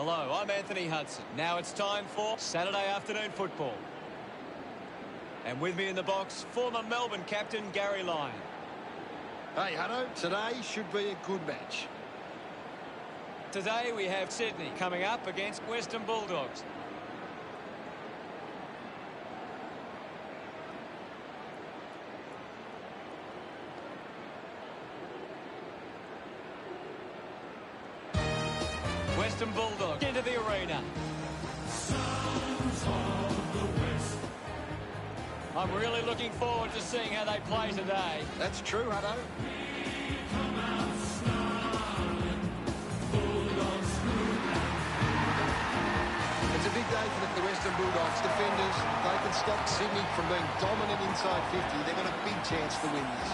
Hello, I'm Anthony Hudson. Now it's time for Saturday afternoon football. And with me in the box, former Melbourne captain Gary Lyon. Hey, Hutto, today should be a good match. Today we have Sydney coming up against Western Bulldogs. Western Bulldogs into the arena. I'm really looking forward to seeing how they play today. That's true, Hutto. It's a big day for the Western Bulldogs defenders. If they can stop Sydney from being dominant inside 50, they've got a big chance to win this.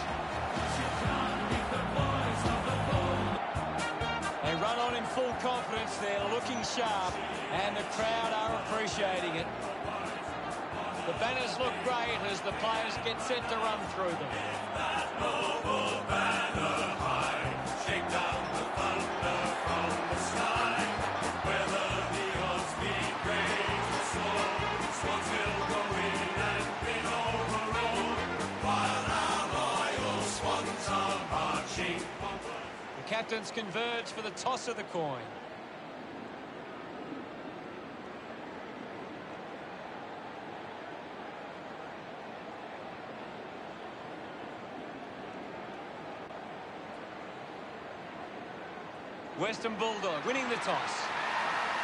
They run on in full confidence. They're looking sharp, and the crowd are appreciating it. The banners look great as the players get set to run through them. That noble banner high, shake down the thunder from the sky. Whether the odds be great or small, Swans will go in and win overall. While our loyal Swans are marching onward. The captains converge for the toss of the coin. Western Bulldogs winning the toss.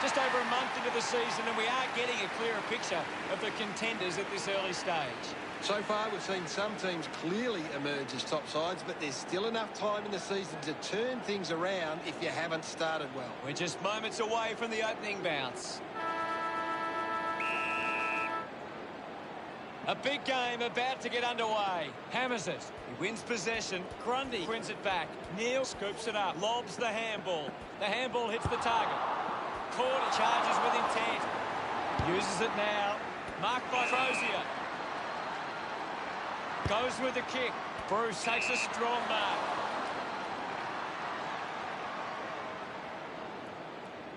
Just over a month into the season, and we are getting a clearer picture of the contenders at this early stage. So far, we've seen some teams clearly emerge as top sides, but there's still enough time in the season to turn things around if you haven't started well. We're just moments away from the opening bounce. A big game about to get underway. Hammers it. He wins possession. Grundy wins it back. Neal scoops it up. Lobs the handball. The handball hits the target. Cordy charges with intent. Uses it now. Marked by Crozier. Goes with the kick. Bruce takes a strong mark.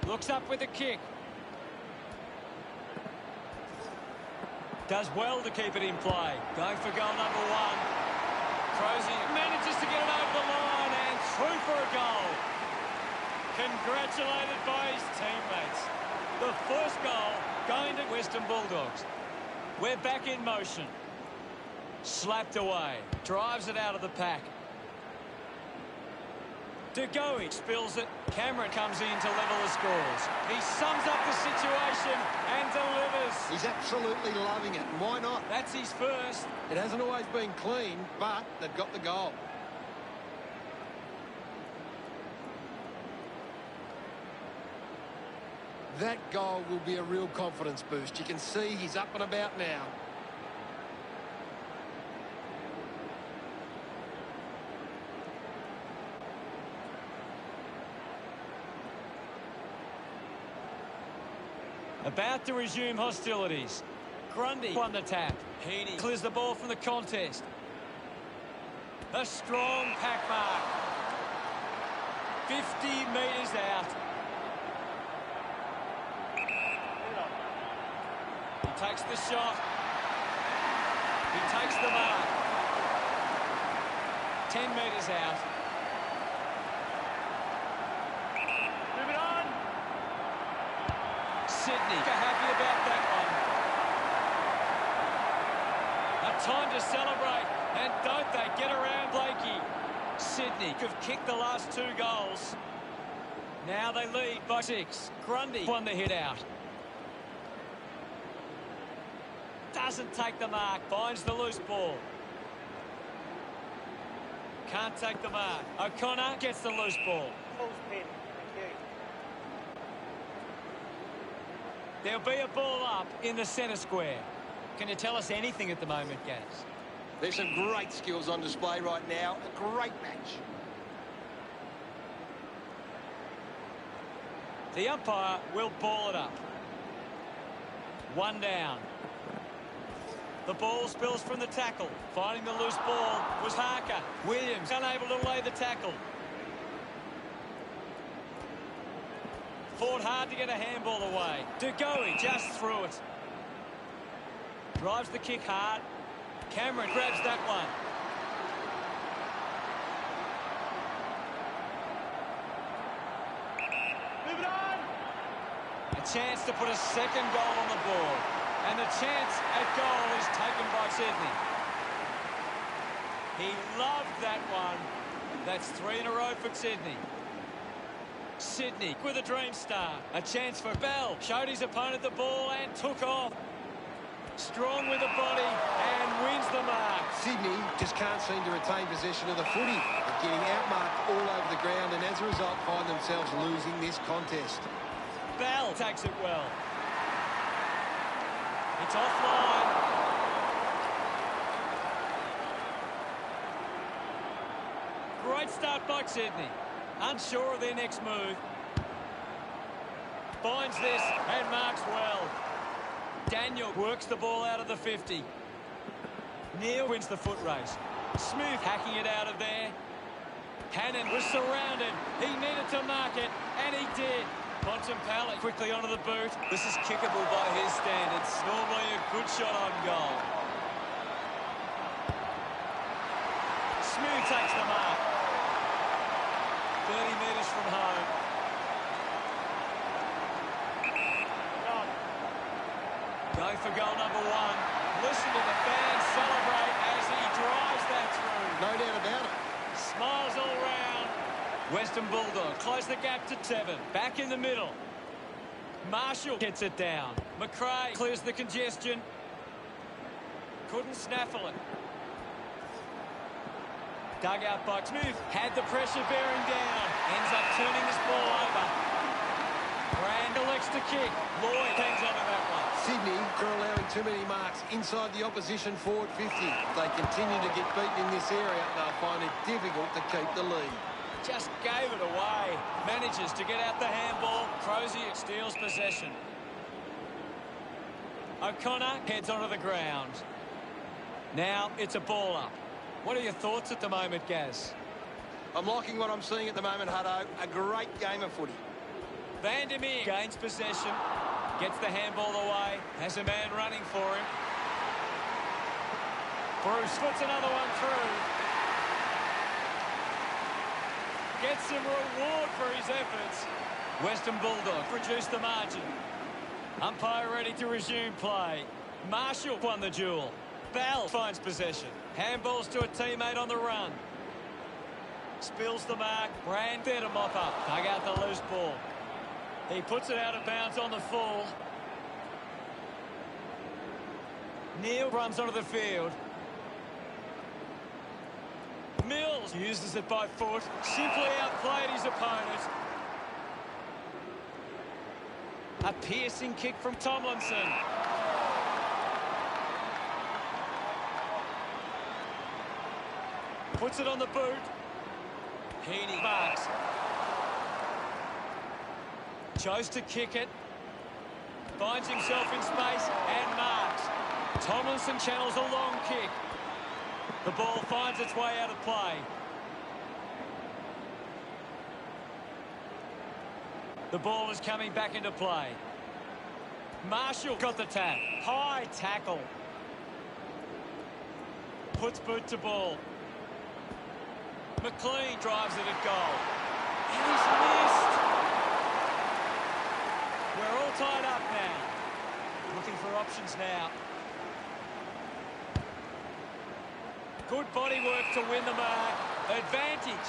Looks up with the kick. Does well to keep it in play. Going for goal number one. Crozier manages to get it over the line and through for a goal. Congratulated by his teammates. The first goal going to Western Bulldogs. We're back in motion. Slapped away. Drives it out of the pack. DeGoey spills it. Cameron comes in to level the scores. He sums up the situation and delivers. He's absolutely loving it. Why not? That's his first. It hasn't always been clean, but they've got the goal. That goal will be a real confidence boost. You can see he's up and about now. About to resume hostilities. Grundy won the tap. Heaney clears the ball from the contest. A strong pack mark. 50 metres out. He takes the shot. He takes the mark. 10 metres out. Move it on. Sydney are happy about that one. A time to celebrate, and don't they get around Blakey. Sydney have kicked the last two goals. Now they lead by 6. Grundy won the hit out. Doesn't take the mark, finds the loose ball. Can't take the mark. O'Connor gets the loose ball. There'll be a ball up in the centre square. Can you tell us anything at the moment, Gaz? There's some great skills on display right now. A great match. The umpire will ball it up. One down. The ball spills from the tackle. Finding the loose ball was Harker. Williams unable to lay the tackle. Fought hard to get a handball away. Dugowie just threw it. Drives the kick hard. Cameron grabs that one. Move it on. A chance to put a second goal on the board. And the chance at goal is taken by Sydney. He loved that one. That's 3 in a row for Sydney. Sydney with a dream start. A chance for Bell. Showed his opponent the ball and took off. Strong with the body and wins the mark. Sydney just can't seem to retain possession of the footy. They're getting outmarked all over the ground and as a result find themselves losing this contest. Bell takes it well. It's offline. Great start by Sydney. Unsure of their next move. Finds this and marks well. Daniel works the ball out of the 50. Neal wins the foot race. Smith hacking it out of there. Hannon was surrounded. He needed to mark it, and he did. Bontempelli quickly onto the boot. This is kickable by his standards. Normally a good shot on goal. Smith takes the mark. 30 metres from home. Going for goal number 1. Listen to the fans celebrate as he drives that through. No doubt about it. Smiles all round. Western Bulldogs close the gap to 7. Back in the middle. Marshall gets it down. McRae clears the congestion. Couldn't snaffle it. Dug out by Smith. Had the pressure bearing down. Ends up turning this ball over. Brand elects to kick. Lloyd hangs onto that one. Sydney are allowing too many marks inside the opposition forward 50. If they continue to get beaten in this area, they'll find it difficult to keep the lead. Just gave it away. Manages to get out the handball. Crozier steals possession. O'Connor heads onto the ground. Now it's a ball up. What are your thoughts at the moment, Gaz? I'm liking what I'm seeing at the moment, Hutto. A great game of footy. Van der Meer gains possession. Gets the handball away. Has a man running for him. Bruce puts another one through. Gets some reward for his efforts. Western Bulldogs reduce the margin. Umpire ready to resume play. Marshall won the duel. Bell finds possession. Handballs to a teammate on the run. Spills the mark. Brand there to mop up. Dug out the loose ball. He puts it out of bounds on the full. Neal runs onto the field. Mills uses it by foot. Simply outplayed his opponent. A piercing kick from Tomlinson. Puts it on the boot. Heaney marks. Chose to kick it. Finds himself in space and marks. Tomlinson channels a long kick. The ball finds its way out of play. The ball is coming back into play. Marshall got the tap. High tackle. Puts boot to ball. McLean drives it at goal. And he's missed. We're all tied up now. Looking for options now. Good body work to win the mark. Advantage.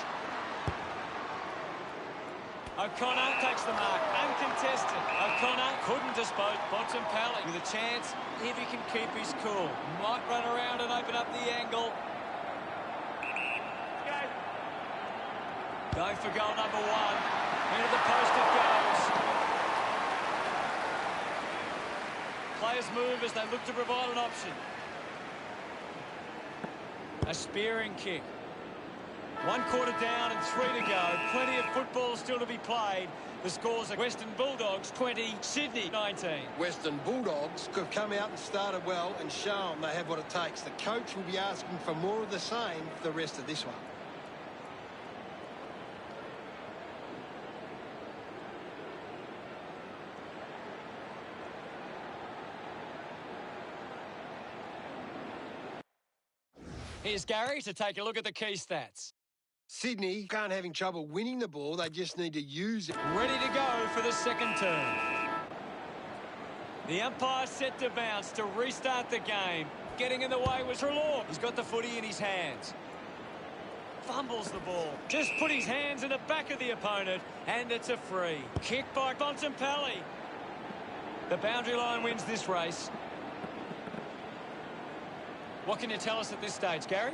O'Connor takes the mark. Uncontested. O'Connor couldn't dispose. Bontempelli with a chance if he can keep his cool. Might run around and open up the angle. Going for goal number 1. Into the post it goes. Players move as they look to provide an option. A spearing kick. 1 quarter down and 3 to go. Plenty of football still to be played. The scores are Western Bulldogs 20, Sydney 19. Western Bulldogs could have come out and started well and shown they have what it takes. The coach will be asking for more of the same for the rest of this one. Here's Gary to take a look at the key stats. Sydney can't having trouble winning the ball. They just need to use it. Ready to go for the second turn. The umpire set to bounce to restart the game. Getting in the way was Trelaw. He's got the footy in his hands. Fumbles the ball. Just put his hands in the back of the opponent, and it's a free. Kick by Bontempelli. The boundary line wins this race. What can you tell us at this stage, Gary?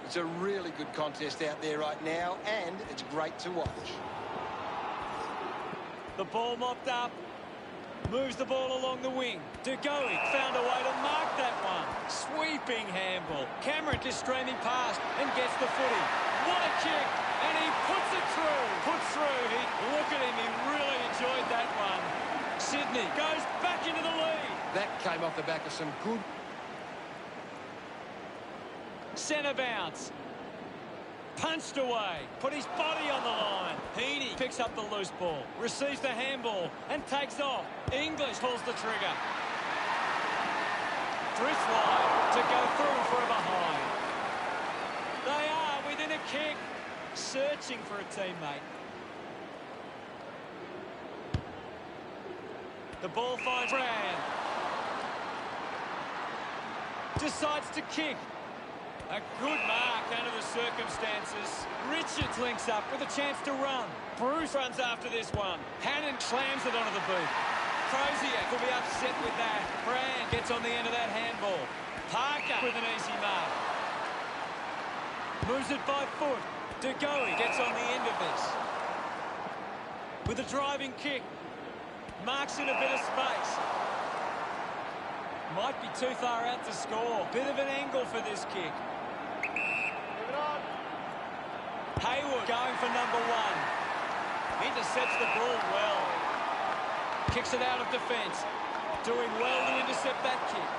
It's a really good contest out there right now, and it's great to watch. The ball mopped up. Moves the ball along the wing. Dugoe found a way to mark that one. Sweeping handball. Cameron just streaming past and gets the footy. What a kick. And he puts it through. Puts through. Look at him. He really enjoyed that one. Sydney goes back into the lead. That came off the back of some good... Centre bounce. Punched away. Put his body on the line. Heaney picks up the loose ball. Receives the handball and takes off. English pulls the trigger. Drifts wide to go through for a behind. They are within a kick. Searching for a teammate. The ball finds Brand. Decides to kick. A good mark under the circumstances. Richards links up with a chance to run. Bruce runs after this one. Hannon slams it onto the boot. Crozier will be upset with that. Brand gets on the end of that handball. Parker with an easy mark. Moves it by foot. Dugoe gets on the end of this. With a driving kick. Marks in a bit of space. Might be too far out to score. Bit of an angle for this kick. Hayward going for number one. Intercepts the ball well. Kicks it out of defence. Doing well to intercept that kick.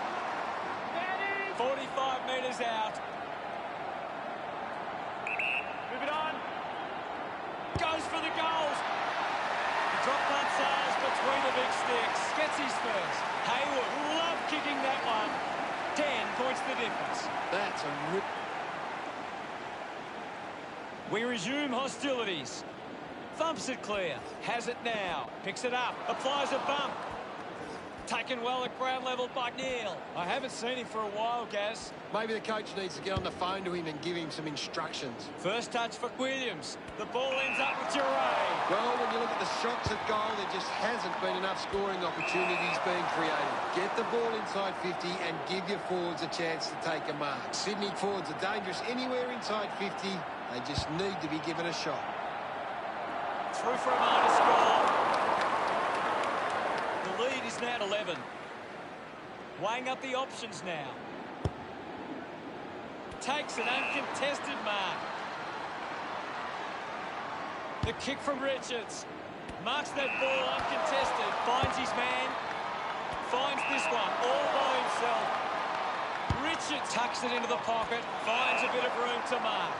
45 metres out. Move it on. Goes for the goals. Drop punt sails between the big sticks. Gets his first. Hayward love kicking that one. 10 points the difference. That's a rip. We resume hostilities. Thumps it clear. Has it now. Picks it up. Applies a bump. Taken well at ground level by Neil. I haven't seen him for a while, Gaz. Maybe the coach needs to get on the phone to him and give him some instructions. First touch for Williams. The ball ends up with Duray. Well, when you look at the shots at goal, there just hasn't been enough scoring opportunities being created. Get the ball inside 50 and give your forwards a chance to take a mark. Sydney forwards are dangerous anywhere inside 50. They just need to be given a shot. Through for a minor score. The lead is now at 11. Weighing up the options now. Takes an uncontested mark. The kick from Richards. Marks that ball uncontested. Finds his man. Finds this one all by himself. Richards tucks it into the pocket. Finds a bit of room to mark.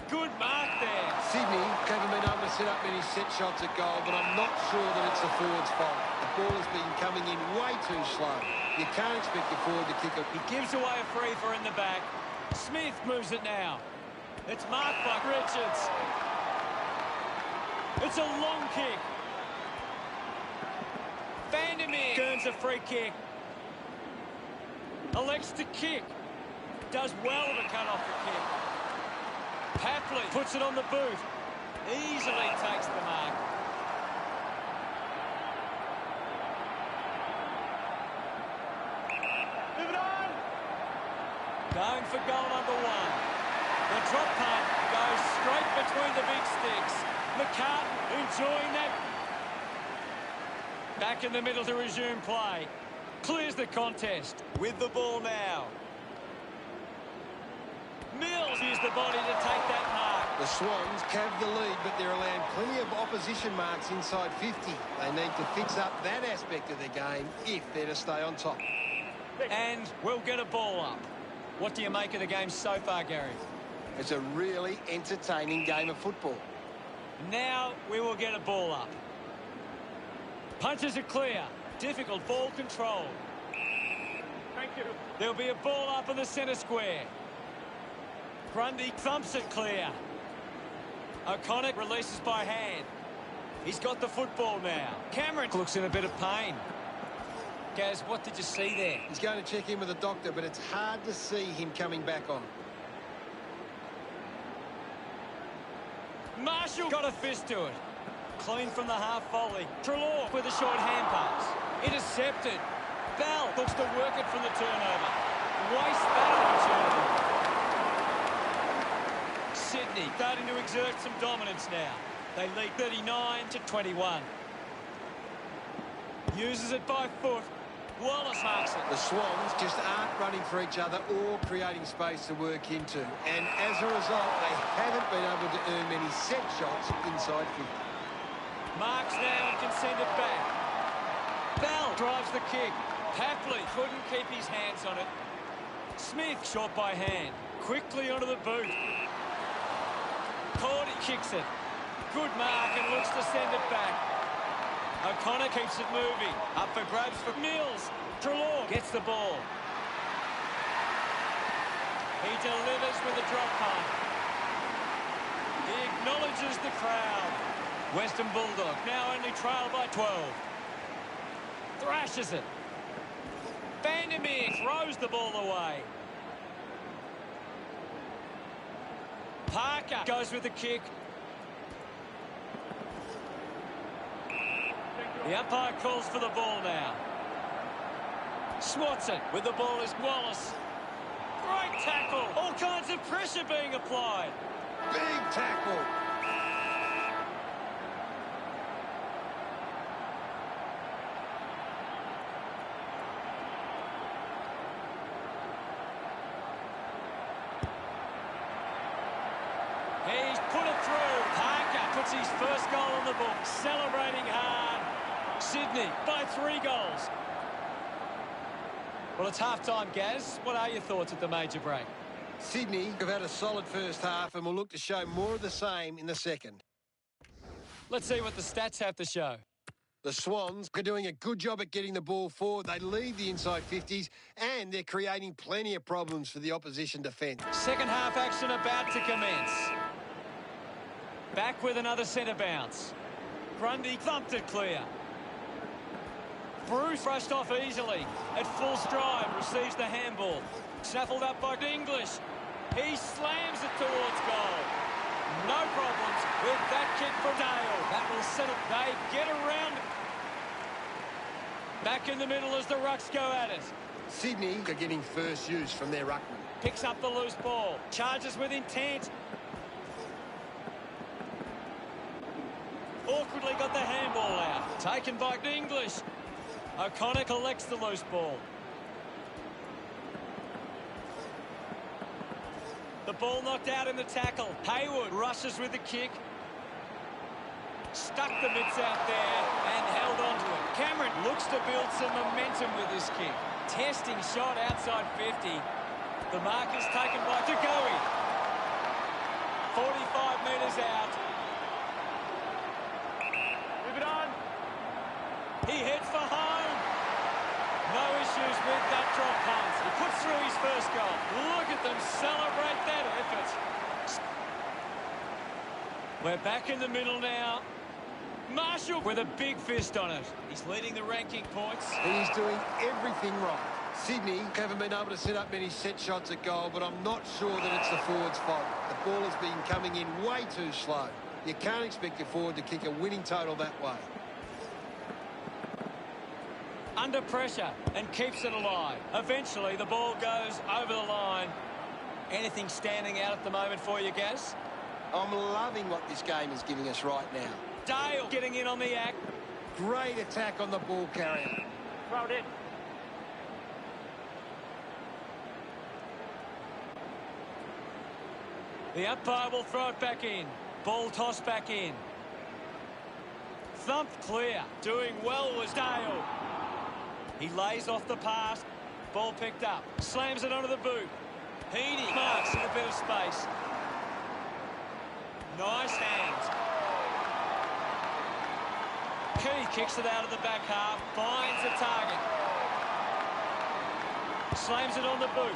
Good mark there. Sydney haven't been able to set up many set shots at goal, but I'm not sure that it's the forward's fault. The ball has been coming in way too slow. You can't expect your forward to kick it. He gives away a free for in the back. Smith moves it now. It's marked by Richards. It's a long kick. Vandermeer earns a free kick. Elects to kick. Does well to cut off the kick. Papley puts it on the boot. Easily takes the mark. Move it on. Going for goal number one. The drop punt goes straight between the big sticks. McCartan enjoying that. Back in the middle to resume play. Clears the contest with the ball now. Mills used the body to take that mark. The Swans have the lead, but they're allowing plenty of opposition marks inside 50. They need to fix up that aspect of their game if they're to stay on top. And we'll get a ball up. What do you make of the game so far, Gary? It's a really entertaining game of football. Now we will get a ball up. Punches are clear. Difficult ball control. There'll be a ball up in the centre square. Grundy thumps it clear. O'Connor releases by hand. He's got the football now. Cameron looks in a bit of pain. Gaz, what did you see there? He's going to check in with the doctor, but it's hard to see him coming back on. Marshall got a fist to it. Clean from the half volley. Trelaw with a short hand pass. Intercepted. Bell looks to work it from the turnover. Waste that opportunity. Sydney starting to exert some dominance now. They lead 39-21. Uses it by foot. Wallace marks it. The Swans just aren't running for each other or creating space to work into. And as a result, they haven't been able to earn many set shots inside 50. Marks now and can send it back. Bell drives the kick. Papley couldn't keep his hands on it. Smith short by hand. Quickly onto the boot. Cordy kicks it. Good mark and looks to send it back. O'Connor keeps it moving. Up for grabs for Mills. Trelaw gets the ball. He delivers with a drop punt. He acknowledges the crowd. Western Bulldog now only trail by 12. Thrashes it. Vandermeer throws the ball away. Parker goes with the kick. The umpire calls for the ball now. Swats it with the ball is Wallace. Great tackle. All kinds of pressure being applied. Big tackle. He's put it through. Parker puts his first goal on the book. Celebrating hard. Sydney by 3 goals. Well, it's half-time, Gaz. What are your thoughts at the major break? Sydney have had a solid first half and will look to show more of the same in the second. Let's see what the stats have to show. The Swans are doing a good job at getting the ball forward. They lead the inside 50s and they're creating plenty of problems for the opposition defence. Second half action about to commence. Back with another centre bounce. Grundy thumped it clear. Bruce brushed off easily. At full stride, receives the handball. Snaffled up by English. He slams it towards goal. No problems with that kick from Dale. That will settle. They get around. Back in the middle as the Rucks go at it. Sydney are getting first use from their ruckman. Picks up the loose ball. Charges with intent. Awkwardly got the handball out. Taken by English. O'Connor collects the loose ball. The ball knocked out in the tackle. Hayward rushes with the kick. Stuck the mitts out there and held on to it. Cameron looks to build some momentum with this kick. Testing shot outside 50. The mark is taken by Tagoe. 45 metres out. Move it on. He heads for home. No issues with that drop punt. He puts through his first goal. Look at them celebrate that effort. We're back in the middle now. Marshall with a big fist on it. He's leading the ranking points. He's doing everything right. Sydney haven't been able to set up many set shots at goal, but I'm not sure that it's the forward's fault. The ball has been coming in way too slow. You can't expect your forward to kick a winning total that way. Under pressure and keeps it alive. Eventually the ball goes over the line. Anything standing out at the moment for you, Gaz? I'm loving what this game is giving us right now. Dale getting in on the act. Great attack on the ball carrier. Throw it in. The umpire will throw it back in. Ball tossed back in. Thumped clear. Doing well was Dale. He lays off the pass. Ball picked up. Slams it onto the boot. Heaney marks in a bit of space. Nice hands. Key kicks it out of the back half. Finds the target. Slams it on the boot.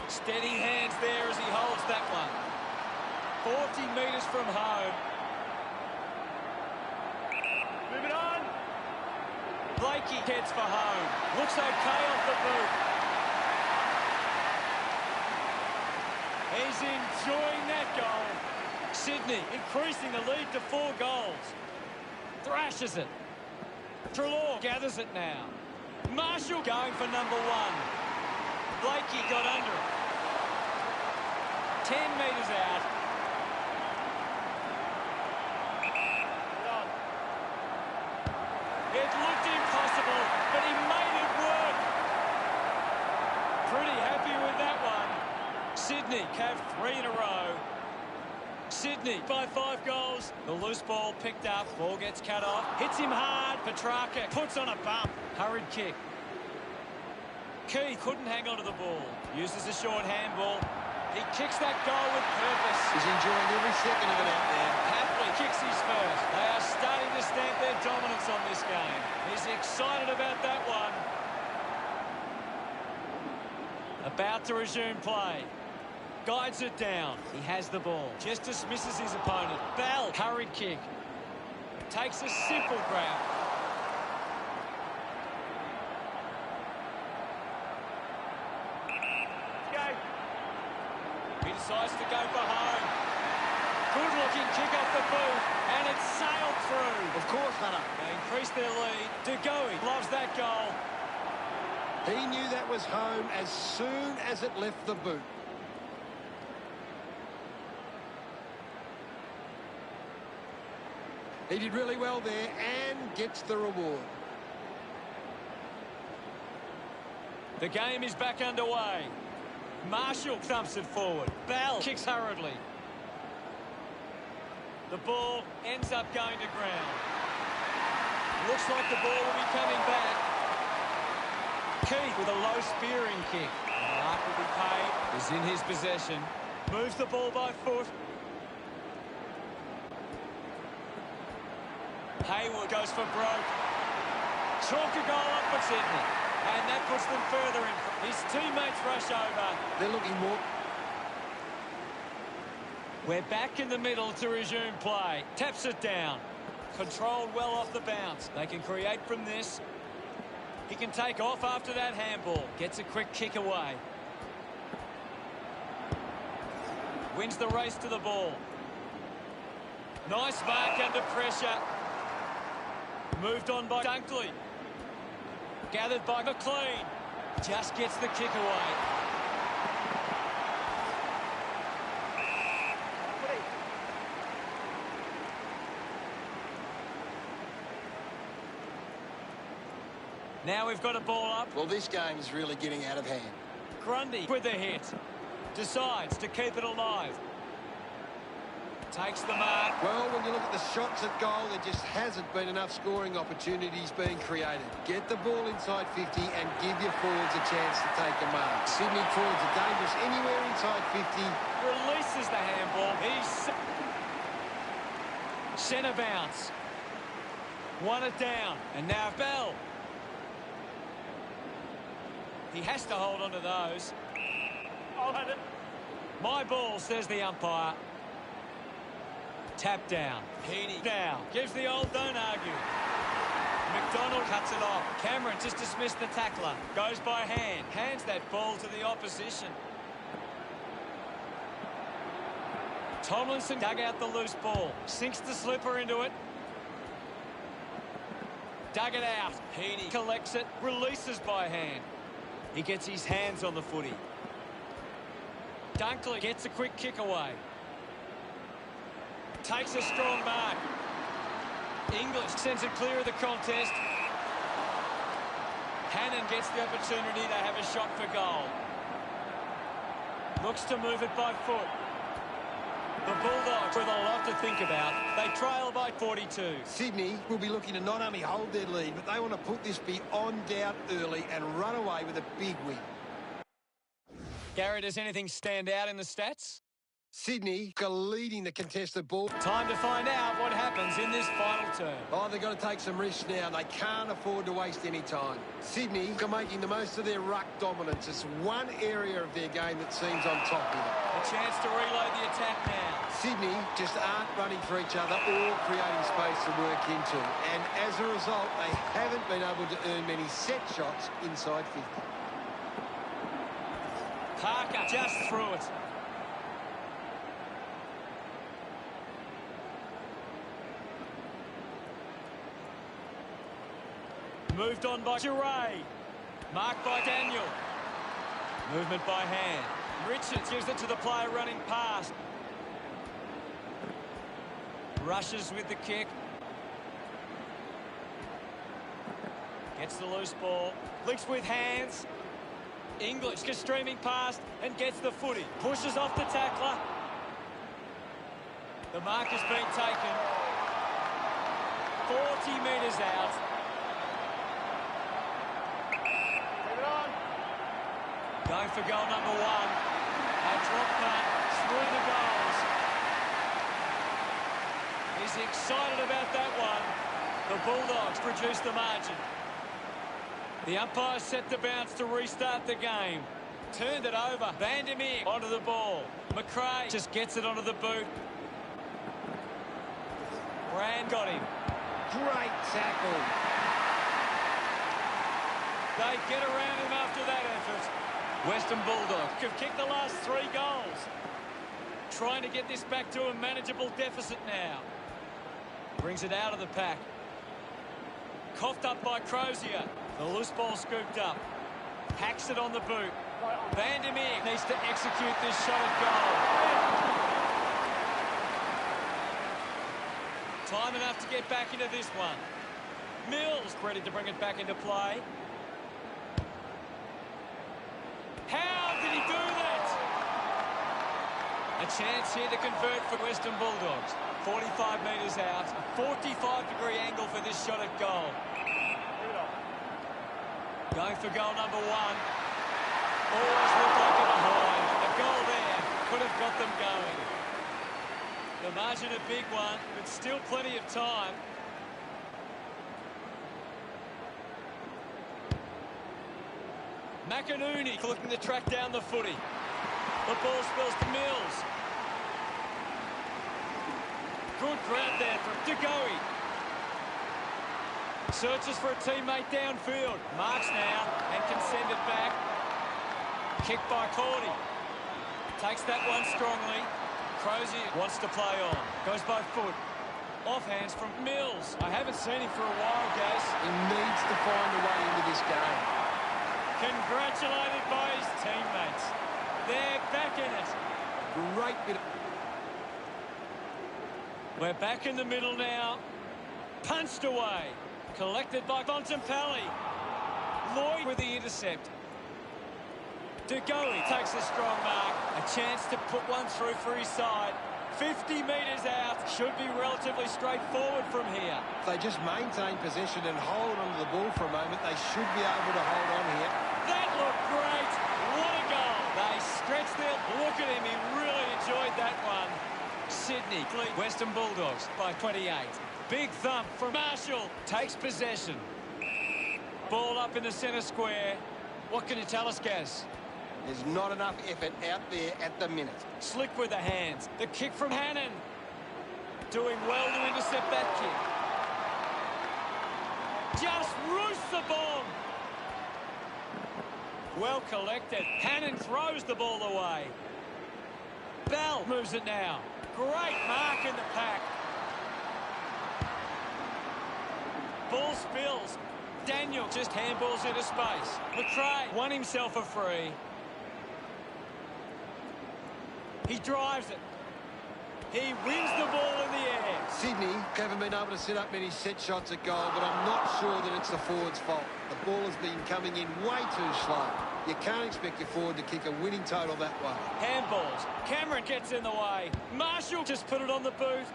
Steady hands there as he holds that one. 40 metres from home. Moving on. Blakey heads for home. Looks okay off the boot. He's enjoying that goal. Sydney increasing the lead to 4 goals. Thrashes it. Treloar gathers it now. Marshall going for number 1. Blakey got under it. 10 metres out. It looked impossible, but he made it work. Pretty happy with that one. Sydney have 3 in a row. Sydney by 5 goals. The loose ball picked up. Ball gets cut off. Hits him hard. Petrarca puts on a bump. Hurried kick. Key couldn't hang on to the ball. Uses a short handball. He kicks that goal with purpose. He's enjoying every second of it out there. Happily kicks his first. They are starting to stamp their dominance on this game. He's excited about that one. About to resume play. Guides it down. He has the ball. Just dismisses his opponent. Bell. Hurried kick. Takes a simple grab. He decides to go for home. Good-looking kick off the boot, and it's sailed through. Of course, Hunter. They increase their lead. De Goey loves that goal. He knew that was home as soon as it left the boot. He did really well there and gets the reward. The game is back underway. Marshall thumps it forward. Bell kicks hurriedly. The ball ends up going to ground. Looks like the ball will be coming back. Keith with a low spearing kick. The mark will be paid. Is in his possession. Moves the ball by foot. Hayward goes for broke. Chalk a goal up for Sydney. And that puts them further in. His teammates rush over. They're looking more. We're back in the middle to resume play. Taps it down. Controlled well off the bounce. They can create from this. He can take off after that handball. Gets a quick kick away. Wins the race to the ball. Nice mark under pressure. Moved on by Dunkley. Gathered by McLean. Just gets the kick away. Now we've got a ball up. Well, this game is really getting out of hand. Grundy with the hit. Decides to keep it alive. Takes the mark. Well, when you look at the shots at goal, there just hasn't been enough scoring opportunities being created. Get the ball inside 50 and give your forwards a chance to take a mark. Sydney forwards are dangerous anywhere inside 50. Releases the handball. He's centre bounce. Won it down. And now Bell. He has to hold on to those. I'll have it. My ball, says the umpire. Tap down. Heaney now. Gives the old don't argue. McDonald cuts it off. Cameron just dismissed the tackler. Goes by hand. Hands that ball to the opposition. Tomlinson dug out the loose ball. Sinks the slipper into it. Dug it out. Heaney collects it. Releases by hand. He gets his hands on the footy. Dunkley gets a quick kick away. Takes a strong mark. English sends it clear of the contest. Hannon gets the opportunity to have a shot for goal. Looks to move it by foot. The Bulldogs with a lot to think about. They trail by 42. Sydney will be looking to not only hold their lead, but they want to put this beyond doubt early and run away with a big win. Gary, does anything stand out in the stats? Sydney are leading the contested ball. Time to find out what happens in this final term. Oh, they've got to take some risks now. They can't afford to waste any time. Sydney are making the most of their ruck dominance. It's one area of their game that seems on top here. A chance to reload the attack now. Sydney just aren't running for each other or creating space to work into. And as a result, they haven't been able to earn many set shots inside 50. Parker just through it. Moved on by Giray. Marked by Daniel. Movement by hand. Richards gives it to the player running past. Rushes with the kick. Gets the loose ball. Flicks with hands. English gets streaming past and gets the footy. Pushes off the tackler. The mark has been taken. 40 metres out. Going for goal number one. A drop punt through the goals. He's excited about that one. The Bulldogs produce the margin. The umpire set the bounce to restart the game. Turned it over. Vandermeer onto the ball. McRae just gets it onto the boot. Brand got him. Great tackle. They get around him after that effort. Western Bulldogs have kicked the last 3 goals. Trying to get this back to a manageable deficit now. Brings it out of the pack. Coughed up by Crozier. The loose ball scooped up. Hacks it on the boot. Vandermeer needs to execute this shot at goal. Time enough to get back into this one. Mills ready to bring it back into play. How did he do that? A chance here to convert for Western Bulldogs. 45 metres out. A 45-degree angle for this shot at goal. Going for goal number one. Always looked like a behind. A goal there could have got them going. The margin a big one, but still plenty of time. McInerney looking to track down the footy. The ball spills to Mills. Good grab there from DeGoey. Searches for a teammate downfield. Marks now and can send it back. Kick by Cordy. Takes that one strongly. Crozier wants to play on. Goes by foot. Offhands from Mills. I haven't seen him for a while, Gase. He needs to find a way into this game. Congratulated by his teammates. They're back in it. Great bit of... We're back in the middle now. Punched away. Collected by Bontempelli. Lloyd with the intercept. DeGoey takes a strong mark. A chance to put one through for his side. 50 metres out. Should be relatively straightforward from here. If they just maintain possession and hold onto the ball for a moment, they should be able to hold on here. That looked great. What a goal. They stretched their... Look at him. He really enjoyed that one. Sydney lead Western Bulldogs by 28. Big thump from Marshall. Takes possession. Ball up in the centre square. What can you tell us, Gaz? There's not enough effort out there at the minute. Slick with the hands. The kick from Hannon. Doing well to intercept that kick. Just roosts the bomb. Well collected. Hannon throws the ball away. Bell moves it now. Great mark in the pack. Ball spills. Daniel just handballs into space. McRae won himself a free. He drives it. He wins the ball in the air. Sydney haven't been able to set up many set shots at goal, but I'm not sure that it's the forward's fault. The ball has been coming in way too slow. You can't expect your forward to kick a winning total that way. Handballs. Cameron gets in the way. Marshall just put it on the boot.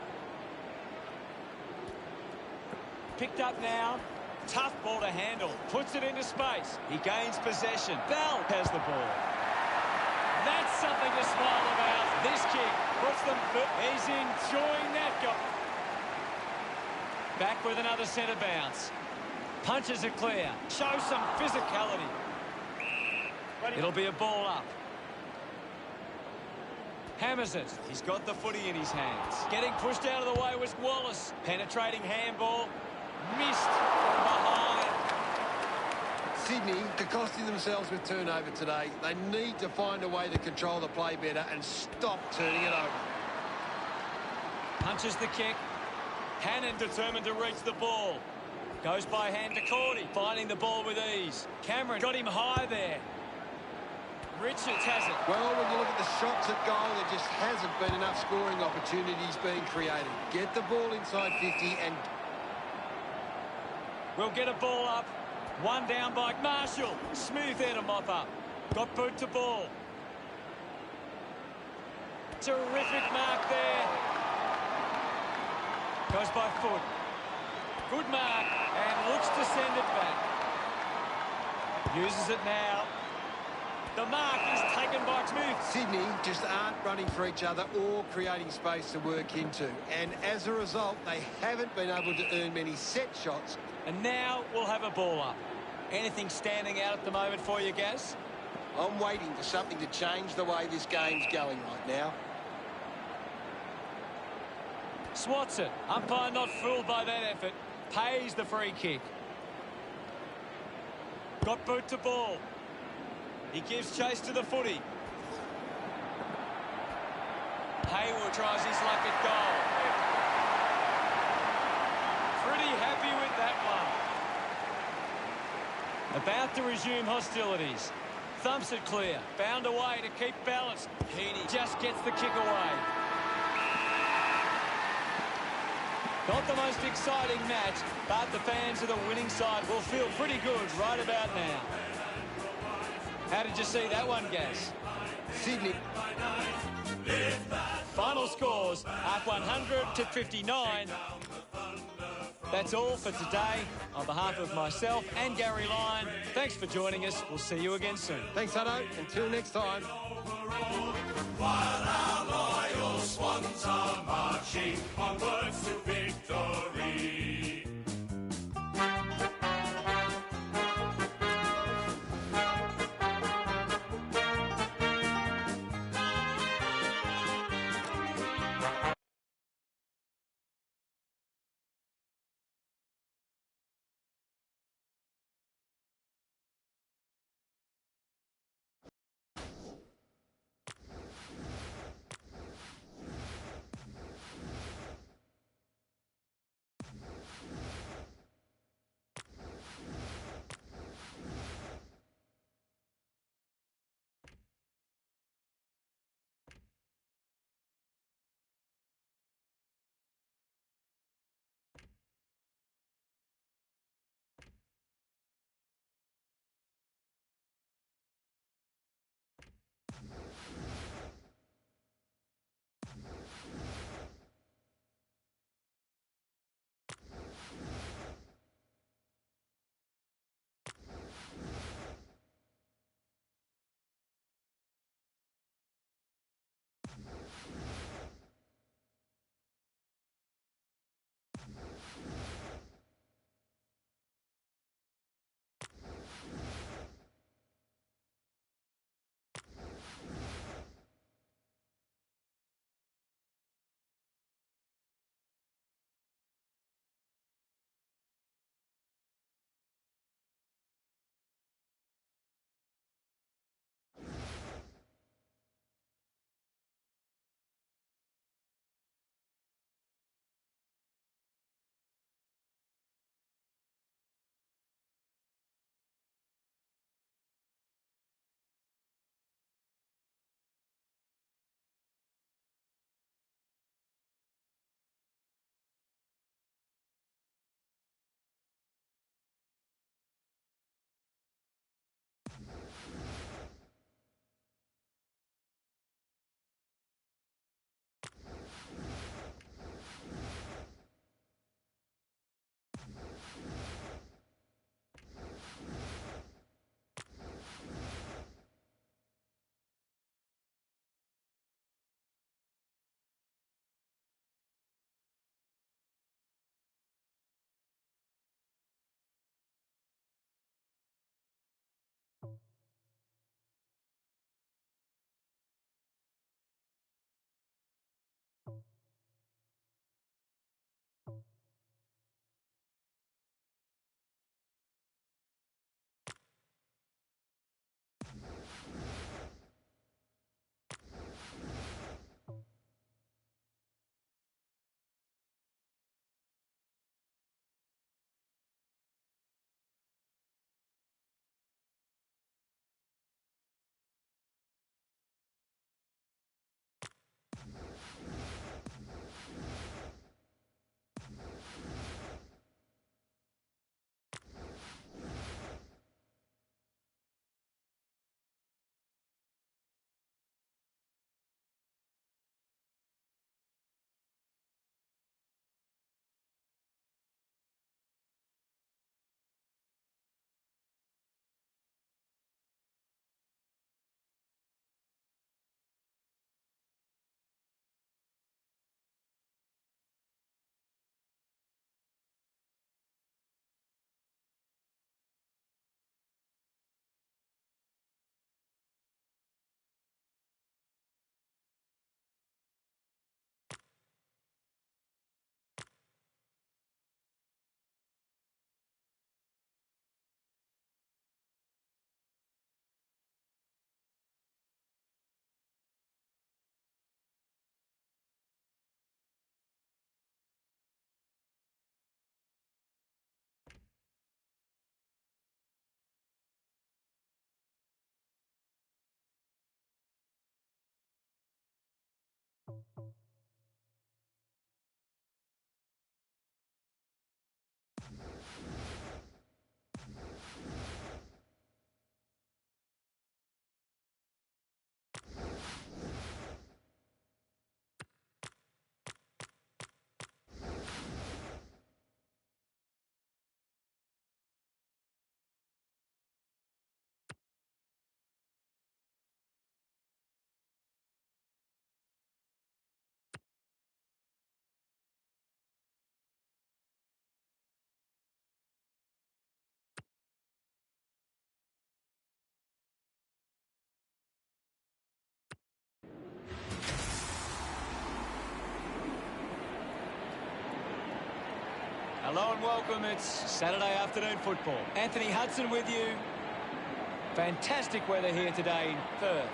Picked up now. Tough ball to handle. Puts it into space. He gains possession. Bell has the ball. That's something to smile about. This kick Puts them. He's enjoying that goal. Back with another centre bounce. Punches it clear. Shows some physicality. It'll be a ball up. Hammers it. He's got the footy in his hands. Getting pushed out of the way was Wallace. Penetrating handball. Missed from behind. Sydney are costing themselves with turnover today. They need to find a way to control the play better and stop turning it over. Punches the kick. Hannon determined to reach the ball. Goes by hand to Cordy. Finding the ball with ease. Cameron got him high there. Richards has it. Well, when you look at the shots at goal, there just hasn't been enough scoring opportunities being created. Get the ball inside 50 and... We'll get a ball up. One down by Marshall. Smooth there to mop up. Got boot to ball. Terrific mark there. Goes by foot. Good mark and looks to send it back. Uses it now. The mark is taken by Smooth. Sydney just aren't running for each other or creating space to work into. And as a result, they haven't been able to earn many set shots. And now we'll have a ball up. Anything standing out at the moment for you, Gaz? I'm waiting for something to change the way this game's going right now. Swats it. Umpire not fooled by that effort. Pays the free kick. Got boot to ball. He gives chase to the footy. Hayward tries his luck at goal. Pretty happy with that one. About to resume hostilities. Thumps it clear. Found a way to keep balance. Heaney just gets the kick away. Not the most exciting match, but the fans of the winning side will feel pretty good right about now. How did you see that one, Gaz? Sydney. Final scores at 100-59. That's all for today. On behalf of myself and Gary Lyon, thanks for joining us. We'll see you again soon. Thanks, Hutto. Until next time. While our loyal Swans are marching onwards to victory. Hello and welcome. It's Saturday afternoon football. Anthony Hudson with you. Fantastic weather here today in Perth.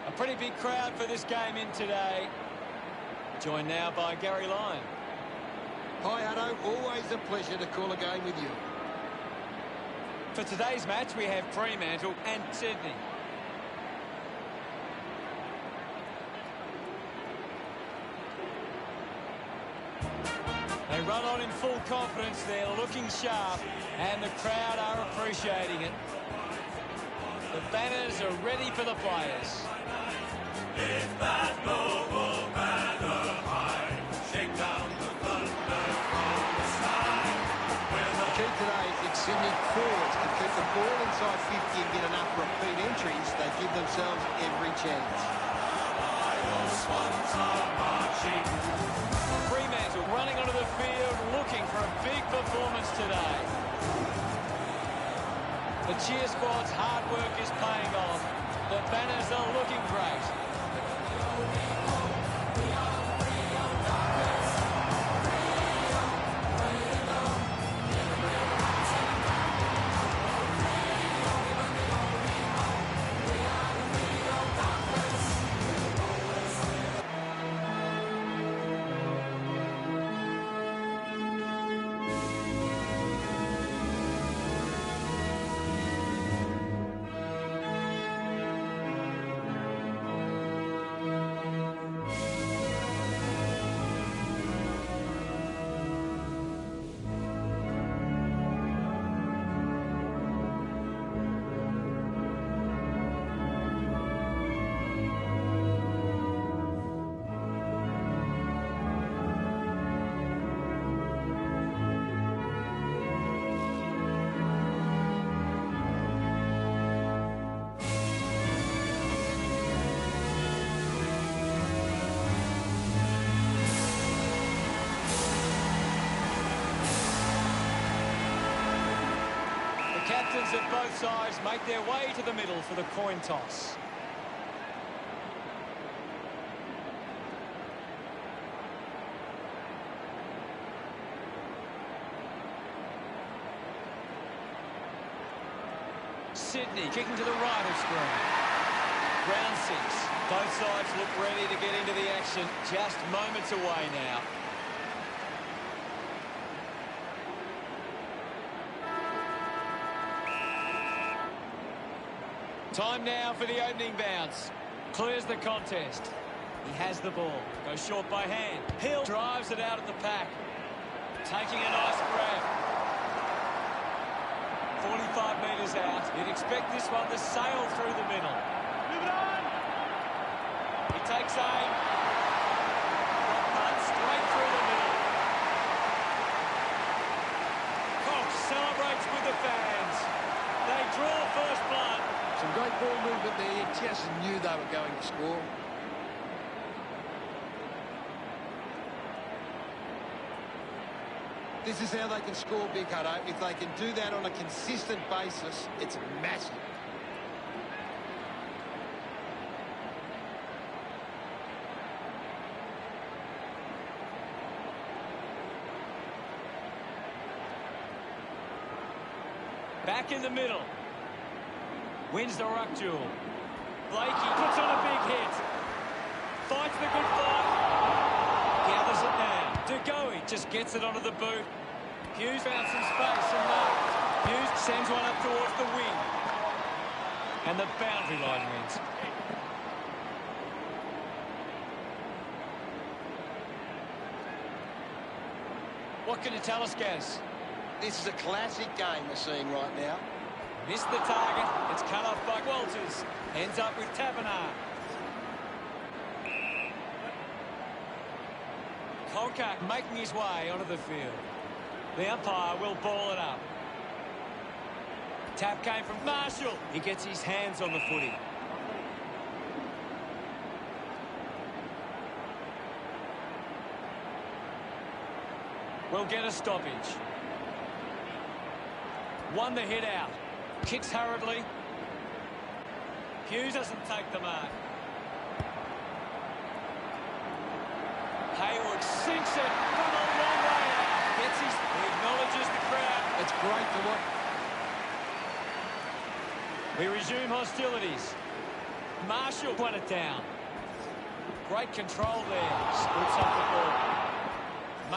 A pretty big crowd for this game in today. Joined now by Gary Lyon. Hi, Hutto. Always a pleasure to call a game with you. For today's match, we have Fremantle and Sydney. They run on in full confidence. They're looking sharp, and the crowd are appreciating it. The banners are ready for the players. Lift that noble banner high, shake down the thunder from the sky. The key today is if Sydney forwards can keep the ball inside 50 and get enough repeat entries, they give themselves every chance. Your Swans are marching. Fremantle running onto the field looking for a big performance today. The cheer squad's hard work is paying off. The banners are looking great. Captains of both sides make their way to the middle for the coin toss. Sydney kicking to the right of screen. Round 6. Both sides look ready to get into the action. Just moments away now. Time now for the opening bounce. Clears the contest. He has the ball. Goes short by hand. Hill drives it out of the pack. Taking a nice grab. 45 metres out. You'd expect this one to sail through the middle. Move it on! He takes aim. Punt straight through the middle. Cox celebrates with the fans. They draw first blood. Some great ball movement there. You just knew they were going to score. This is how they can score big, Hutto. If they can do that on a consistent basis, it's massive. Back in the middle. Wins the ruck duel. Blakey puts on a big hit. Fights the good fight. Gathers it now. DeGoey just gets it onto the boot. Hughes found some space and marked. Hughes sends one up towards the wing. And the boundary line wins. What can you tell us, Gaz? This is a classic game we're seeing right now. Missed the target. It's cut off by Walters. Ends up with Taverner. Colker making his way onto the field. The umpire will ball it up. Tap came from Marshall. He gets his hands on the footy. We'll get a stoppage. Won the hit out. Kicks hurriedly. Hughes doesn't take the mark. Hayward sinks it from a long way out. Gets his It's great to watch. We resume hostilities. Marshall won it down. Great control there. Scoops up the ball.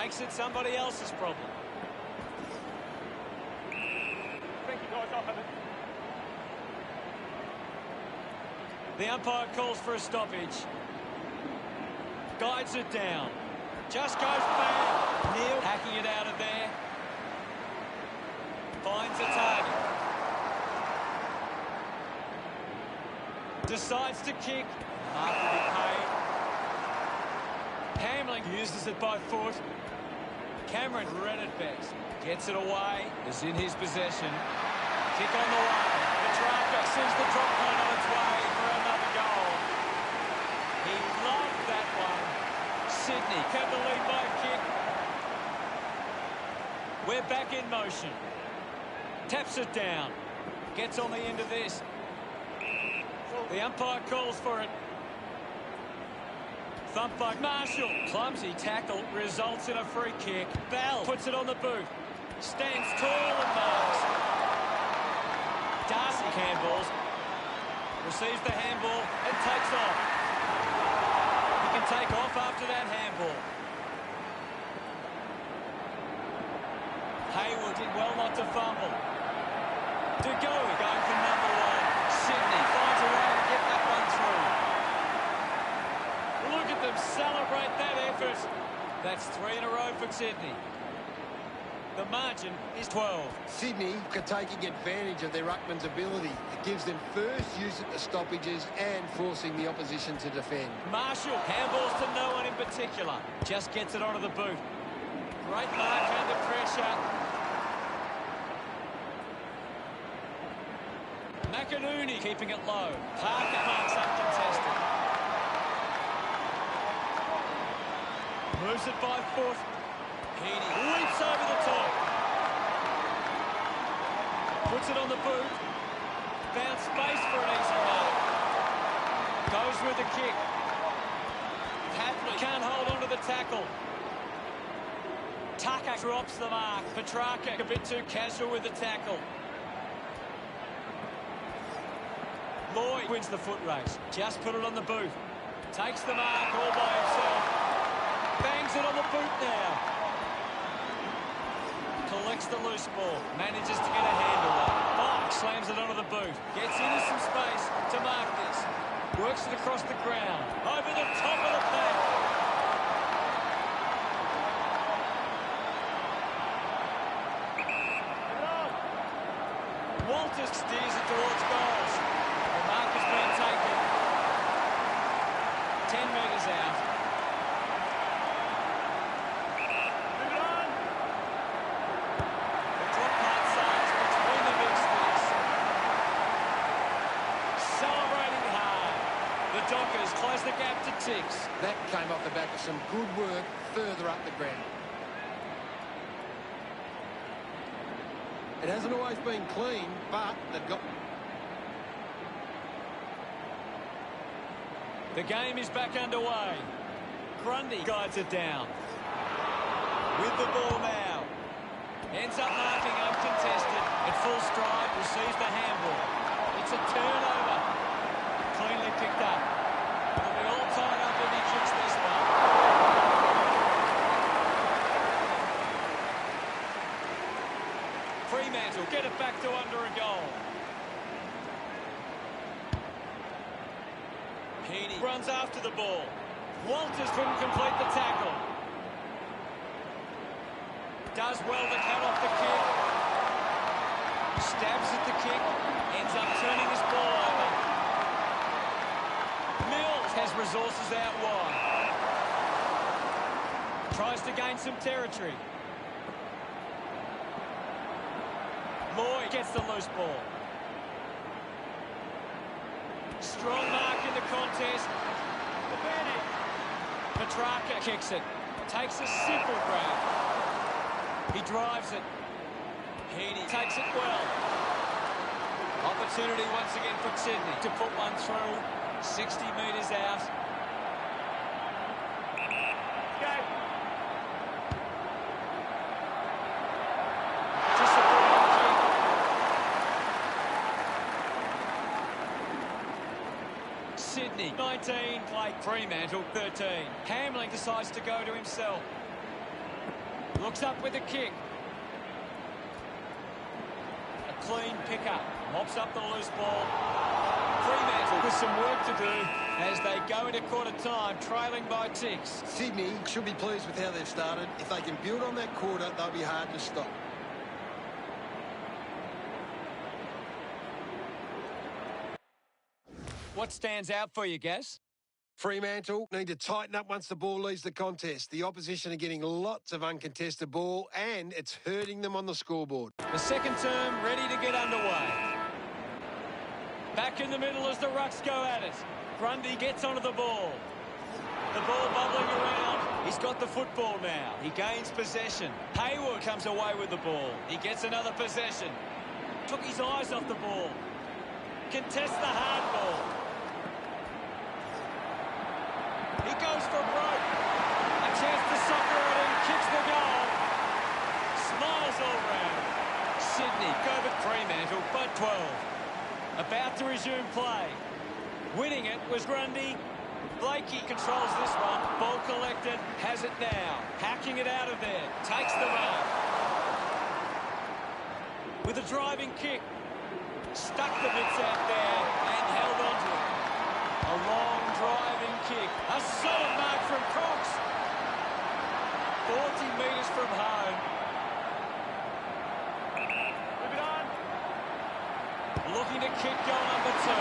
Makes it somebody else's problem. Thank you guys, I'll have it. The umpire calls for a stoppage. Guides it down. Just goes bang. Neil hacking it out of there. Finds a target. Decides to kick. Mark will be paid. Hamling uses it by foot. Cameron read it best. Gets it away. Is in his possession. Kick on the way. Petrarca sends the drop line on its way for another goal. He loved that one. Sydney kept the lead by a kick. We're back in motion. Taps it down. Gets on the end of this. The umpire calls for it. Thump by Marshall. Clumsy tackle results in a free kick. Bell puts it on the boot. Stands tall and marks. Darcy handballs. Receives the handball and takes off. He can take off after that handball. Hayward did well not to fumble. De Goey going for number one. Sydney finds a way to get that one through. Look at them celebrate that effort. That's 3 in a row for Sydney. The margin is 12. Sydney are taking advantage of their ruckman's ability. It gives them first use at the stoppages and forcing the opposition to defend. Marshall handballs to no one in particular. Just gets it onto the boot. Great mark under pressure. McInerney keeping it low. Parker marks uncontested. Moves it by foot. Heaney leaps over the top. Puts it on the boot. Found space for an easy mark. Goes with the kick. Hadley can't hold on to the tackle. Tucker drops the mark. Petrarca a bit too casual with the tackle. Lloyd wins the foot race. Just put it on the boot. Takes the mark all by himself. Bangs it on the boot now. Collects the loose ball. Manages to get a handle up. Mark slams it onto the boot. Gets into some space to mark this. Works it across the ground. Over the top of the pack. Walters steers it towards goals. The mark has been taken. 10 metres out. Move it on. The drop part sides between the mixers. Celebrating hard. The Dockers close the gap to 6. That came off the back of some good work further up the ground. It hasn't always been clean, but they've got... The game is back underway. Grundy guides it down. With the ball now. Ends up marking uncontested. At full stride, receives the handball. It's a turnover. Cleanly picked up. It'll be all tied up if he kicks this one. Fremantle get it back to under a goal. Heaney runs after the ball. Walters couldn't complete the tackle. Does well to cut off the kick. Stabs at the kick. Ends up turning this ball over. Mills has resources out wide. Tries to gain some territory. Lloyd gets the loose ball. Strong mark in the contest. Petrarca kicks it. Takes a simple grab. He drives it. Heaney takes it well. Opportunity once again for Sydney to put one through. 60 metres out. Go. To support Sydney, 19, play Fremantle, 13. Hamling decides to go to himself. Looks up with a kick. A clean pickup. Mops up the loose ball. Fremantle with some work to do as they go into quarter time, trailing by 6. Sydney should be pleased with how they've started. If they can build on that quarter, they'll be hard to stop. What stands out for you, Gaz? Fremantle need to tighten up once the ball leaves the contest. The opposition are getting lots of uncontested ball, and it's hurting them on the scoreboard. The second term ready to get underway. Back in the middle as the Rucks go at it. Grundy gets onto the ball. The ball bubbling around. He's got the football now. He gains possession. Hayward comes away with the ball. He gets another possession. Took his eyes off the ball. Contests the hard ball. He goes for broke. A chance to sucker it in. Kicks the goal. Smiles all round. Sydney go to Fremantle by 12. About to resume play. Winning it was Grundy. Blakey controls this one. Ball collected. Has it now. Hacking it out of there. Takes the run. With a driving kick. Stuck the bits out there and held on to it. A long driving kick. A solid mark from Cox. 40 metres from home. Move it on. Looking to kick goal number 2.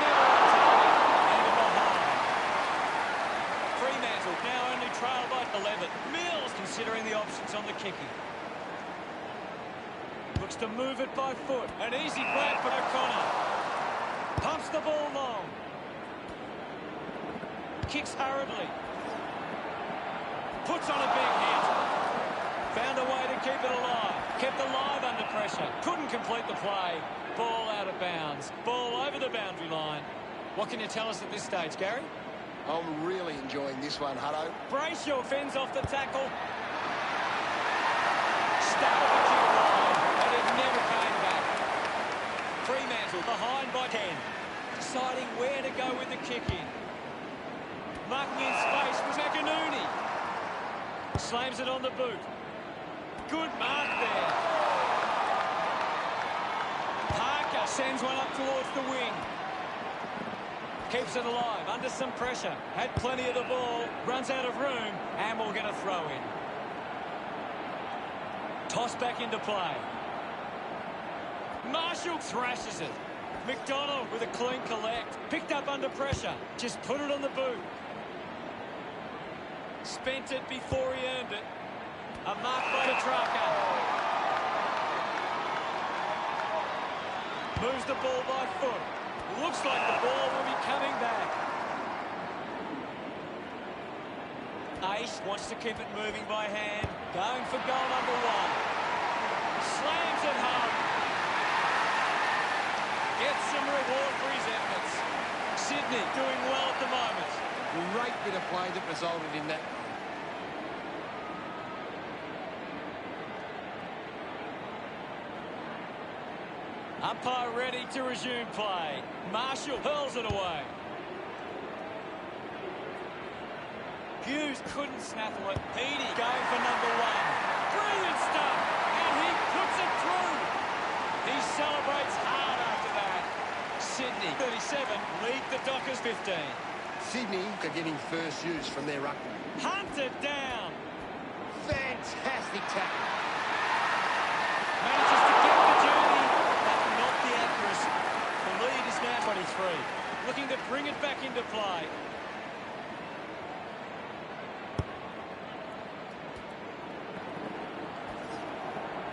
Never on target. And behind. Fremantle now only trail by 11. Mills considering the options on the kicking. Looks to move it by foot. An easy grab for O'Connor. Pumps the ball long. Kicks hurriedly. Puts on a big hit. Found a way to keep it alive. Kept alive under pressure. Couldn't complete the play. Ball out of bounds. Ball over the boundary line. What can you tell us at this stage, Gary? I'm really enjoying this one, Hutto. Brayshaw fends off the tackle. Started the kick line, but it never came back. Fremantle behind by 10. Deciding where to go with the kick in. Marking in space was McInerney. Slams it on the boot. Good mark there. Parker sends one up towards the wing. Keeps it alive under some pressure. Had plenty of the ball. Runs out of room. And we'll get a throw in. Toss back into play. Marshall thrashes it. McDonald with a clean collect. Picked up under pressure. Just put it on the boot. Spent it before he earned it. A mark by Petrarca. Moves the ball by foot. Looks like the ball will be coming back. Ace wants to keep it moving by hand. Going for goal number 1. Slams it home. Gets some reward for his efforts. Sydney doing well at the moment. Great bit of play that resulted in that. Umpire ready to resume play. Marshall hurls it away. Hughes couldn't snaffle it. Heaney going for number 1. Brilliant stuff. And he puts it through. He celebrates hard after that. Sydney, 37, lead the Dockers 15. Sydney are getting first use from their ruckman. Hunted down. Fantastic tackle. Manages to get the journey, but not the accuracy. The lead is now 23. Looking to bring it back into play.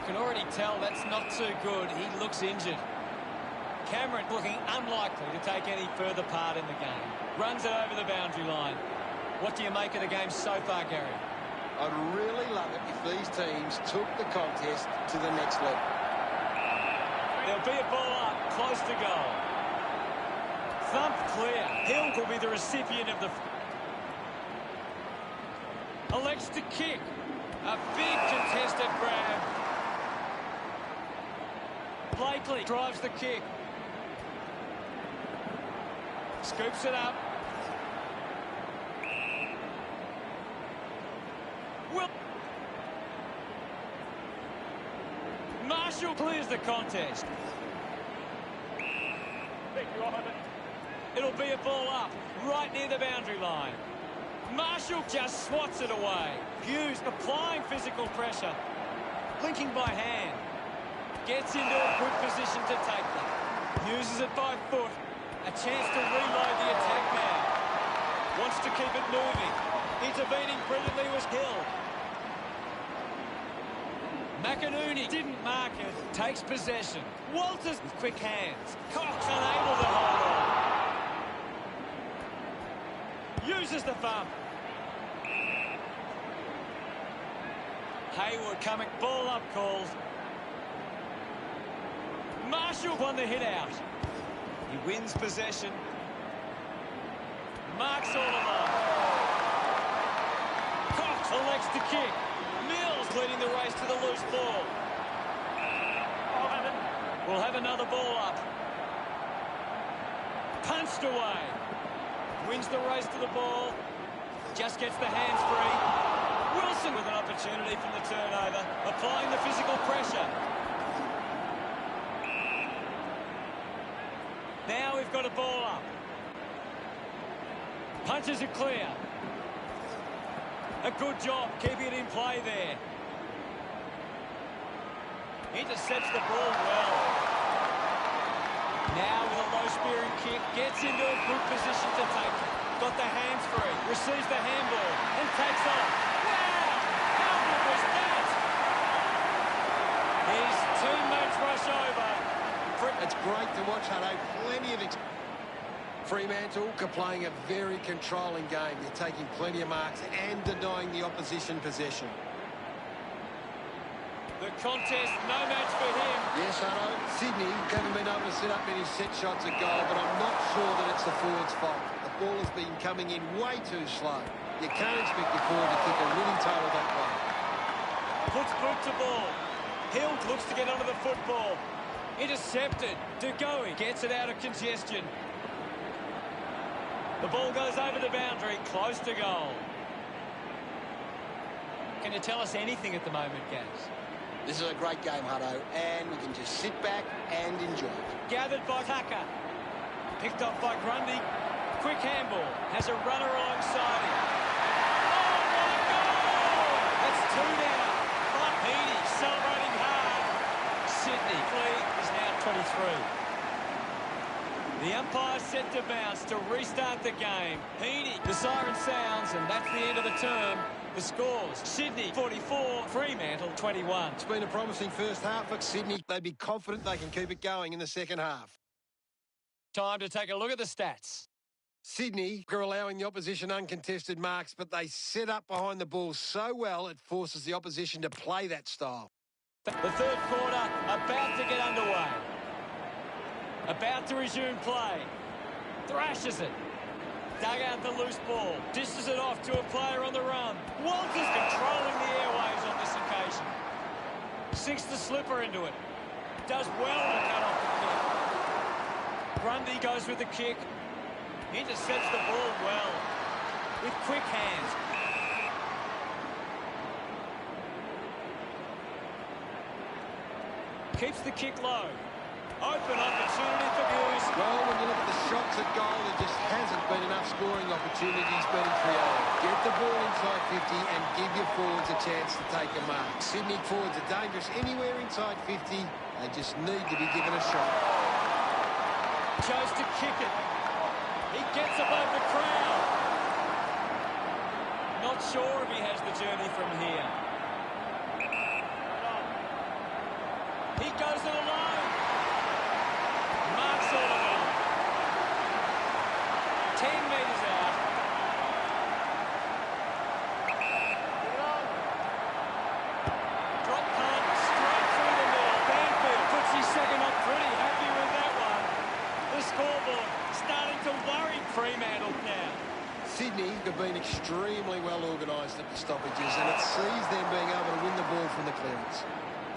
Can already tell that's not too good. He looks injured. Cameron looking unlikely to take any further part in the game. Runs it over the boundary line. What do you make of the game so far, Gary? I'd really love it if these teams took the contest to the next level. There'll be a ball up, close to goal. Thumped clear. Hill will be the recipient of the... Elects to kick. A big contested grab. Blakely drives the kick. Scoops it up. Will Marshall clears the contest. Thank you, Ahmed. It'll be a ball up, right near the boundary line. Marshall just swats it away. Hughes applying physical pressure. Linking by hand. Gets into a good position to take them. Uses it by foot. A chance to reload the attack now. Wants to keep it moving. Intervening brilliantly was Hill. McInerney didn't mark it. Takes possession. Walters with quick hands. Cox unable to hold on. Uses the bump. Hayward coming. Ball up calls. Marshall won the hit out. He wins possession. Marks all along. Cox elects to kick. Mills leading the race to the loose ball. We'll have another ball up. Punched away. Wins the race to the ball. Just gets the hands free. Wilson with an opportunity from the turnover. Applying the physical pressure. Now we've got a ball up. Punches it clear. A good job keeping it in play there. Intercepts the ball well. Now with a low spearing kick, gets into a good position to take it. Got the hands free, receives the handball, and takes off. Wow! How good was that? His teammates rush over. It's great to watch, Hutto. Plenty of Fremantle playing a very controlling game. They're taking plenty of marks and denying the opposition possession. The contest, no match for him. Yes, Hutto. Sydney haven't been able to set up many set shots at goal, but I'm not sure that it's the forward's fault. The ball has been coming in way too slow. You can't expect your forward to kick a winning total that way. Puts boot to ball. Hill looks to get onto the football. Intercepted. Dugowie gets it out of congestion. The ball goes over the boundary, close to goal. Can you tell us anything at the moment, Gaz? This is a great game, Hutto, and we can just sit back and enjoy it. Gathered by Tucker. Picked up by Grundy. Quick handball. Has a runner alongside him. Oh, my goal! That's two now. Heaney celebrating hard. Sydney lead is now 23. The umpire set to bounce to restart the game. Heaney, the siren sounds, and that's the end of the term. The scores, Sydney 44, Fremantle 21. It's been a promising first half for Sydney. They'd be confident they can keep it going in the second half. Time to take a look at the stats. Sydney are allowing the opposition uncontested marks, but they set up behind the ball so well it forces the opposition to play that style. The third quarter about to get underway. About to resume play. Thrashes it. Dug out the loose ball. Dishes it off to a player on the run. Walters controlling the airwaves on this occasion. Sinks the slipper into it. Does well to cut off the kick. Grundy goes with the kick. Intercepts the ball well. With quick hands. Keeps the kick low. Open opportunity for Hughes. Well, when you look at the shots at goal, there just hasn't been enough scoring opportunities being created. Get the ball inside 50 and give your forwards a chance to take a mark. Sydney forwards are dangerous anywhere inside 50. They just need to be given a shot. Chose to kick it. He gets above the crowd. Not sure if he has the journey from here. He goes it alone. Marks all along. 10 metres out. Drop punt straight through the middle. Banfield puts his second up, pretty happy with that one. The scoreboard starting to worry Fremantle now. Sydney have been extremely well organised at the stoppages, and it sees them being able to win the ball from the clearance.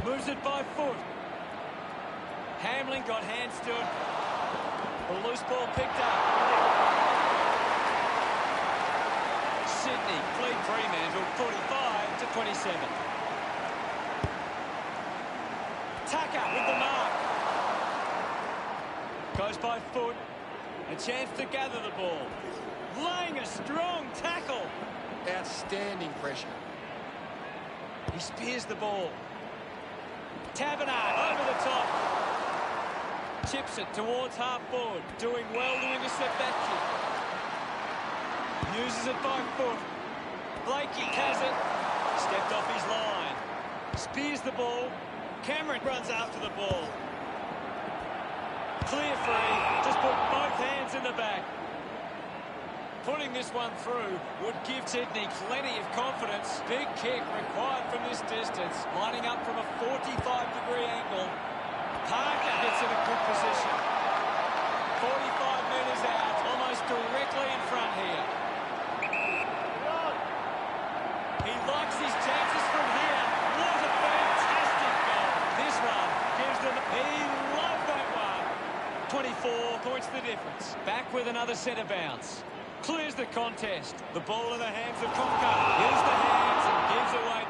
Moves it by foot. Hamlin got hands to it. The loose ball picked up. Sydney lead Fremantle 45-27. Tucker with the mark. Goes by foot. A chance to gather the ball. Laying a strong tackle. Outstanding pressure. He spears the ball. Taberner over the top. Chips it towards half forward. Doing well to intercept that kick. Uses it by foot. Blakey has it. Stepped off his line. Spears the ball. Cameron runs after the ball. Clear free. Just put both hands in the back. Putting this one through would give Sydney plenty of confidence. Big kick required from this distance. Lining up from a 45-degree angle. Parker gets in a good position. 45 metres out, almost directly in front here. He likes his chances from here. What a fantastic goal. This one gives them... He loved that one. 24 points the difference. Back with another centre bounce. Clears the contest. The ball in the hands of Conker. Here's the hands and gives away.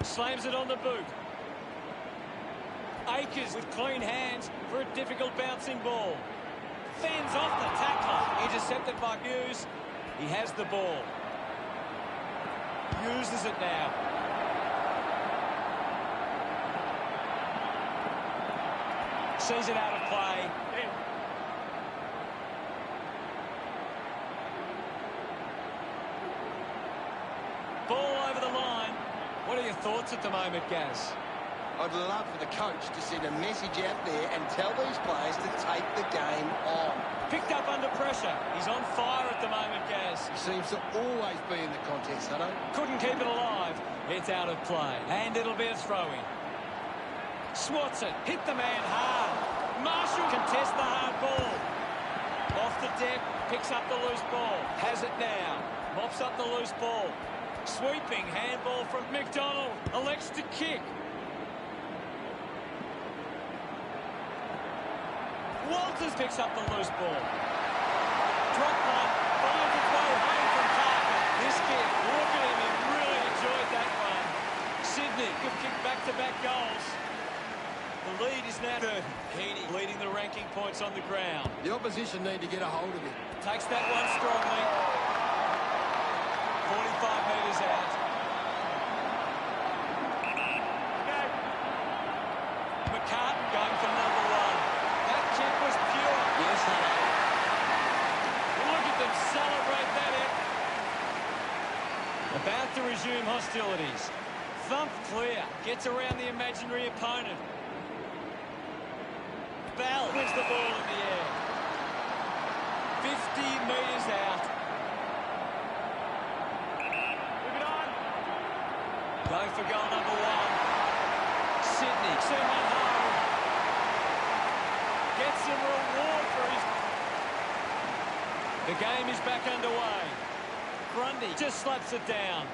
Slams it on the boot. Akers with clean hands for a difficult bouncing ball. Fends off the tackler. Intercepted by Hughes. He has the ball. Uses it now. Sees it out of play. Ball over the line. What are your thoughts at the moment, Gaz? I'd love for the coach to send a message out there and tell these players to take the game on. Picked up under pressure. He's on fire at the moment, Gaz. He seems to always be in the contest, Hutto. Couldn't keep it alive. It's out of play. And it'll be a throw-in. Swats it. Hit the man hard. Marshall contests the hard ball. Off the deck. Picks up the loose ball. Has it now. Mops up the loose ball. Sweeping handball from McDonald. Elects to kick. Walters picks up the loose ball. Drop one. Finds its way home from Parker. This kid, look at him. He really enjoyed that one. Sydney could kick back-to-back goals. The lead is now to Heaney leading the ranking points on the ground. The opposition need to get a hold of him. Takes that one strongly. 45 metres out. McCartan going for number one. That kick was pure. Yes, Hutto. Look at them celebrate that in. About to resume hostilities. Thumped clear. Gets around the imaginary opponent. Bell wins the ball in the air. 50 metres out. Going for goal number one. Sydney send one home. Gets some reward for his... The game is back underway. Grundy just slaps it down.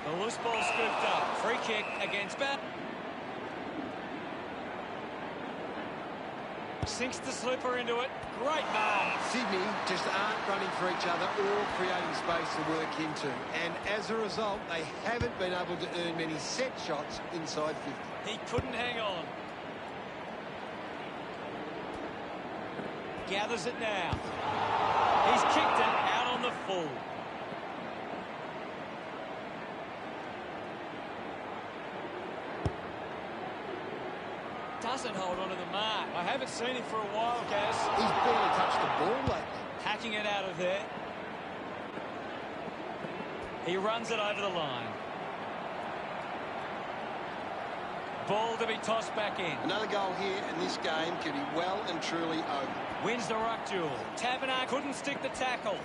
The loose ball scooped up. Free kick against Bat. Sinks the slipper into it. Great mark. Sydney just aren't running for each other or creating space to work into. And as a result, they haven't been able to earn many set shots inside 50. He couldn't hang on. Gathers it now. He's kicked it out on the full. Doesn't hold on to the mark. I haven't seen him for a while, Gaz. He's barely touched the ball lately. Hacking it out of there. He runs it over the line. Ball to be tossed back in. Another goal here, and this game could be well and truly over. Wins the ruck duel. Taberner couldn't stick the tackle.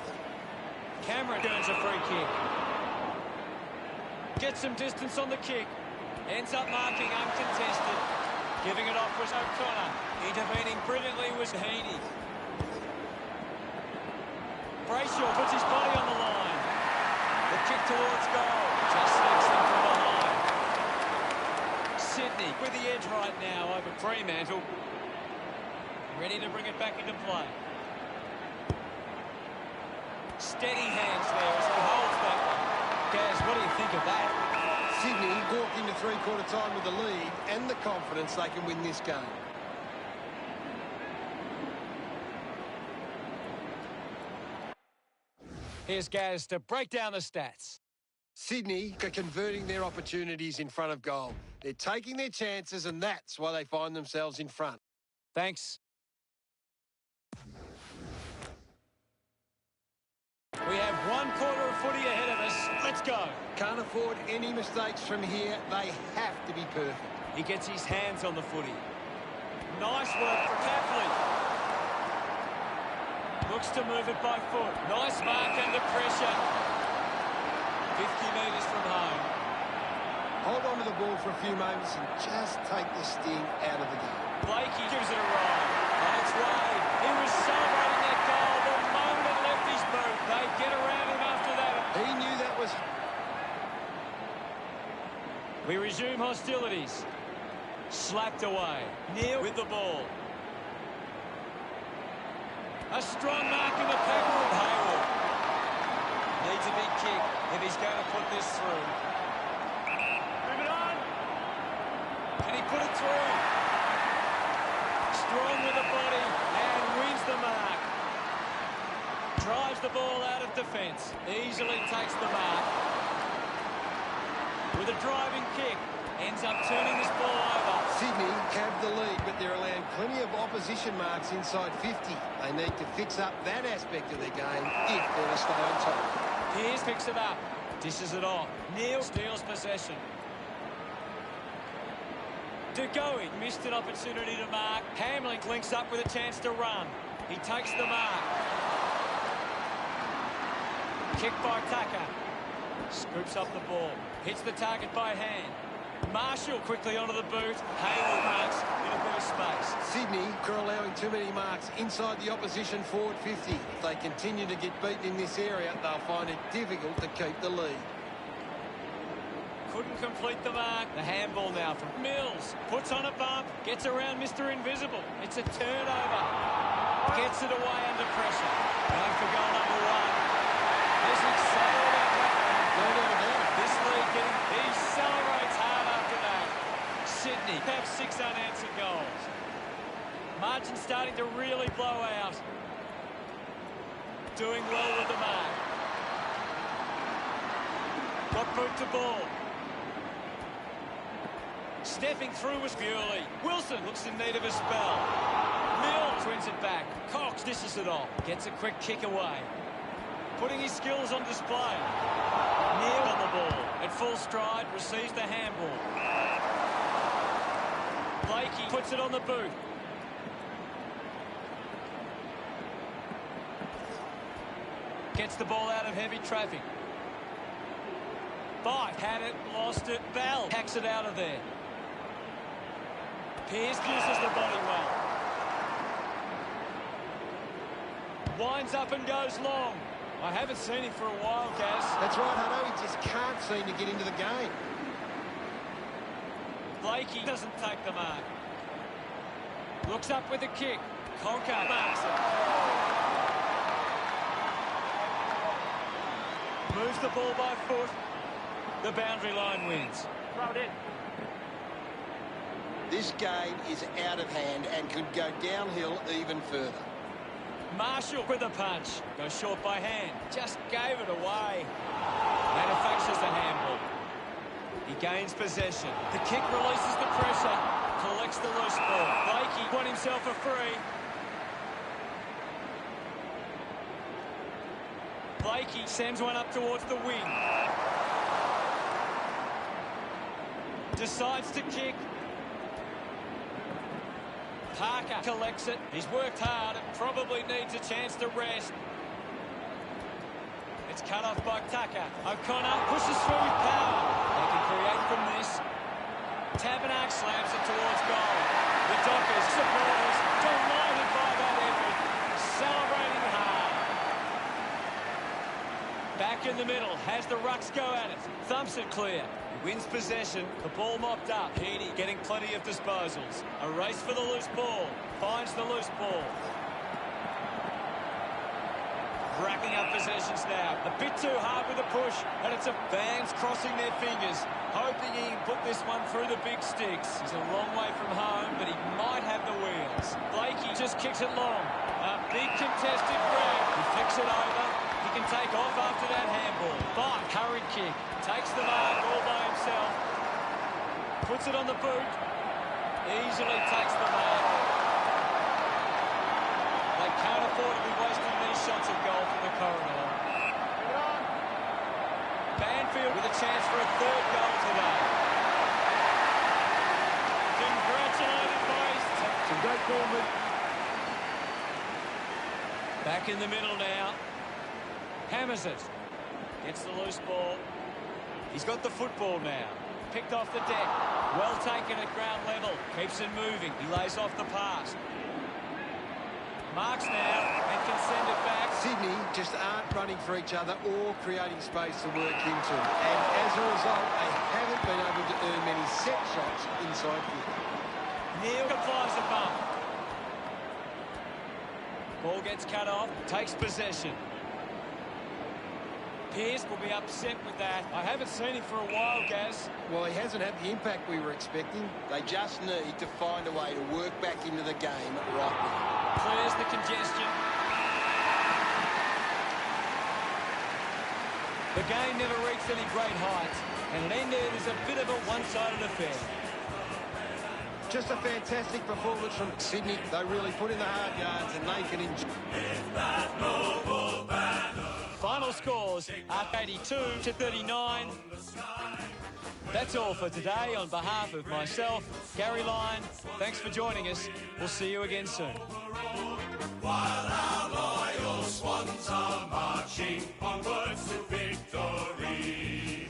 Cameron earns a free kick. Gets some distance on the kick. Ends up marking uncontested. Giving it off was O'Connor. Intervening brilliantly was Heaney. Brayshaw puts his body on the line. The kick towards goal. Just sneaks them from behind. Sydney with the edge right now over Fremantle. Ready to bring it back into play. Steady hands there as he holds that one. Gaz, what do you think of that? Sydney walk into three-quarter time with the lead and the confidence they can win this game. Here's Gaz to break down the stats. Sydney are converting their opportunities in front of goal. They're taking their chances, and that's why they find themselves in front. Thanks. We have 1 quarter of footy ahead of us. Let's go. Can't afford any mistakes from here. They have to be perfect. He gets his hands on the footy. Nice work for Capley. Looks to move it by foot. Nice mark under pressure. 50 metres from home. Hold on to the ball for a few moments and just take the sting out of the game. Blakey gives it a ride. On its way. He was celebrating that goal the moment it left his boot. They get around him after that. He knew that was... We resume hostilities. Slapped away. Neil with the ball. A strong mark in the pack from Hayward. Needs a big kick if he's going to put this through. Move it on. Can he put it through? Strong with the body and wins the mark. Drives the ball out of defence. Easily takes the mark. With a driving kick. Ends up turning this ball over. Sydney have the lead, but they're allowing plenty of opposition marks inside 50. They need to fix up that aspect of their game if they're to stay on top. Pearce picks it up. Dishes it off. Neil steals possession. DeGoey missed an opportunity to mark. Hamlin links up with a chance to run. He takes the mark. Kick by Tucker. Scoops up the ball. Hits the target by hand. Marshall quickly onto the boot. Hayward runs in a bit of space. Sydney are allowing too many marks inside the opposition forward 50. If they continue to get beaten in this area, they'll find it difficult to keep the lead. Couldn't complete the mark. The handball now from Mills. Puts on a bump. Gets around Mr. Invisible. It's a turnover. Gets it away under pressure. Going for goal number 1. He's excited about that. No doubt about it. This lead getting... He celebrates hard after that. Sydney have 6 unanswered goals. Margin starting to really blow out. Doing well with the mark. Got boot to ball. Stepping through was Bewley. Wilson looks in need of a spell. Mills wins it back. Cox dishes it off. Gets a quick kick away. Putting his skills on display. Neil on the ball. At full stride, receives the handball. Blakey puts it on the boot. Gets the ball out of heavy traffic. Fight. Had it, lost it. Bell hacks it out of there. Pearce uses the body well. Winds up and goes long. I haven't seen him for a while, Gaz. That's right, Hutto. He just can't seem to get into the game. Blakey doesn't take the mark. Looks up with a kick. Conker marks it. Moves the ball by foot. The boundary line wins. Throw it in. This game is out of hand and could go downhill even further. Marshall with a punch. Goes short by hand. Just gave it away. Manufactures the handball. He gains possession. The kick releases the pressure. Collects the loose ball. Blakey won himself a free. Blakey sends one up towards the wing. Decides to kick. Parker collects it. He's worked hard and probably needs a chance to rest. It's cut off by Tucker. O'Connor pushes through with power. They can create from this. Tabernac slams it towards goal. The Dockers supporters delighted by that effort. Celebrating hard. Back in in the middle, has the rucks go at it, thumps it clear. He wins possession, the ball mopped up. Heaney getting plenty of disposals. A race for the loose ball, finds the loose ball. Racking up possessions now. A bit too hard with a push, and it's a fans crossing their fingers, hoping he can put this one through the big sticks. He's a long way from home, but he might have the wheels. Blakey just kicks it long. A big contested grab. He flicks it over. He can take off after that handball. But hurried kick. Takes the mark all by himself. Puts it on the boot. Easily takes the mark. They can't afford to be wasting these shots at goal from the corridor. Banfield with a chance for a third goal today. Congratulated, boys. Some great movement. Back in the middle now. Hammers it. Gets the loose ball. He's got the football now. Picked off the deck. Well taken at ground level. Keeps it moving. He lays off the pass. Marks now and can send it back. Sydney just aren't running for each other or creating space to work into. And as a result, they haven't been able to earn many set shots inside 50. Neil applies a bump. Ball gets cut off. Takes possession. Pearce will be upset with that. I haven't seen him for a while, Gaz. Well, he hasn't had the impact we were expecting. They just need to find a way to work back into the game right now. Clears the congestion. The game never reached any great heights, and it ended as a bit of a one-sided affair. Just a fantastic performance from Sydney. They really put in the hard yards and they can enjoy. Final scores are 82-39. That's all for today. On behalf of myself, Gary Lyon, thanks for joining us. We'll see you again soon. While our loyal Swans are marching onwards to victory.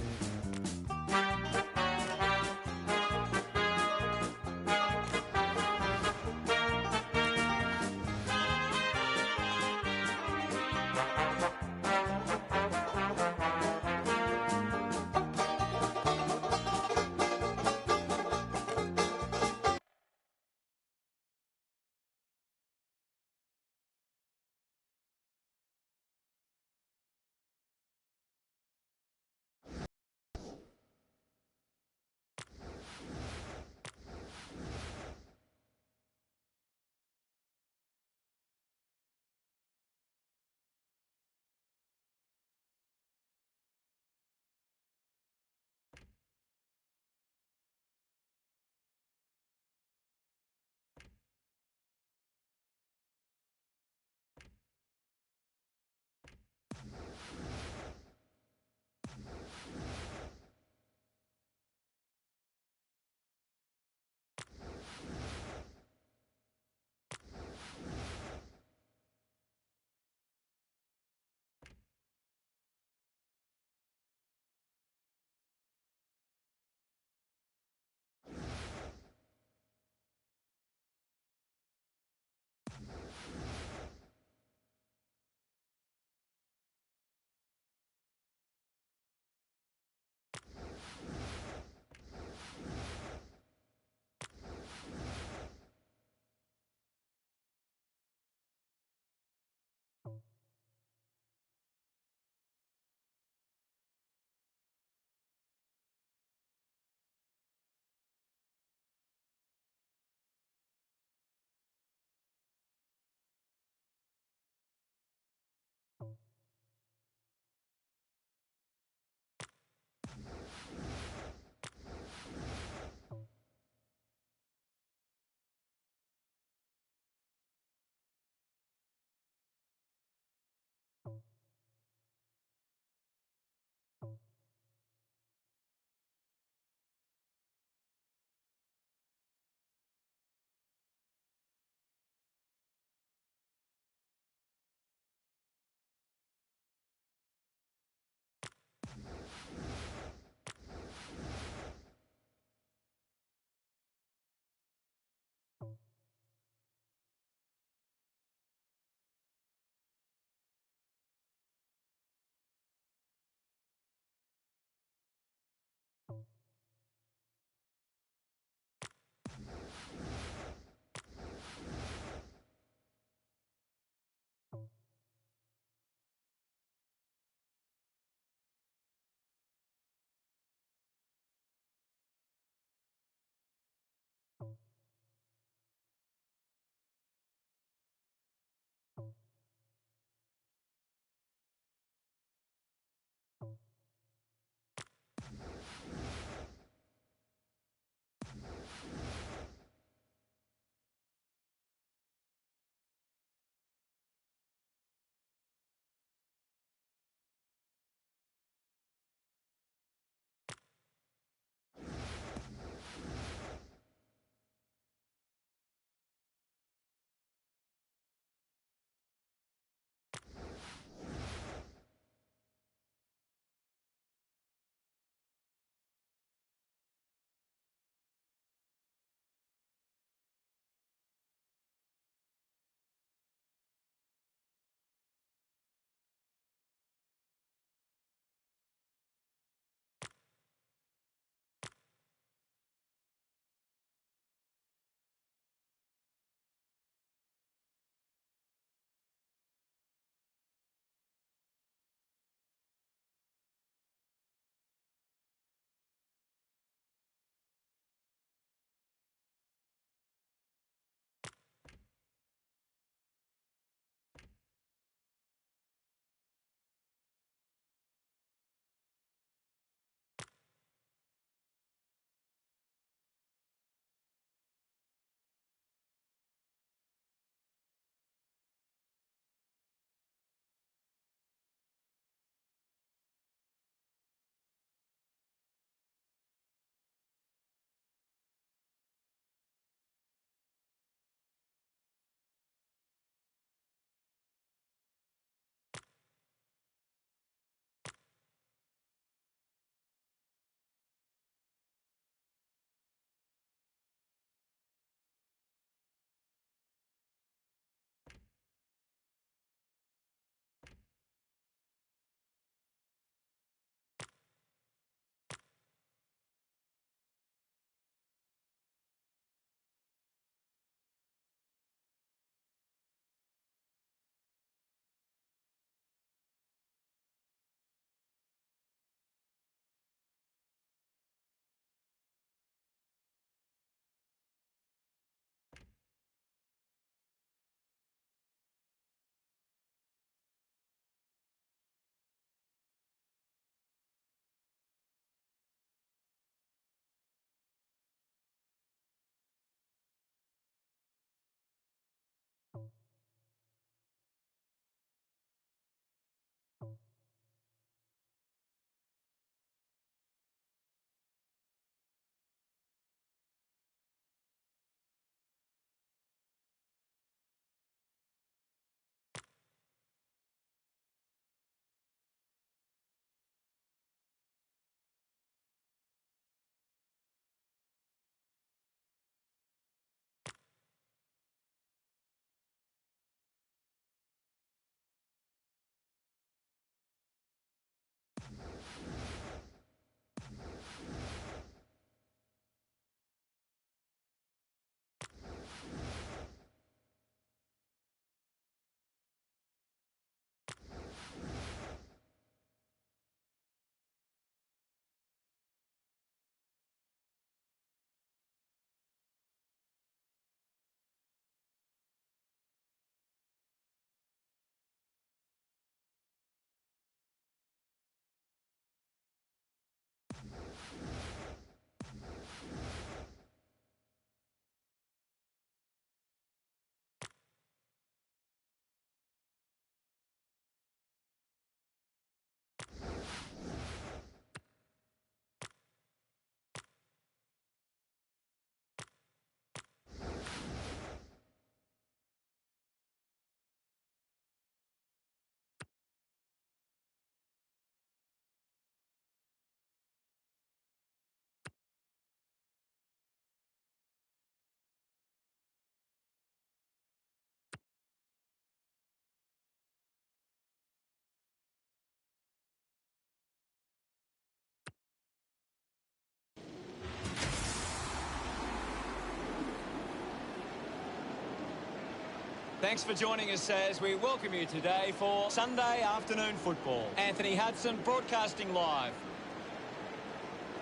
Thanks for joining us as we welcome you today for Sunday afternoon football. Anthony Hudson broadcasting live.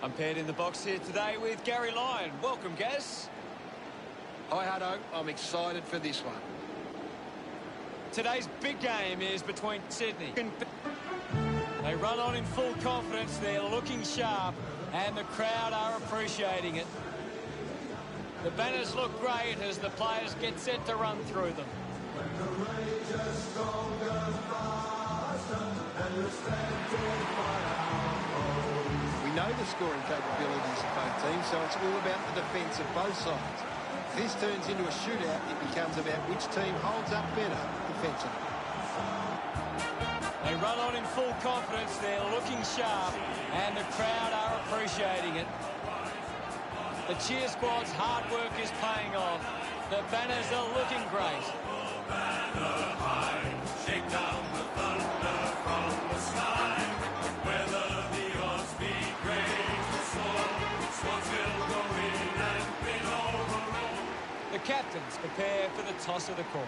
I'm paired in the box here today with Gary Lyon. Welcome, Gaz. Hi, Hutto. I'm excited for this one. Today's big game is between Sydney. They run on in full confidence. They're looking sharp, and the crowd are appreciating it. The banners look great as the players get set to run through them. We know the scoring capabilities of both teams, so it's all about the defence of both sides. If this turns into a shootout, it becomes about which team holds up better defensively. They run on in full confidence. They're looking sharp, and the crowd are appreciating it. The cheer squad's hard work is paying off. The banners are looking great. Shake down the thunder from the sky. Whether the odds be great or small, Swans will go in and win overall. The captains prepare for the toss of the coin.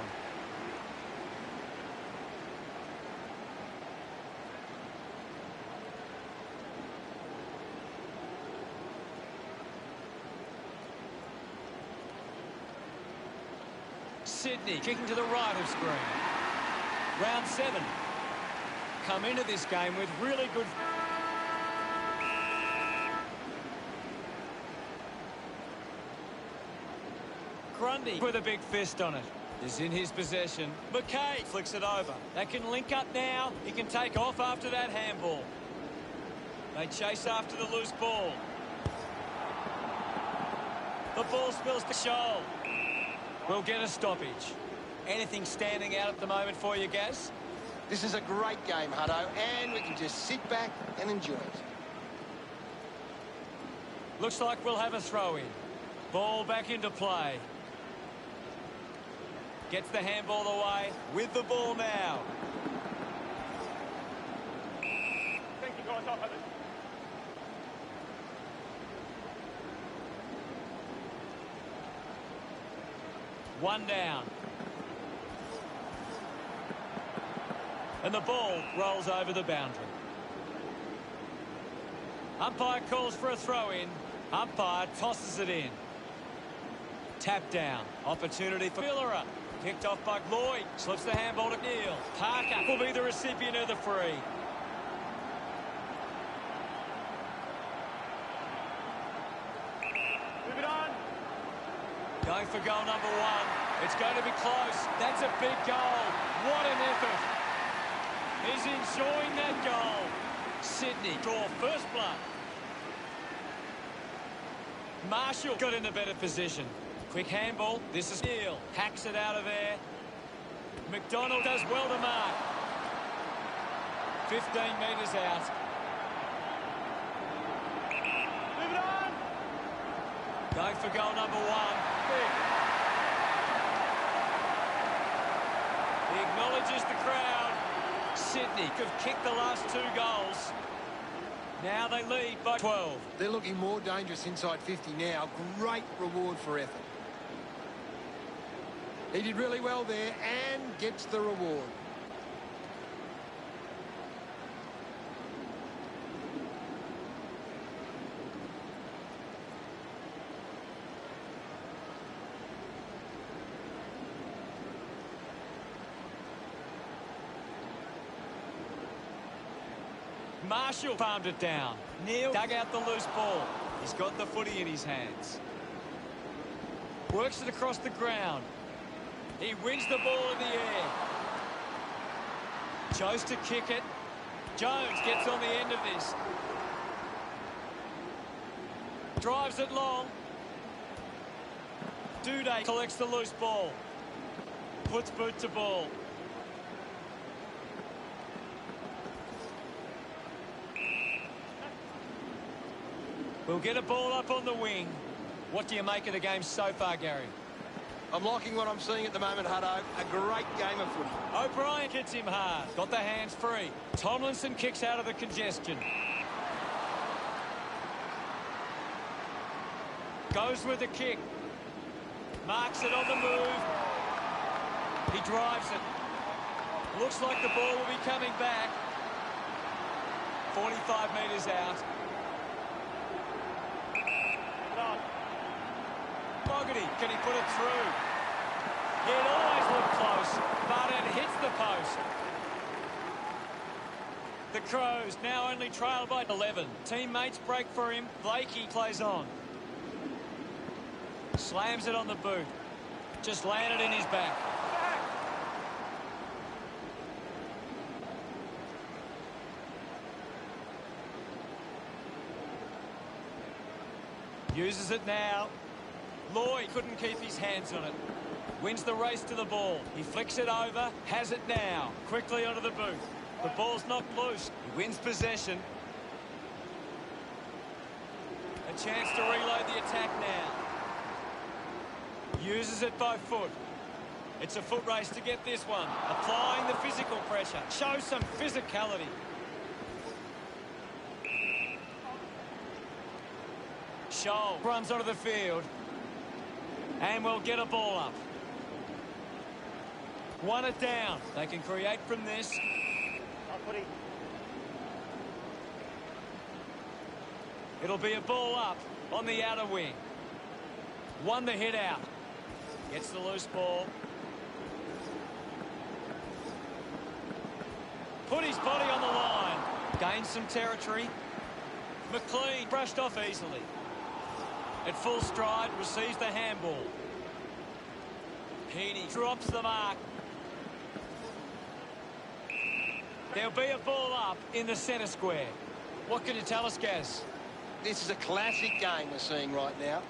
Sydney kicking to the right of screen. Round 7. Come into this game with really good... Grundy with a big fist on it. Is in his possession. McKay flicks it over. They can link up now. He can take off after that handball. They chase after the loose ball. The ball spills to Shoal. We'll get a stoppage. Anything standing out at the moment for you, Gaz? This is a great game, Hutto, and we can just sit back and enjoy it. Looks like we'll have a throw-in. Ball back into play. Gets the handball away with the ball now. Thank you, guys. I'll have it. One down. And the ball rolls over the boundary. Umpire calls for a throw-in. Umpire tosses it in. Tap down. Opportunity for Miller. Kicked off by Lloyd. Slips the handball to Neal. Parker will be the recipient of the free. Move it on. Going for goal number 1. It's going to be close. That's a big goal. What an effort. He's enjoying that goal. Sydney draw first blood. Marshall got in a better position. Quick handball. This is Neal. Hacks it out of there. McDonald does well to mark. 15 metres out. Move it on. Going for goal number 1. Big. He acknowledges the crowd. Sydney have kicked the last 2 goals. Now they lead by 12. They're looking more dangerous inside 50 now. Great reward for effort. He did really well there and gets the reward. Marshall palmed it down. Neal dug out the loose ball. He's got the footy in his hands. Works it across the ground. He wins the ball in the air. Chose to kick it. Jones gets on the end of this. Drives it long. Duday collects the loose ball. Puts boot to ball. We'll get a ball up on the wing. What do you make of the game so far, Gary? I'm liking what I'm seeing at the moment, Hutto. A great game of footy. O'Brien hits him hard. Got the hands free. Tomlinson kicks out of the congestion. Goes with the kick. Marks it on the move. He drives it. Looks like the ball will be coming back. 45 metres out. Fogarty, can he put it through? It always looked close, but it hits the post. The Crows now only trail by 11. Teammates break for him. Blakey plays on. Slams it on the boot. Just landed in his back. Uses it now. Lloyd couldn't keep his hands on it. Wins the race to the ball. He flicks it over. Has it now. Quickly onto the boot. The ball's knocked loose. He wins possession. A chance to reload the attack now. Uses it by foot. It's a foot race to get this one. Applying the physical pressure. Shows some physicality. Scholl runs onto the field. And will get a ball up. One it down. They can create from this. It'll be a ball up on the outer wing. Won the hit out. Gets the loose ball. Put his body on the line. Gains some territory. McLean brushed off easily. At full stride, receives the handball. Heaney drops the mark. There'll be a ball up in the centre square. What can you tell us, Gaz? This is a classic game we're seeing right now.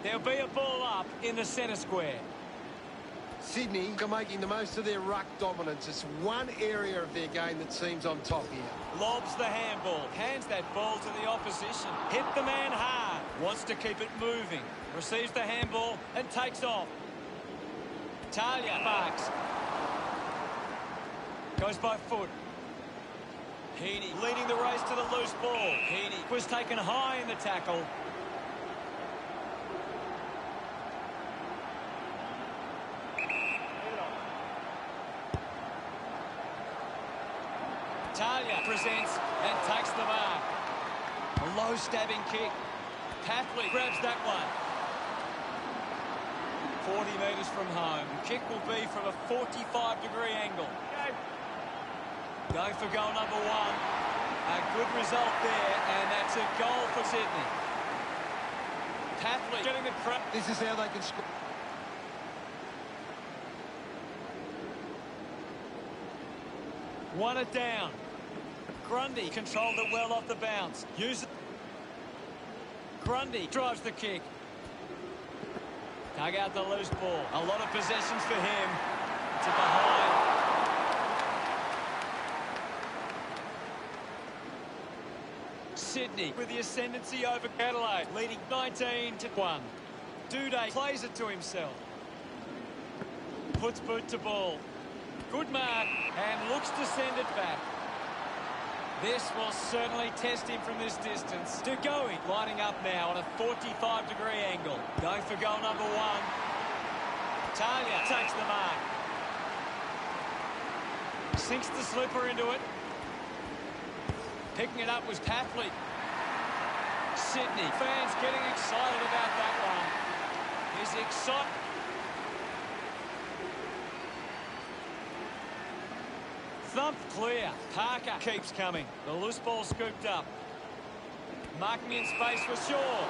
There'll be a ball up in the centre square. Sydney are making the most of their ruck dominance. It's one area of their game that seems on top here. Lobs the handball. Hands that ball to the opposition. Hit the man hard. Wants to keep it moving. Receives the handball and takes off. Talia marks. Goes by foot. Heaney leading the race to the loose ball. Heaney was taken high in the tackle. Talia presents and takes the mark. A low stabbing kick. Tapley grabs that one. 40 metres from home. The kick will be from a 45-degree angle. Going for goal number one. A good result there, and that's a goal for Sydney. Tapley getting the crowd. This is how they can score. Won it down. Grundy controlled it well off the bounce. Use it. Grundy drives the kick. Dug out the loose ball. A lot of possessions for him. To behind. Sydney with the ascendancy over Adelaide, leading 19-1. Duday plays it to himself. Puts boot to ball. Good mark and looks to send it back. This will certainly test him from this distance. De Goey lining up now on a 45-degree angle. Going for goal number one. Talia takes the mark. Sinks the slipper into it. Picking it up was Tapley. Sydney fans getting excited about that one. He's excited. Thump clear. Parker keeps coming. The loose ball scooped up. Marking in space for Shaw.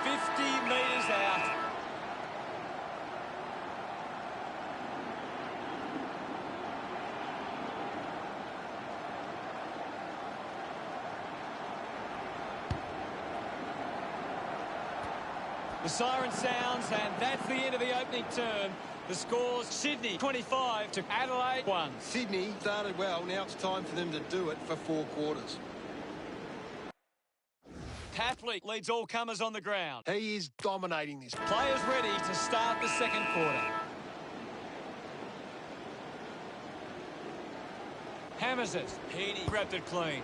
50 metres out. The siren sounds, and that's the end of the opening term. The score's Sydney 25 to Adelaide 1. Sydney started well. Now it's time for them to do it for 4 quarters. Tapley leads all comers on the ground. He is dominating this. Players ready to start the second quarter. Hammers it. Heaney grabbed it clean.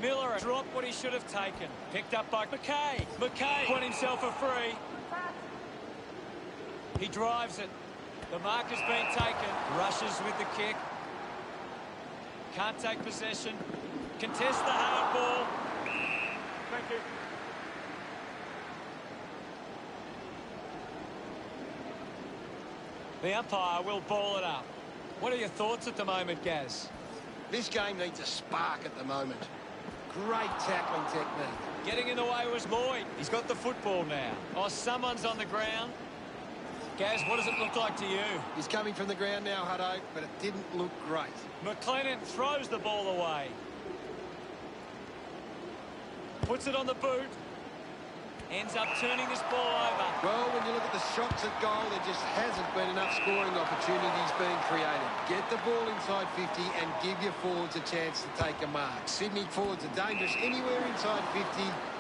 Miller dropped what he should have taken. Picked up by McKay. McKay won himself a free. He drives it. The mark has been taken. Rushes with the kick. Can't take possession. Contest the hard ball. Thank you. The umpire will ball it up. What are your thoughts at the moment, Gaz? This game needs a spark at the moment. Great tackling technique. Getting in the way was Lloyd. He's got the football now. Oh, someone's on the ground. Gaz, what does it look like to you? He's coming from the ground now, Hutto, but it didn't look great. McLennan throws the ball away. Puts it on the boot. Ends up turning this ball over. Well, when you look at the shots at goal, there just hasn't been enough scoring opportunities being created. Get the ball inside 50 and give your forwards a chance to take a mark. Sydney forwards are dangerous anywhere inside 50.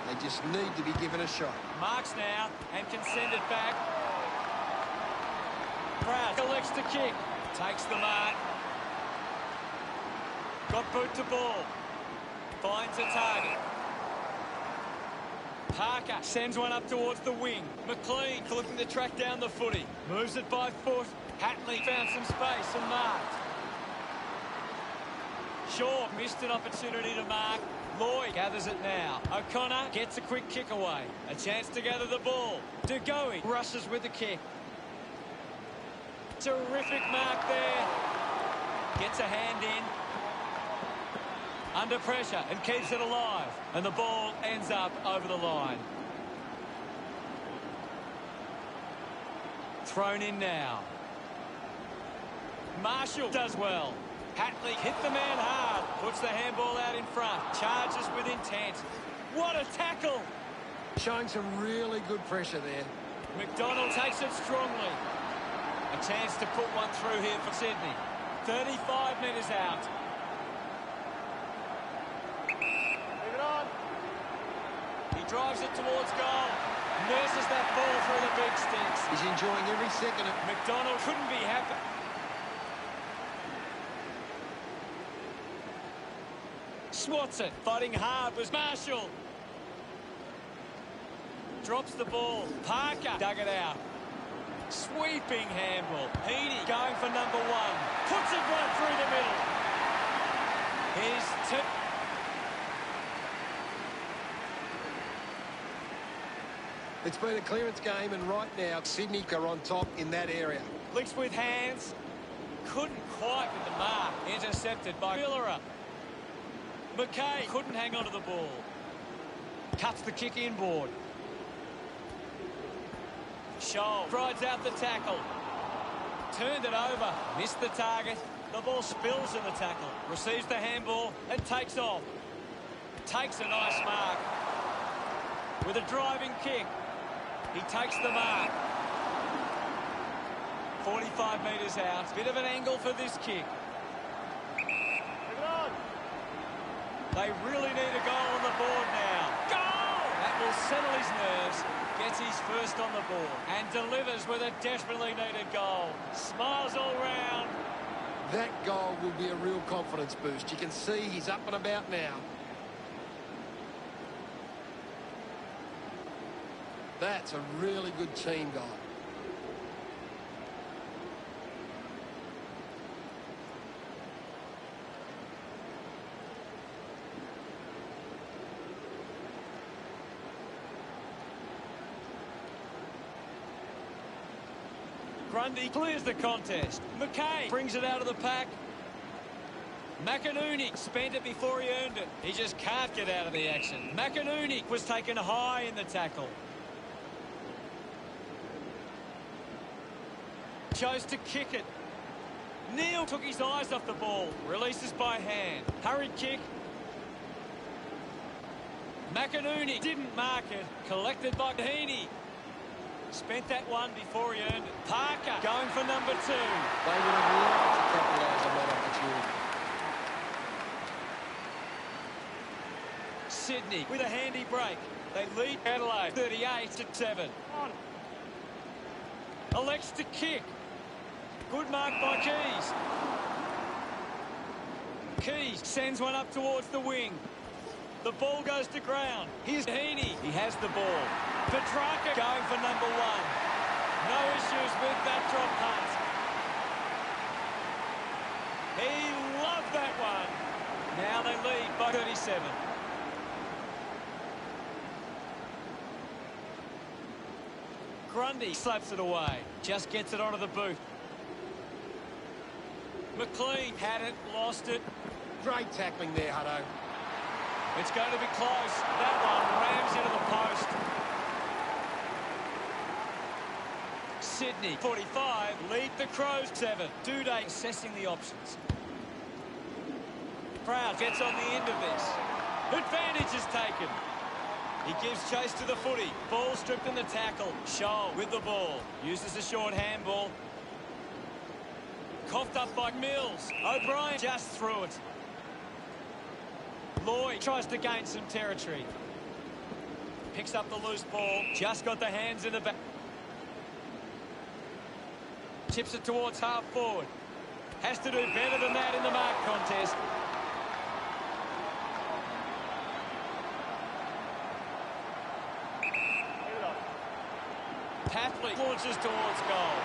They just need to be given a shot. Marks now and can send it back. Pratt elects to kick. Takes the mark. Got boot to ball. Finds a target. Parker sends one up towards the wing. McLean looking to track down the footy. Moves it by foot. Hatley found some space and marked. Shaw missed an opportunity to mark. Lloyd gathers it now. O'Connor gets a quick kick away. A chance to gather the ball. De Goey rushes with the kick. Terrific mark there. Gets a hand in. Under pressure and keeps it alive. And the ball ends up over the line. Thrown in now. Marshall does well. Hatley hit the man hard. Puts the handball out in front. Charges with intent. What a tackle! Showing some really good pressure there. McDonald takes it strongly. A chance to put one through here for Sydney. 35 metres out. He drives it towards goal. Nurses that ball through the big sticks. He's enjoying every second of it. McDonald couldn't be happy. Swats it. Fighting hard was Marshall. Drops the ball. Parker dug it out. Sweeping handball. Heaney going for number one. Puts it right through the middle. Here's Tip. It's been a clearance game, and right now, Sydney are on top in that area. Licks with hands. Couldn't quite with the mark. Intercepted by Miller. McKay couldn't hang on to the ball. Cuts the kick inboard. Scholl rides out the tackle. Turned it over. Missed the target. The ball spills in the tackle. Receives the handball and takes off. Takes a nice mark. With a driving kick. He takes the mark. 45 metres out. Bit of an angle for this kick. They really need a goal on the board now. Goal! That will settle his nerves. Gets his first on the board. And delivers with a desperately needed goal. Smiles all round. That goal will be a real confidence boost. You can see he's up and about now. That's a really good team goal. Grundy clears the contest. McKay brings it out of the pack. McInerney spent it before he earned it. He just can't get out of the action. McInerney was taken high in the tackle. Chose to kick it. Neal took his eyes off the ball. Releases by hand. Hurried kick. McInerney didn't mark it. Collected by Heaney. Spent that one before he earned it. Parker going for number two. They would have loved to capitalise on that opportunity. Sydney with a handy break. They lead Adelaide 38-7. Elects to kick. Good mark by Keys. Keys sends one up towards the wing. The ball goes to ground. Here's Heaney. He has the ball. Petrarca going for number one. No issues with that drop punt. He loved that one. Now they lead by 37. Grundy slaps it away. Just gets it onto the boot. McLean had it, lost it. Great tackling there, Hutto. It's going to be close. That one rams into the post. Sydney, 45, lead the Crows 7. Duday assessing the options. Proud gets on the end of this. Advantage is taken. He gives chase to the footy. Ball stripped in the tackle. Scholl with the ball. Uses a short handball. Coughed up by Mills. O'Brien just threw it. Lloyd tries to gain some territory. Picks up the loose ball. Just got the hands in the back. Chips it towards half forward. Has to do better than that in the mark contest. Tapley launches towards goal.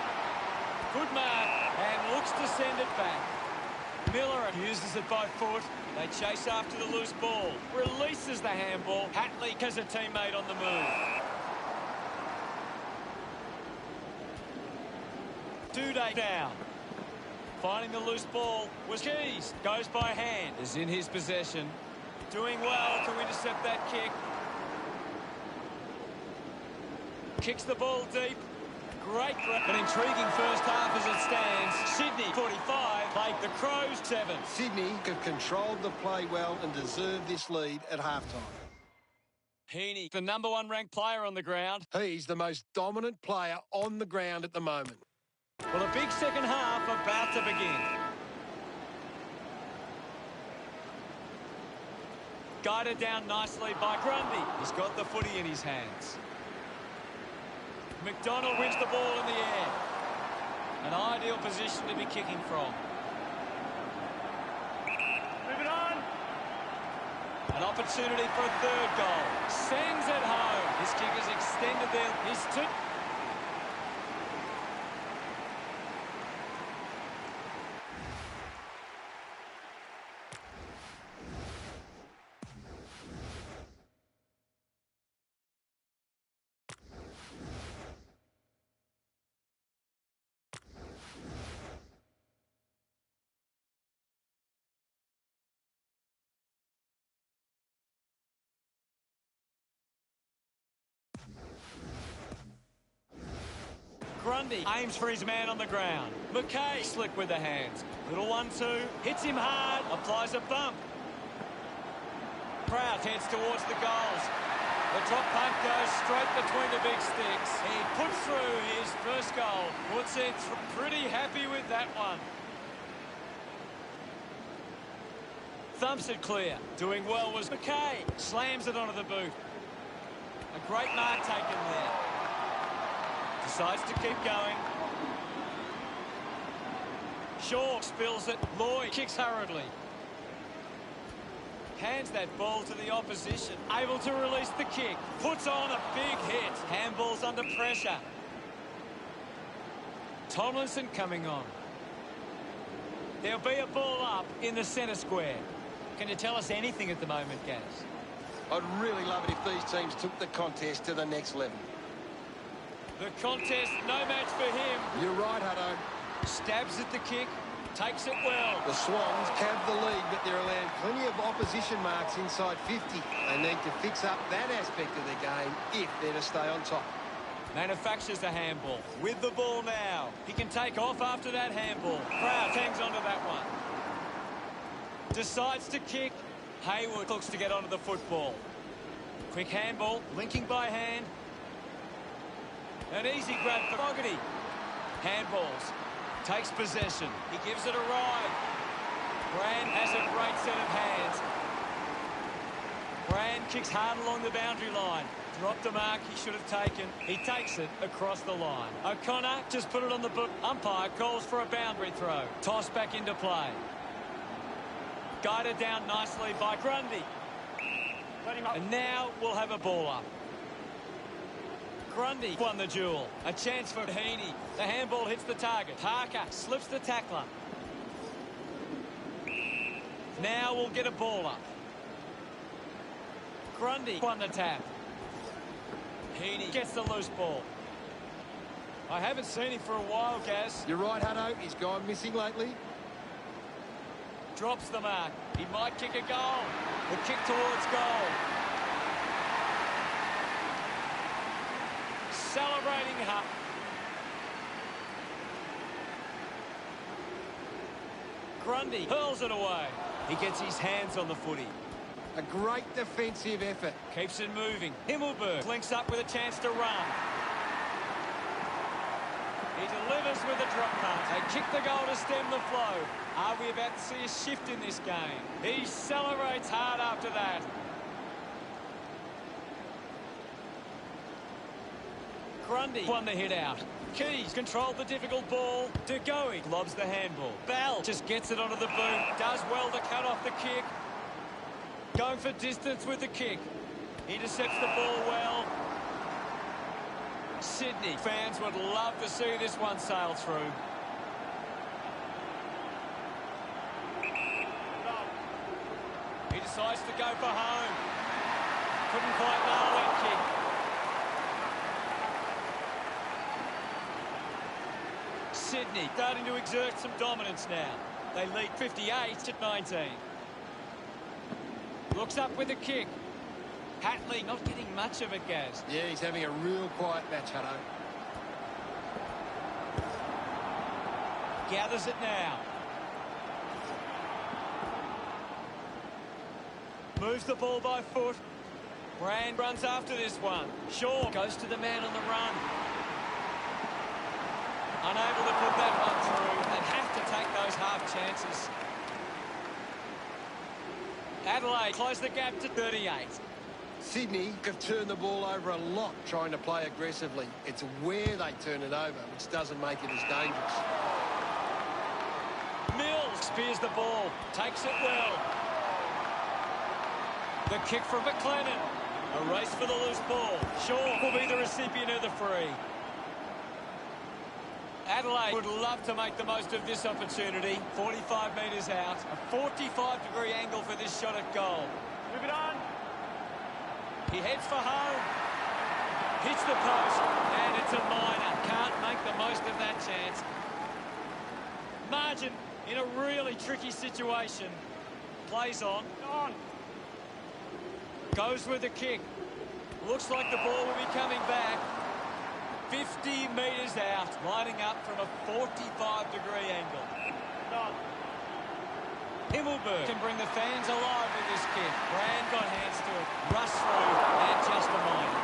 Good mark and looks to send it back. Miller uses it by foot. They chase after the loose ball. Releases the handball. Hatley has a teammate on the move. Duday now. Finding the loose ball was Keys. Goes by hand. Is in his possession. Doing well to intercept that kick. Kicks the ball deep. Great, an intriguing first half as it stands. Sydney, 45, played the Crows 7. Sydney have controlled the play well and deserved this lead at halftime. Heaney, the number one ranked player on the ground. He's the most dominant player on the ground at the moment. Well, a big second half about to begin. Guided down nicely by Grundy. He's got the footy in his hands. McDonald wins the ball in the air. An ideal position to be kicking from. Moving on. An opportunity for a third goal. Sends it home. His kick has extended his two. Grundy aims for his man on the ground. McKay slick with the hands. Little 1-2. Hits him hard. Applies a bump. Proud heads towards the goals. The drop punt goes straight between the big sticks. He puts through his first goal. Puts it pretty happy with that one. Thumps it clear. Doing well was McKay. Slams it onto the boot. A great mark taken there. Decides to keep going. Shaw spills it. Lloyd kicks hurriedly. Hands that ball to the opposition. Able to release the kick. Puts on a big hit. Handball's under pressure. Tomlinson coming on. There'll be a ball up in the centre square. Can you tell us anything at the moment, Gaz? I'd really love it if these teams took the contest to the next level. The contest, no match for him. You're right, Hutto. Stabs at the kick, takes it well. The Swans have the lead, but they're allowed plenty of opposition marks inside 50. They need to fix up that aspect of the game if they're to stay on top. Manufactures the handball. With the ball now. He can take off after that handball. Proud hangs onto that one. Decides to kick. Hayward looks to get onto the football. Quick handball, linking by hand. An easy grab for Fogarty. Handballs. Takes possession. He gives it a ride. Brand has a great set of hands. Brand kicks hard along the boundary line. Dropped a mark he should have taken. He takes it across the line. O'Connor just put it on the book. Umpire calls for a boundary throw. Toss back into play. Guided down nicely by Grundy. Let him up. And now we'll have a ball up. Grundy won the duel. A chance for Heaney. The handball hits the target. Parker slips the tackler. Now we'll get a ball up. Grundy won the tap. Heaney gets the loose ball. I haven't seen him for a while, Gaz. You're right, Hutto. He's gone missing lately. Drops the mark. He might kick a goal. The kick towards goal. Celebrating Hutt. Grundy hurls it away. He gets his hands on the footy. A great defensive effort. Keeps it moving. Himmelberg links up with a chance to run. He delivers with a drop pass. They kick the goal to stem the flow. Are we about to see a shift in this game? He celebrates hard after that. Grundy won the hit out. Keys controlled the difficult ball. De Goey lobs the handball. Bell just gets it onto the boot. Does well to cut off the kick. Going for distance with the kick. He intercepts the ball well. Sydney fans would love to see this one sail through. He decides to go for home. Couldn't quite nail that kick. Sydney starting to exert some dominance now. They lead 58-19. Looks up with a kick. Hatley not getting much of it, Gaz. Yeah, he's having a real quiet match, Hutto. Gathers it now. Moves the ball by foot. Brand runs after this one. Shaw goes to the man on the run. Unable to put that one through and have to take those half chances. Adelaide close the gap to 38. Sydney have turned the ball over a lot trying to play aggressively. It's where they turn it over, which doesn't make it as dangerous. Mills spears the ball, takes it well. The kick from McLennan. A race for the loose ball. Shaw will be the recipient of the free. Adelaide would love to make the most of this opportunity. 45 metres out. A 45-degree angle for this shot at goal. Move it on. He heads for home. Hits the post. And it's a minor. Can't make the most of that chance. Margin in a really tricky situation. Plays on. On. Goes with the kick. Looks like the ball will be coming back. 50 metres out, lining up from a 45-degree angle. On. Himmelberg can bring the fans alive with this kick. Brand got hands to it. Rush through and just a minor.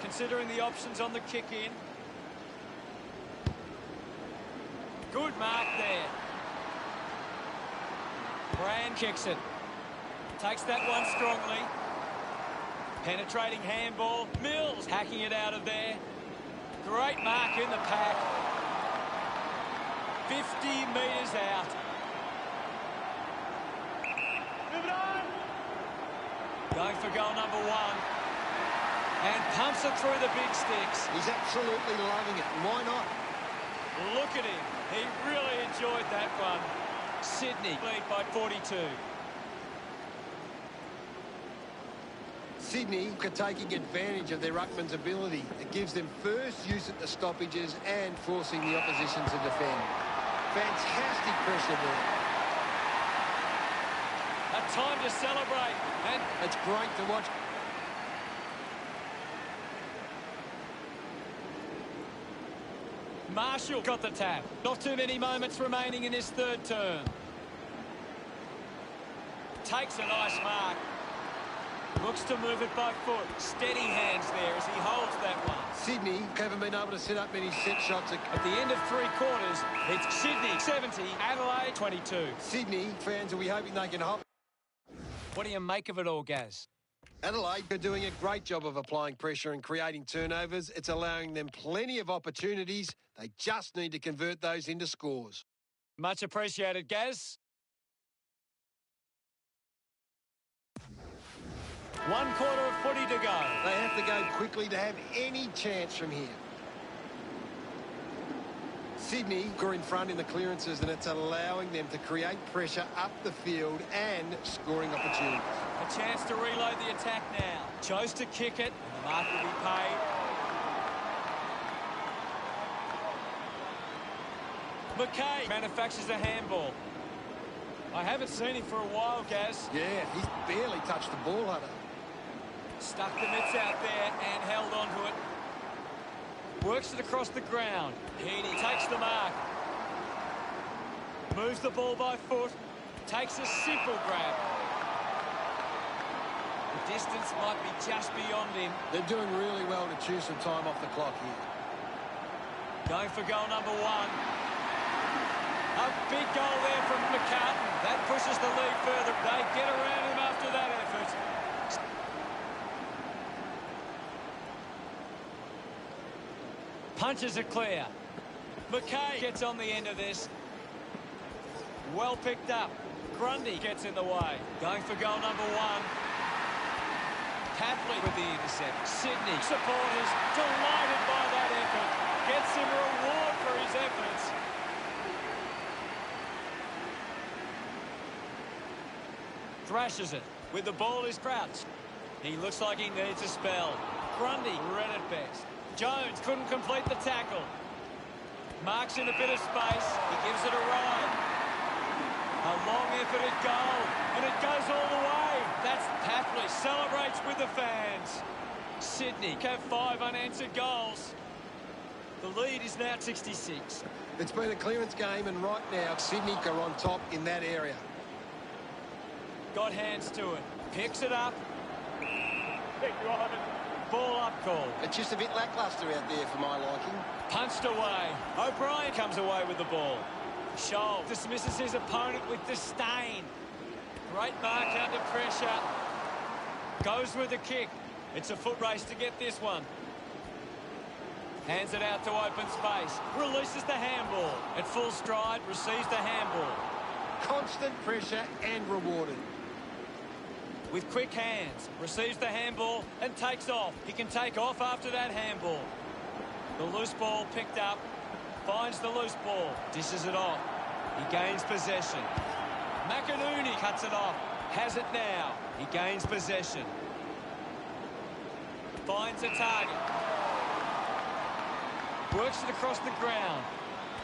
Considering the options on the kick in. Good mark there. Brand kicks it. Takes that one strongly. Penetrating handball. Mills hacking it out of there. Great mark in the pack. 50 metres out. Move it on. Going for goal number one. And pumps it through the big sticks. He's absolutely loving it. Why not? Look at him. He really enjoyed that one. Sydney lead by 42. Sydney are taking advantage of their ruckman's ability. It gives them first use at the stoppages and forcing the opposition to defend. Fantastic pressure there. A time to celebrate. And It's great to watch. Marshall got the tap. Not too many moments remaining in this third term. Takes a nice mark. Looks to move it by foot. Steady hands there as he holds that one. Sydney haven't been able to set up many set shots. At the end of three quarters, it's Sydney 70, Adelaide 22. Sydney fans will be hoping they can hop. What do you make of it all, Gaz? Adelaide are doing a great job of applying pressure and creating turnovers. It's allowing them plenty of opportunities. They just need to convert those into scores. Much appreciated, Gaz. 1 quarter of footy to go. They have to go quickly to have any chance from here. Sydney are in front in the clearances, and it's allowing them to create pressure up the field and scoring opportunities. A chance to reload the attack now. Chose to kick it. The mark will be paid. McKay manufactures a handball. I haven't seen him for a while, Gaz. Yeah, he's barely touched the ball, Hunter. Stuck the mitts out there and held onto it. Works it across the ground. Heaney takes the mark. Moves the ball by foot. Takes a simple grab. The distance might be just beyond him. They're doing really well to chew some time off the clock here. Going for goal number 1. A big goal there from McCartan. That pushes the lead further. They get around him after that effort. Punches it clear. McKay gets on the end of this. Well picked up. Grundy gets in the way. Going for goal number 1. Tapley with the intercept. Sydney supporters delighted by that effort. Gets him a reward for his efforts. Thrashes it. With the ball is Crouch. He looks like he needs a spell. Grundy read it best. Jones couldn't complete the tackle. Marks in a bit of space. He gives it a ride. A long effort at goal. And it goes all the way. That's Tapley. Celebrates with the fans. Sydney have 5 unanswered goals. The lead is now 66. It's been a clearance game, and right now, Sydney are on top in that area. Got hands to it. Picks it up. Take you on it. Ball up call. It's just a bit lacklustre out there for my liking. Punched away. O'Brien comes away with the ball. Scholl dismisses his opponent with disdain. Great mark under pressure. Goes with the kick. It's a foot race to get this one. Hands it out to open space. Releases the handball. At full stride, receives the handball. Constant pressure and rewarded. With quick hands, receives the handball and takes off. He can take off after that handball. The loose ball picked up. Finds the loose ball. Dishes it off. He gains possession. McInerney cuts it off. Has it now. He gains possession. Finds a target. Works it across the ground.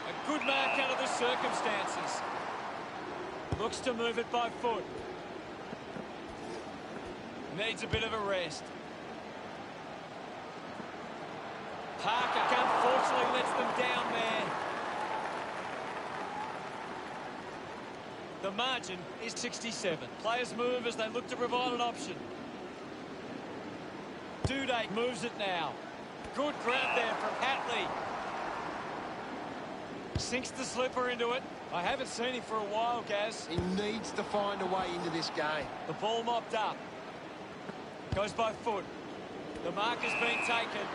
A good mark under the circumstances. Looks to move it by foot. Needs a bit of a rest. Parker unfortunately lets them down there. The margin is 67. Players move as they look to provide an option. Duday moves it now. Good grab there from Hatley. Sinks the slipper into it. I haven't seen him for a while, Gaz. He needs to find a way into this game. The ball mopped up. Goes by foot. The mark has been taken.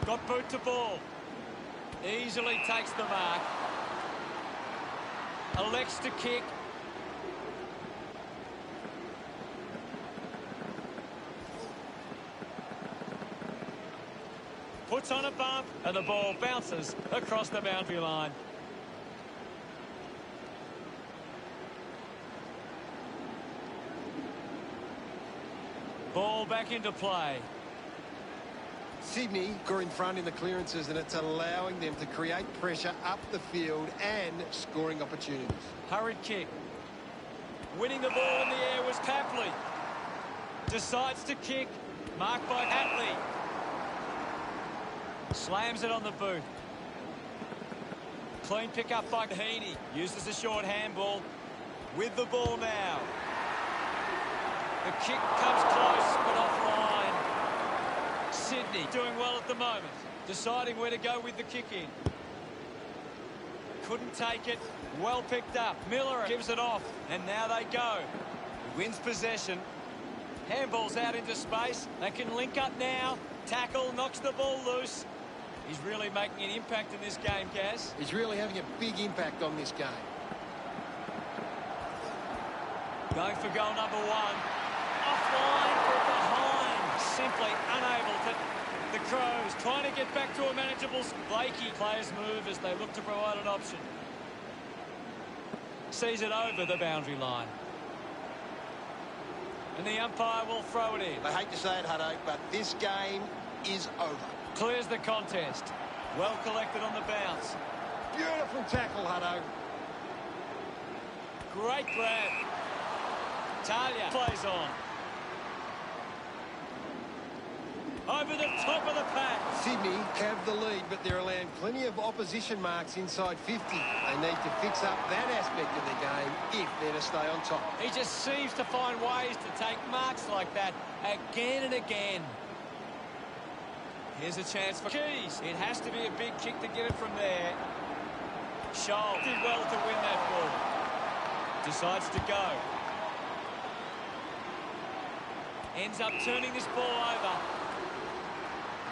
Got boot to ball. Easily takes the mark. Elects to kick. Puts on a bump, and the ball bounces across the boundary line. Ball back into play. Sydney are in front in the clearances, and it's allowing them to create pressure up the field and scoring opportunities. Hurried kick. Winning the ball in the air was Tapley. Decides to kick. Marked by Hatley. Slams it on the boot. Clean pick up by Heaney. Uses a short handball. With the ball now. The kick comes close, but offline. Sydney doing well at the moment. Deciding where to go with the kick in. Couldn't take it. Well picked up. Miller gives it off. And now they go. Wins possession. Handball's out into space. They can link up now. Tackle, knocks the ball loose. He's really making an impact in this game, Gaz. He's really having a big impact on this game. Going for goal number one. Offline for behind. Simply unable to... The Crows trying to get back to a manageable... Blakey players move as they look to provide an option. Sees it over the boundary line. And the umpire will throw it in. I hate to say it, Hutto, but this game is over. Clears the contest. Well collected on the bounce. Beautiful tackle, Hutto. Great grab. Talia plays on. Over the top of the pack. Sydney have the lead, but they're allowing plenty of opposition marks inside 50. They need to fix up that aspect of the game if they're to stay on top. He just seems to find ways to take marks like that again and again. Here's a chance for Keys. It has to be a big kick to get it from there. Scholl did well to win that ball. Decides to go. Ends up turning this ball over.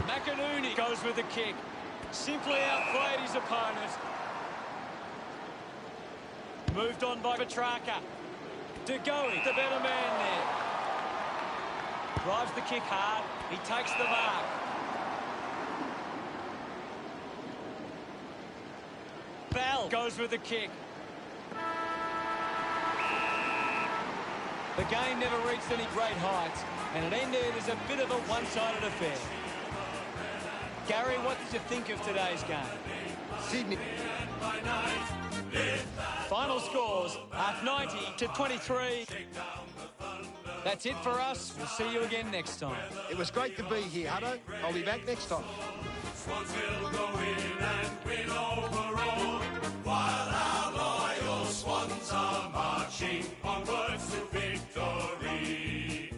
McInerney goes with the kick. Simply outplayed his opponent. Moved on by Petrarca. DeGoey, the better man there. Drives the kick hard. He takes the mark. Bell goes with the kick. The game never reached any great heights, and it ended as a bit of a one-sided affair. Gary, what did you think of today's game? Sydney. Final scores are 90-23. That's it for us. We'll see you again next time. It was great to be here, Hutto. I'll be back next time. Swans will go in and win overall, while our loyal Swans are marching onwards to victory.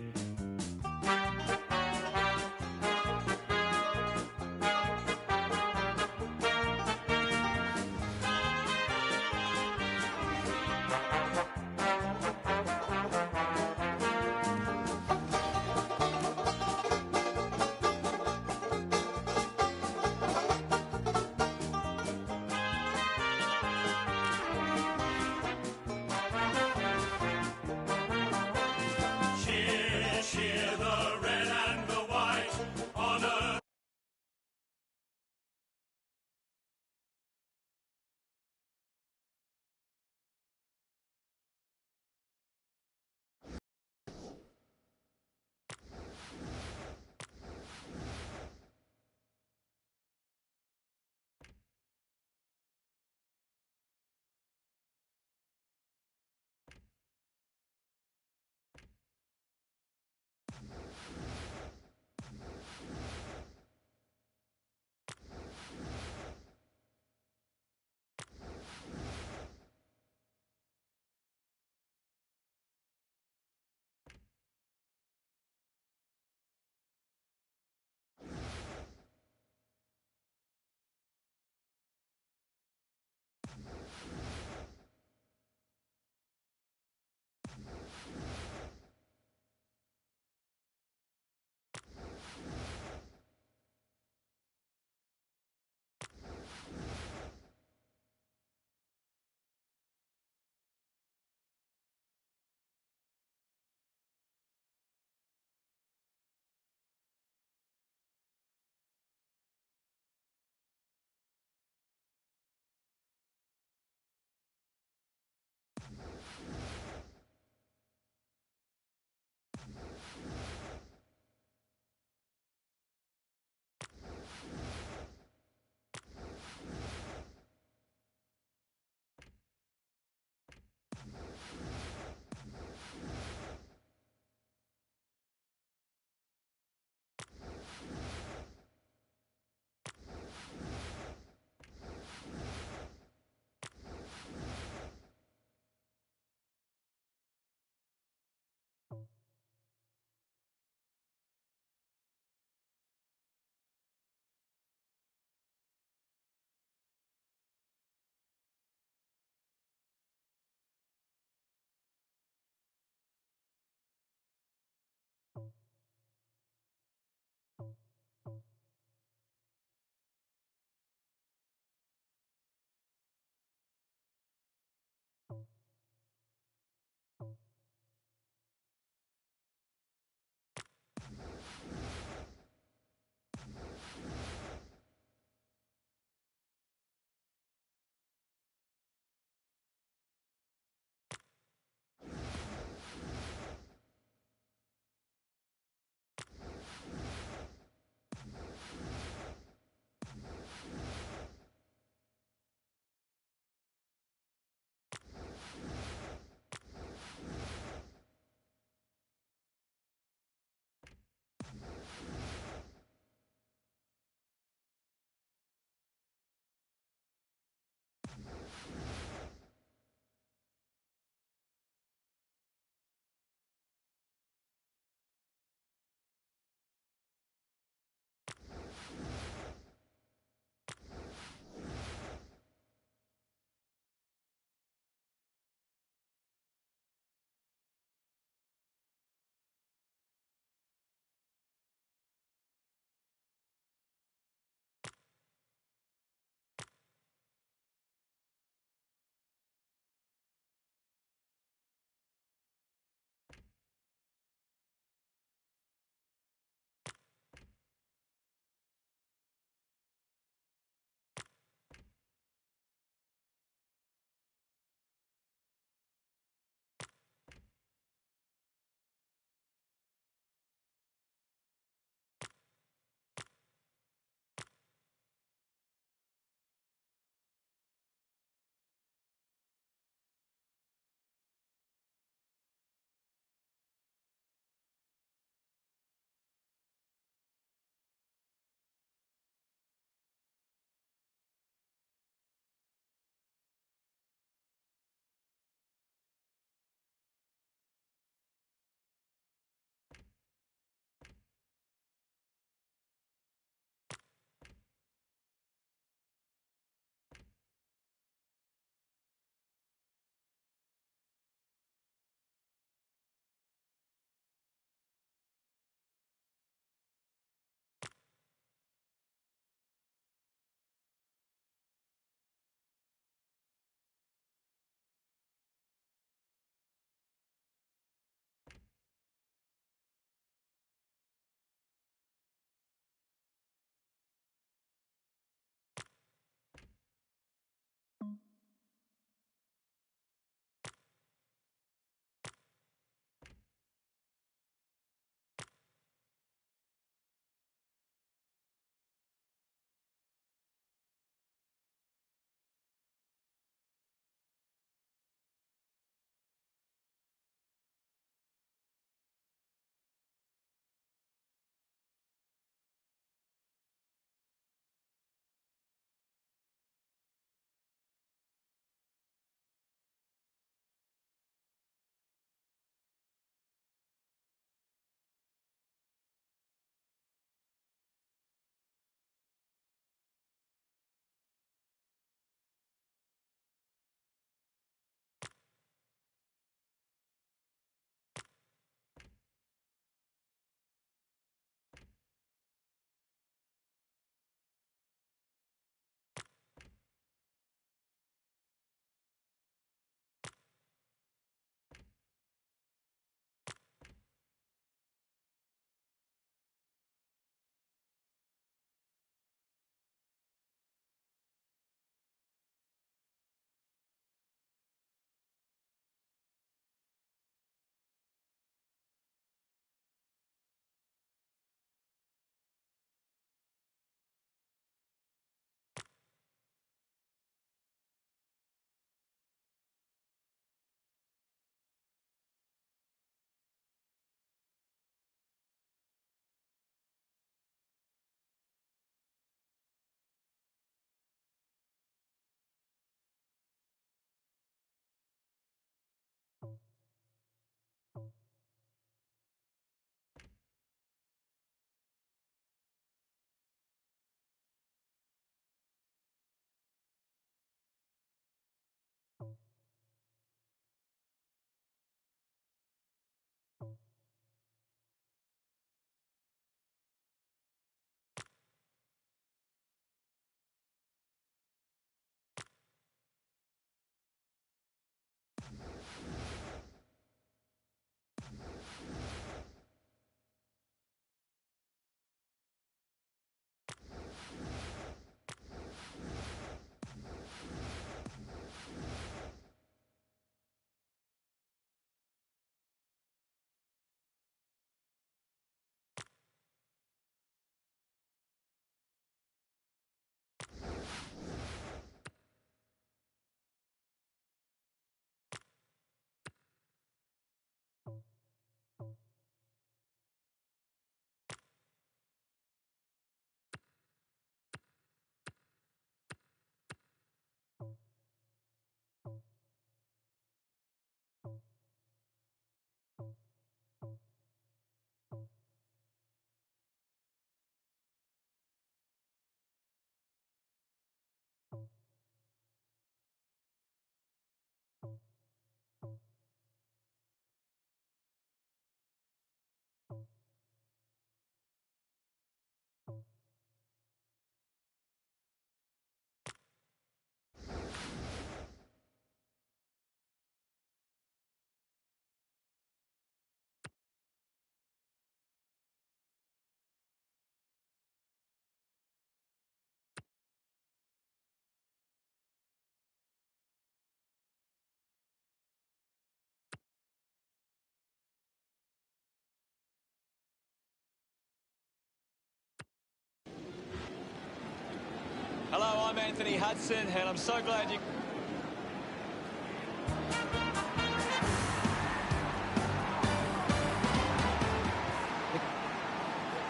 Hello, I'm Anthony Hudson, and I'm so glad you...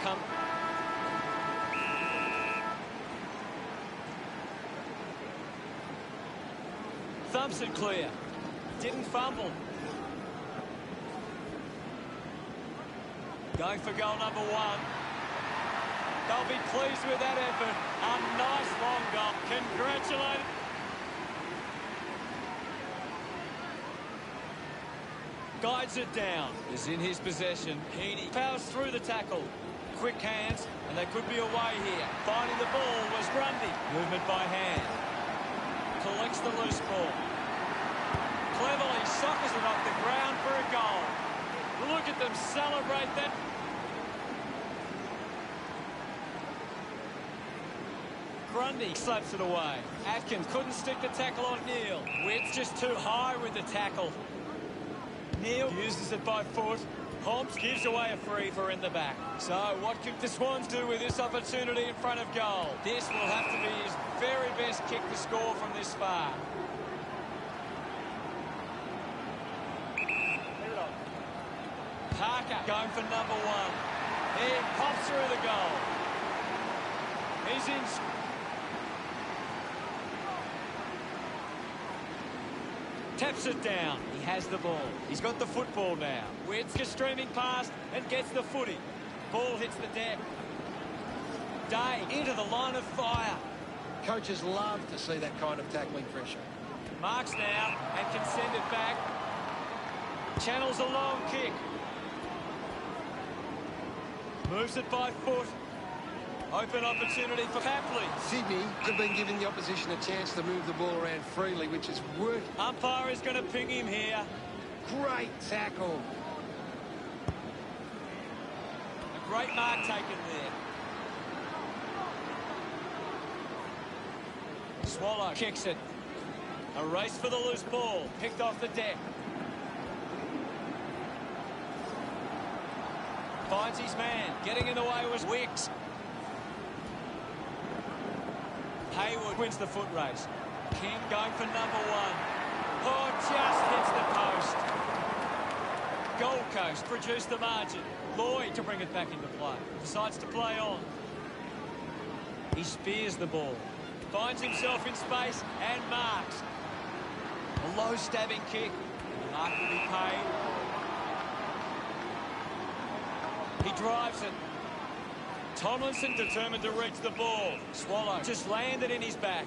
Come... Thumps it clear. Didn't fumble. Going for goal number 1. They'll be pleased with that effort. A nice long goal. Congratulations. Guides it down. Is in his possession. Heaney powers through the tackle. Quick hands, and they could be away here. Finding the ball was Grundy. Movement by hand. Collects the loose ball. Cleverly soccers it off the ground for a goal. Look at them celebrate that. Grundy slaps it away. Atkins couldn't stick the tackle on Neal. Witt's just too high with the tackle. Neal uses it by foot. Hobbs gives away a free for in the back. So what can the Swans do with this opportunity in front of goal? This will have to be his very best kick to score from this far. Parker going for number 1. He pops through the goal. He's in. Taps it down. He has the ball. He's got the football now. Witt's just streaming past and gets the footy. Ball hits the deck. Day into the line of fire. Coaches love to see that kind of tackling pressure. Marks now and can send it back. Channels a long kick. Moves it by foot. Open opportunity for Papley. Sydney have been giving the opposition a chance to move the ball around freely, which is working. Umpire is going to ping him here. Great tackle. A great mark taken there. Swallow kicks it. A race for the loose ball. Picked off the deck. Finds his man. Getting in the way was Wicks. Hayward wins the foot race. King going for number 1. Oh, just hits the post. Gold Coast produced the margin. Lloyd to bring it back into play. Decides to play on. He spears the ball. Finds himself in space and marks. A low stabbing kick. The mark will be paid. He drives it. Tomlinson determined to reach the ball. Swallow just landed in his back.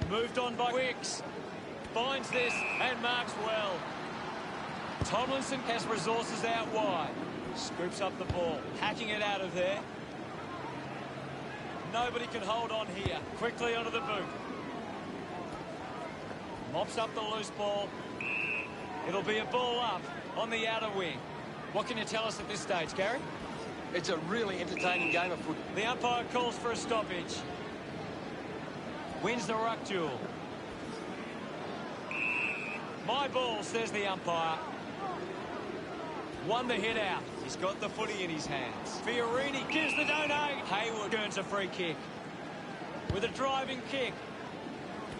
Moved on by Wicks. Finds this and marks well. Tomlinson has resources out wide. Scoops up the ball. Hacking it out of there. Nobody can hold on here. Quickly onto the boot. Mops up the loose ball. It'll be a ball up on the outer wing. What can you tell us at this stage, Gary? It's a really entertaining game of football. The umpire calls for a stoppage. Wins the ruck duel. My ball, says the umpire. Won the hit out. He's got the footy in his hands. Fiorini gives the donate. Hayward earns a free kick. With a driving kick.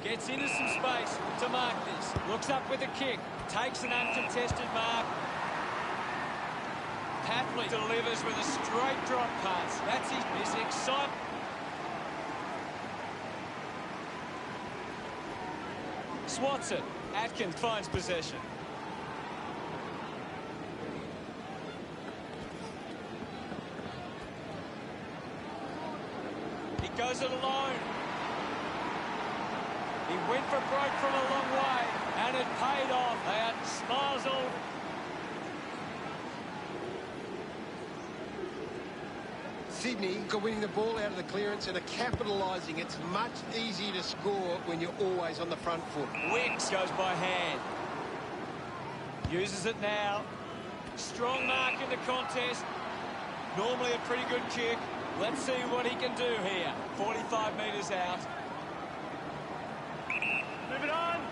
Gets into some space to mark this. Looks up with a kick. Takes an uncontested mark. Papley delivers with a straight drop pass. That's his excitement. Swats it. Atkins finds possession. He goes it alone. He went for broke from a long way, and it paid off. They had smiles all. Sydney are winning the ball out of the clearance and are capitalising. It's much easier to score when you're always on the front foot. Wicks goes by hand. Uses it now. Strong mark in the contest. Normally a pretty good kick. Let's see what he can do here. 45 metres out. Move it on.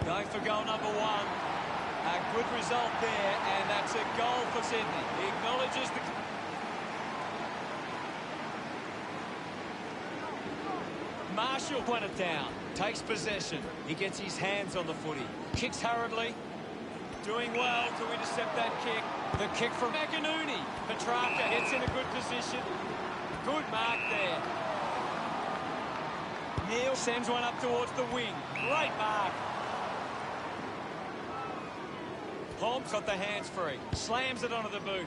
Going for goal number 1. A good result there, and that's a goal for Sydney. He acknowledges the... Marshall won it down. Takes possession. He gets his hands on the footy. Kicks hurriedly. Doing well to intercept that kick. The kick from McInerney. Petrarca gets in a good position. Good mark there. Neal sends one up towards the wing. Great mark. Holmes got the hands free. Slams it onto the boot.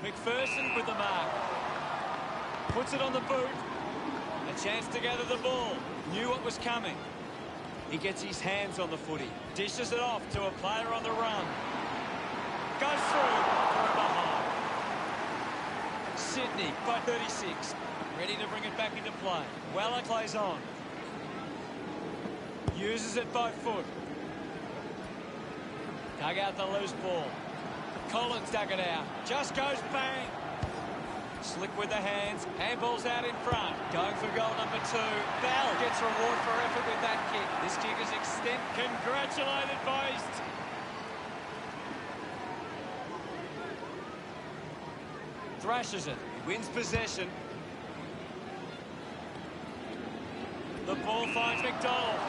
McPherson with the mark. Puts it on the boot. A chance to gather the ball. Knew what was coming. He gets his hands on the footy. Dishes it off to a player on the run. Goes through for a behind. Sydney by 36. Ready to bring it back into play. Weller plays on. Uses it by foot. Dug out the loose ball. Collins dug it out. Just goes bang. Slick with the hands. Handball's out in front. Going for goal number 2. Bell gets reward for effort with that kick. This kick is extended. Congratulated, boys. Thrashes it. Wins possession. The ball finds McDonald.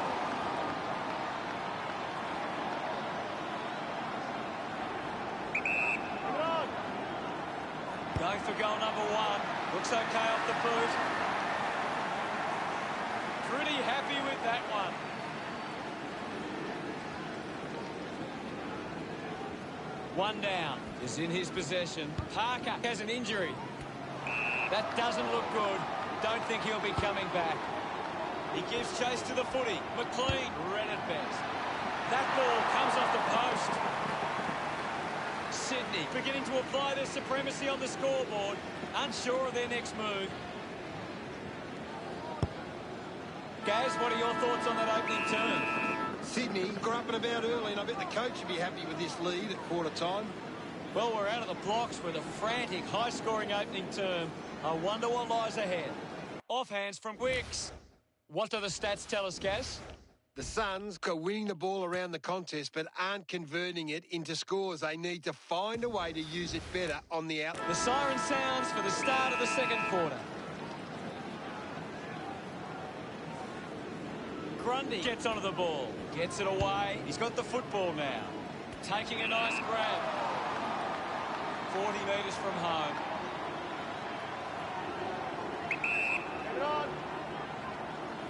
Going for goal number 1. Looks okay off the boot. Pretty happy with that one. One down is in his possession. Parker has an injury. That doesn't look good. Don't think he'll be coming back. He gives chase to the footy. McLean read it best. That ball comes off the post. Sydney beginning to apply their supremacy on the scoreboard, unsure of their next move. Gaz, what are your thoughts on that opening turn? Sydney got up and about early, and I bet the coach would be happy with this lead at quarter time. Well, we're out of the blocks with a frantic, high-scoring opening term. I wonder what lies ahead. Offhands from Wicks. What do the stats tell us, Gaz? The Suns are winning the ball around the contest but aren't converting it into scores. They need to find a way to use it better on the out. The siren sounds for the start of the second quarter. Grundy gets onto the ball. Gets it away. He's got the football now. Taking a nice grab. 40 metres from home.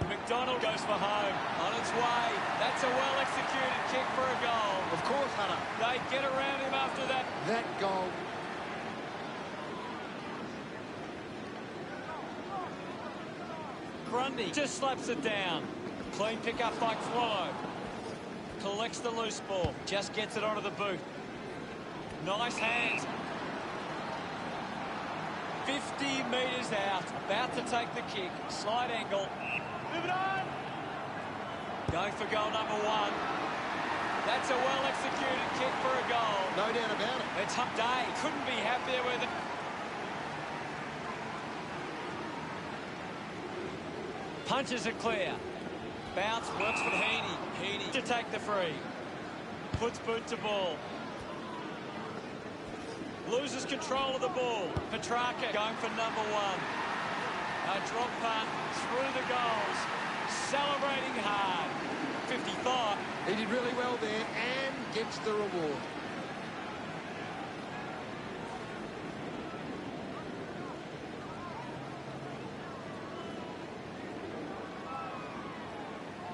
McDonald goes for home. On its way. That's a well-executed kick for a goal. Of course, Hunter. They get around him after that. That goal. Grundy just slaps it down. Clean pick-up by Swallow. Collects the loose ball. Just gets it onto the boot. Nice hands. 50 metres out. About to take the kick. Slide angle. Move it on. Going for goal number 1. That's a well-executed kick for a goal. No doubt about it. It's Hunt Day. Couldn't be happier with it. Punches it clear. Bounce works for Heaney. Heaney to take the free. Puts boot to ball. Loses control of the ball. Petrarca going for number 1. A drop punt through the goals. Celebrating hard. 55. He did really well there and gets the reward.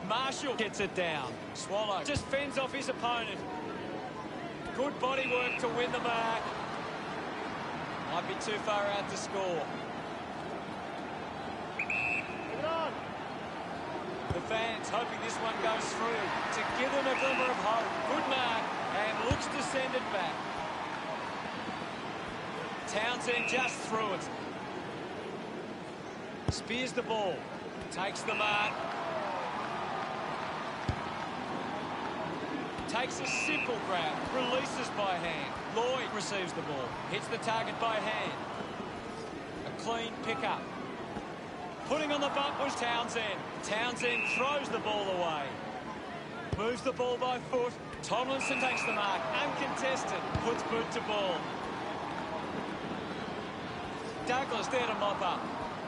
Marshall gets it down. Swallow just fends off his opponent. Good body work to win the mark. Might be too far out to score. The fans hoping this one goes through to give them a glimmer of hope. Good mark and looks to send it back. Townsend just through it. Spears the ball. Takes the mark. Takes a simple grab. Releases by hand. Lloyd receives the ball. Hits the target by hand. A clean pick-up. Putting on the bump was Townsend. Townsend throws the ball away. Moves the ball by foot. Tomlinson takes the mark. Uncontested. Puts boot to ball. Douglas there to mop up.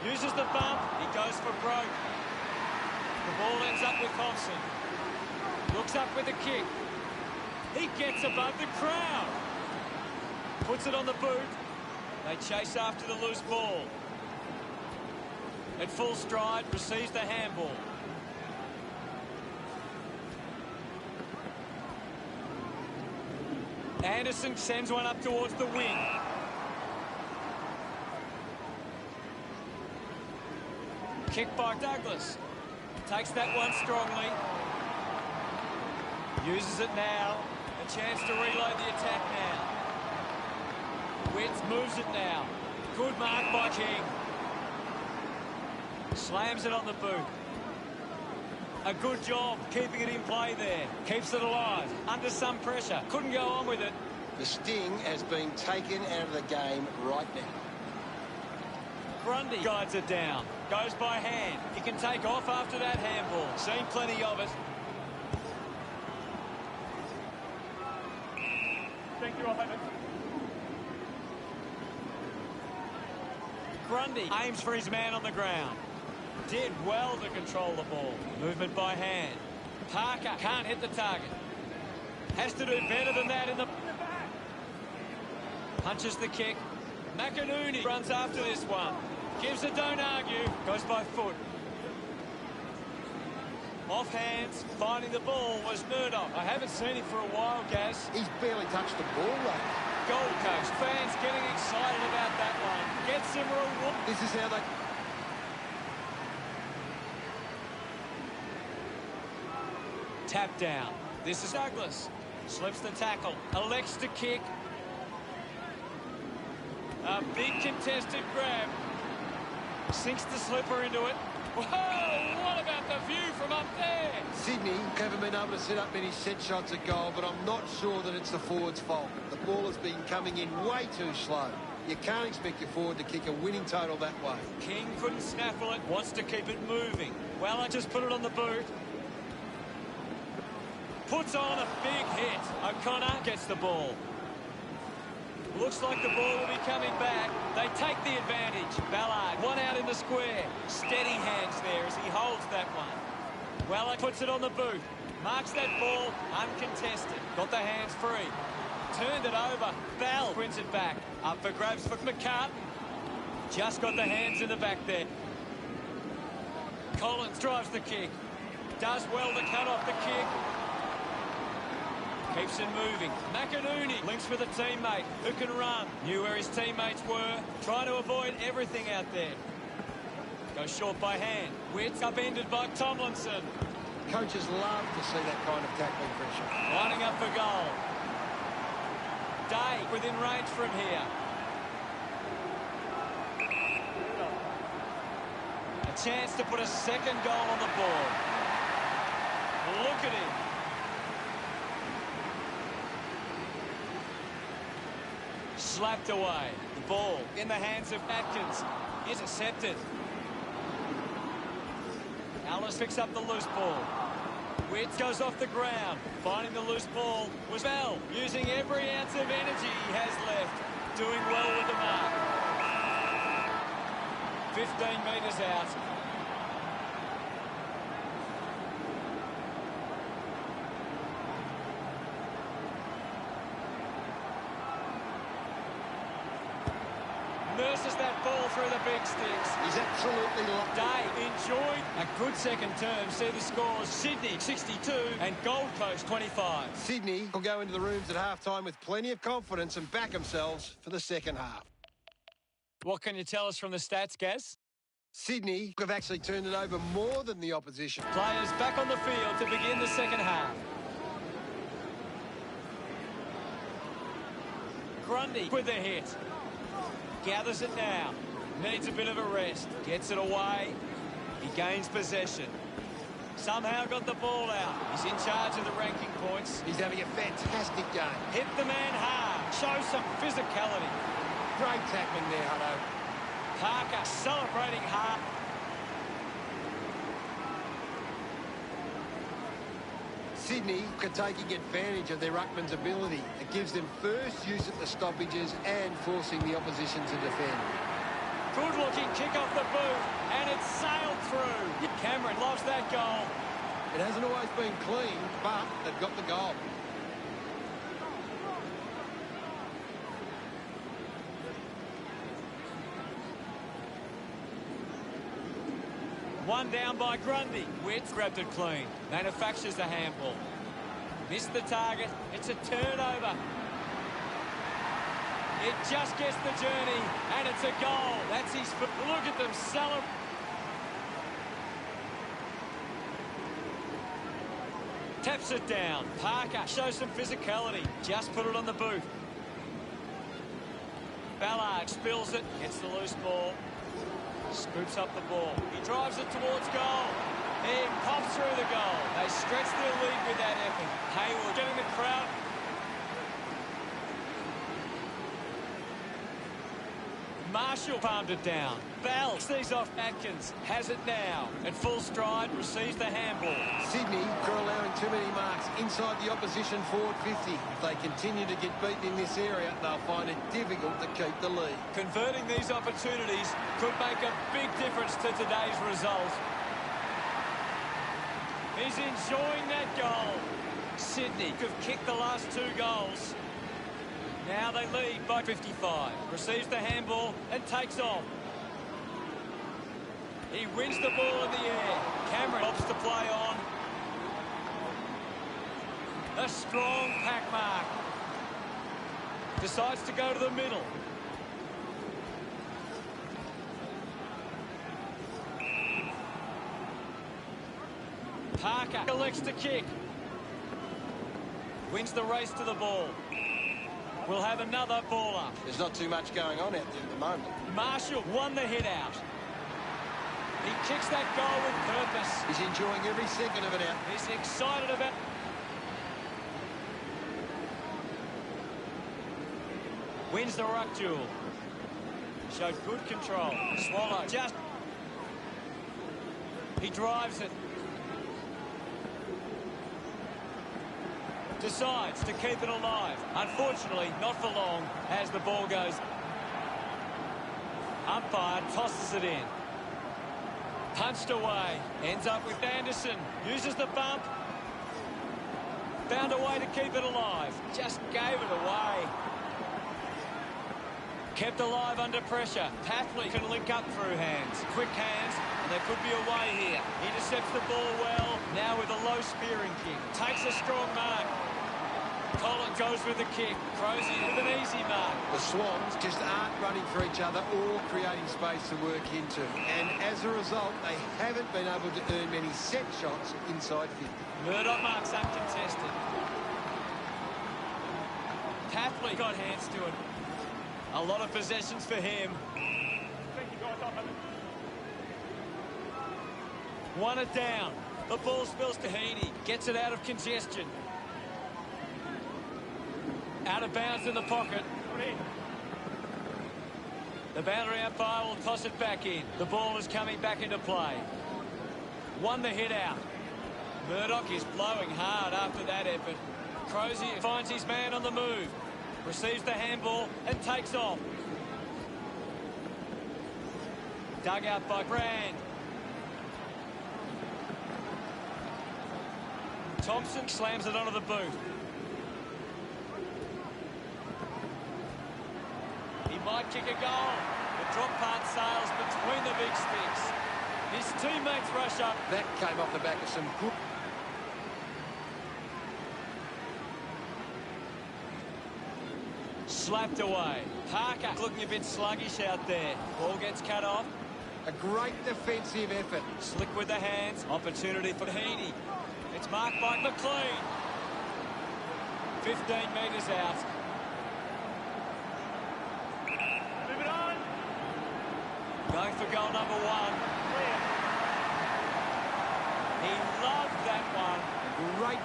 Uses the bump. He goes for broke. The ball ends up with Thompson. Looks up with a kick. He gets above the crowd. Puts it on the boot. They chase after the loose ball. At full stride, receives the handball. Anderson sends one up towards the wing. Kick by Douglas. Takes that one strongly. Uses it now. A chance to reload the attack now. Witts moves it now. Good mark by King. Slams it on the boot. A good job keeping it in play there. Keeps it alive. Under some pressure. Couldn't go on with it. The sting has been taken out of the game right now. Grundy guides it down. Goes by hand. He can take off after that handball. Seen plenty of it. Thank you, I'll have it. Grundy aims for his man on the ground. Did well to control the ball. Movement by hand. Parker can't hit the target. Has to do better than that in the... Punches the kick. McInerney runs after this one. Gives it, don't argue. Goes by foot. Off hands. Finding the ball was Murdoch. I haven't seen him for a while, Gaz. He's barely touched the ball, though. Gold Coast fans getting excited about that one. Gets him reward. This is how they... Tap down. This is Douglas. Slips the tackle. Elects to kick. A big contested grab. Sinks the slipper into it. Whoa! What about the view from up there? Sydney haven't been able to set up many set shots at goal, but I'm not sure that it's the forward's fault. The ball has been coming in way too slow. You can't expect your forward to kick a winning total that way. King couldn't snaffle it. Wants to keep it moving. Well, I just put it on the boot. Puts on a big hit. O'Connor gets the ball. Looks like the ball will be coming back. They take the advantage. Ballard, one out in the square. Steady hands there as he holds that one. Weller puts it on the boot. Marks that ball uncontested. Got the hands free. Turned it over. Bell wins it back. Up for grabs for McCartan. Just got the hands in the back there. Collins drives the kick. Does well to cut off the kick. Keeps it moving. McInerney links with a teammate who can run. Knew where his teammates were. Trying to avoid everything out there. Goes short by hand. Witts upended by Tomlinson. Coaches love to see that kind of tackling pressure. Lining up for goal. Day within range from here. A chance to put a second goal on the board. Look at him. Slapped away. The ball in the hands of Atkins. Intercepted. Alice picks up the loose ball. Witts goes off the ground. Finding the loose ball was Bell. Using every ounce of energy he has left. Doing well with the mark. 15 metres out. Nurses that ball through the big sticks. He's absolutely locked. Day enjoyed a good second term. See the scores. Sydney 62 and Gold Coast 25. Sydney will go into the rooms at halftime with plenty of confidence and back themselves for the second half. What can you tell us from the stats, Gaz? Sydney have actually turned it over more than the opposition. Players back on the field to begin the second half. Grundy with the hit. Gathers it now. Needs a bit of a rest. Gets it away. He gains possession. Somehow got the ball out. He's in charge of the ranking points. He's having a fantastic game. Hit the man hard. Shows some physicality. Great tackling there, Hutto. Parker celebrating hard. Sydney are taking advantage of their ruckman's ability. It gives them first use at the stoppages and forcing the opposition to defend. Good-looking kick off the boot, and it's sailed through. Cameron loves that goal. It hasn't always been clean, but they've got the goal. One down by Grundy. Witts grabbed it clean. Manufactures the handball. Missed the target. It's a turnover. It just gets the journey, and it's a goal. That's his foot. Look at them celebrate. Taps it down. Parker shows some physicality. Just put it on the boot. Ballard spills it. Gets the loose ball. Scoops up the ball. He drives it towards goal. He pops through the goal. They stretch their lead with that effort. Hayward getting the crowd. Marshall palmed it down. Bell sees off Atkins. Has it now. At full stride, receives the handball. Sydney are allowing too many marks inside the opposition forward 50. If they continue to get beaten in this area, they'll find it difficult to keep the lead. Converting these opportunities could make a big difference to today's result. He's enjoying that goal. Sydney have kicked the last 2 goals. Now they lead by 55. Receives the handball and takes off. He wins the ball in the air. Cameron helps to play on. A strong pack mark. Decides to go to the middle. Parker elects to kick. Wins the race to the ball. We'll have another ball up. There's not too much going on out there at the moment. Marshall won the hit out. He kicks that goal with purpose. He's enjoying every second of it out. He's excited about... Wins the ruck duel. Showed good control. Swallow just... He drives it. Decides to keep it alive. Unfortunately, not for long as the ball goes. Umpire tosses it in. Punched away. Ends up with Anderson. Uses the bump. Found a way to keep it alive. Just gave it away. Kept alive under pressure. Taffley can link up through hands. Quick hands, and there could be a way here. Intercepts the ball well. Now with a low spearing kick. Takes a strong mark. Collins goes with the kick. Crozier with an easy mark. The Swans just aren't running for each other or creating space to work into. And as a result, they haven't been able to earn many set shots inside 50. Murdoch marks uncontested. Taffley got hands to it. A lot of possessions for him. Thank you, guys. I'll have it. Won it down. The ball spills to Heaney. Gets it out of congestion. Out of bounds in the pocket. The boundary umpire will toss it back in. The ball is coming back into play. Won the hit out. Murdoch is blowing hard after that effort. Crozier finds his man on the move. Receives the handball and takes off. Dug out by Brand. Thompson slams it onto the boot. He might kick a goal. The drop part sails between the big sticks. His teammates rush up. That came off the back of some good... Slapped away. Parker looking a bit sluggish out there. Ball gets cut off. A great defensive effort. Slick with the hands. Opportunity for Heaney. It's marked by McLean. 15 metres out. Move it on. Going for goal number 1. He loved that one. Great...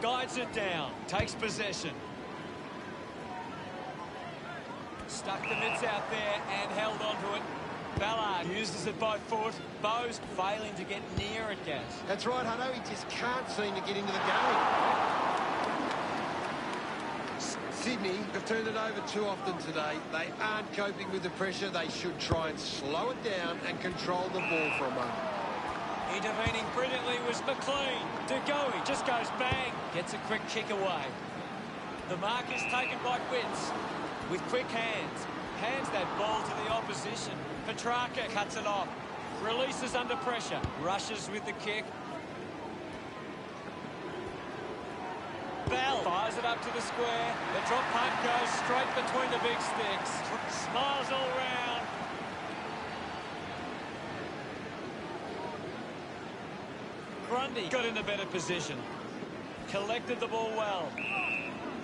Guides it down. Takes possession. Stuck the mitts out there and held onto it. Ballard uses it by foot. Bowes failing to get near it, Gaz. That's right, Hutto. He just can't seem to get into the game. Sydney have turned it over too often today. They aren't coping with the pressure. They should try and slow it down and control the ball for a moment. Intervening brilliantly was McLean. De Goey just goes bang. Gets a quick kick away. The mark is taken by Witts with quick hands. Hands that ball to the opposition. Petrarca cuts it off. Releases under pressure. Rushes with the kick. Bell fires it up to the square. The drop punt goes straight between the big sticks. Smiles all round. Grundy got in a better position. Collected the ball well.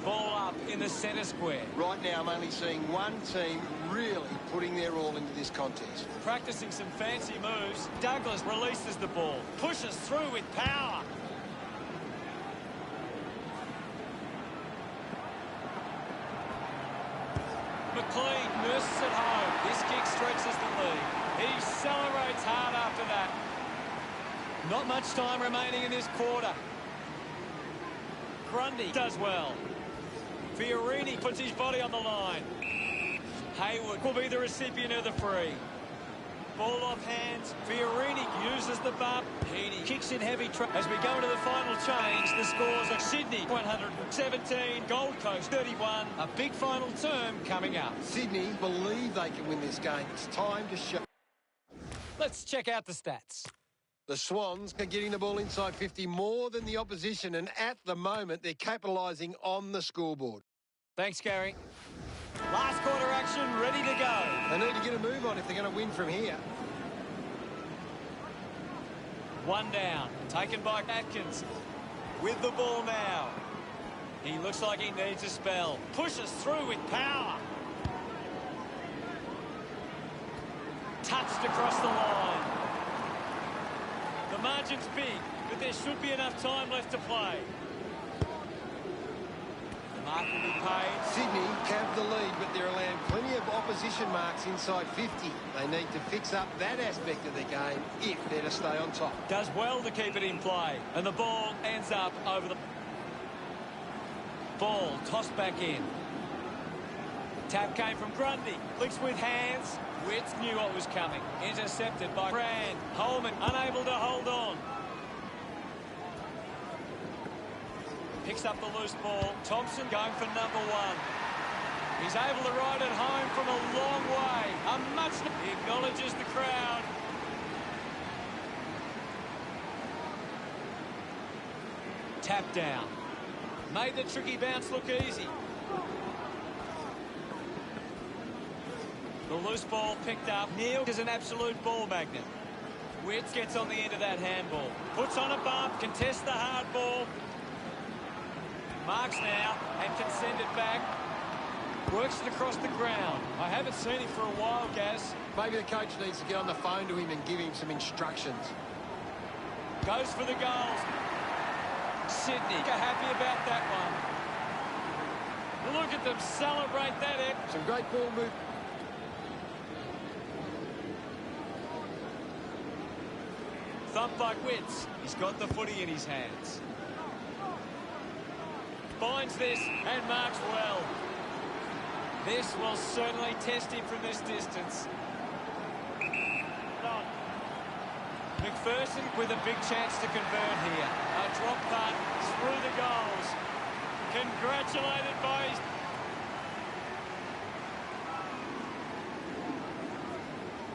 Ball up in the centre square. Right now, I'm only seeing one team really putting their all into this contest. Practicing some fancy moves. Douglas releases the ball. Pushes through with power. McLean nurses it home. This kick stretches the lead. He celebrates hard after that. Not much time remaining in this quarter. Grundy does well. Fiorini puts his body on the line. Hayward will be the recipient of the free. Ball off hands. Fiorini uses the bump. Heaney kicks in heavy as we go into the final change. The scores are Sydney 117, Gold Coast 31. A big final term coming up. Sydney believe they can win this game. It's time to show. Let's check out the stats. The Swans are getting the ball inside 50 more than the opposition, and at the moment they're capitalising on the scoreboard. Thanks, Gary. Last quarter action, ready to go. They need to get a move on if they're going to win from here. One down, taken by Atkins. With the ball now. He looks like he needs a spell. Pushes through with power. Touched across the line. The margin's big, but there should be enough time left to play. The mark will be paid. Sydney have the lead, but they're allowing plenty of opposition marks inside 50. They need to fix up that aspect of their game if they're to stay on top. Does well to keep it in play, and the ball ends up over the... Ball tossed back in. Tap came from Grundy. Flicks with hands. Witts knew what was coming. Intercepted by Brand. Holman unable to hold on. Picks up the loose ball. Thompson going for number one. He's able to ride it home from a long way. He acknowledges the crowd. Tap down. Made the tricky bounce look easy. The loose ball picked up. Neal is an absolute ball magnet. Witts gets on the end of that handball. Puts on a bump, contests the hard ball. Marks now and can send it back. Works it across the ground. I haven't seen him for a while, Gaz. Maybe the coach needs to get on the phone to him and give him some instructions. Goes for the goals. Sydney are happy about that one. Look at them celebrate that. Some great ball move. Thump by Witts. He's got the footy in his hands. Finds this and marks well. This will certainly test him from this distance. McPherson with a big chance to convert here. A drop punt through the goals. Congratulated by his...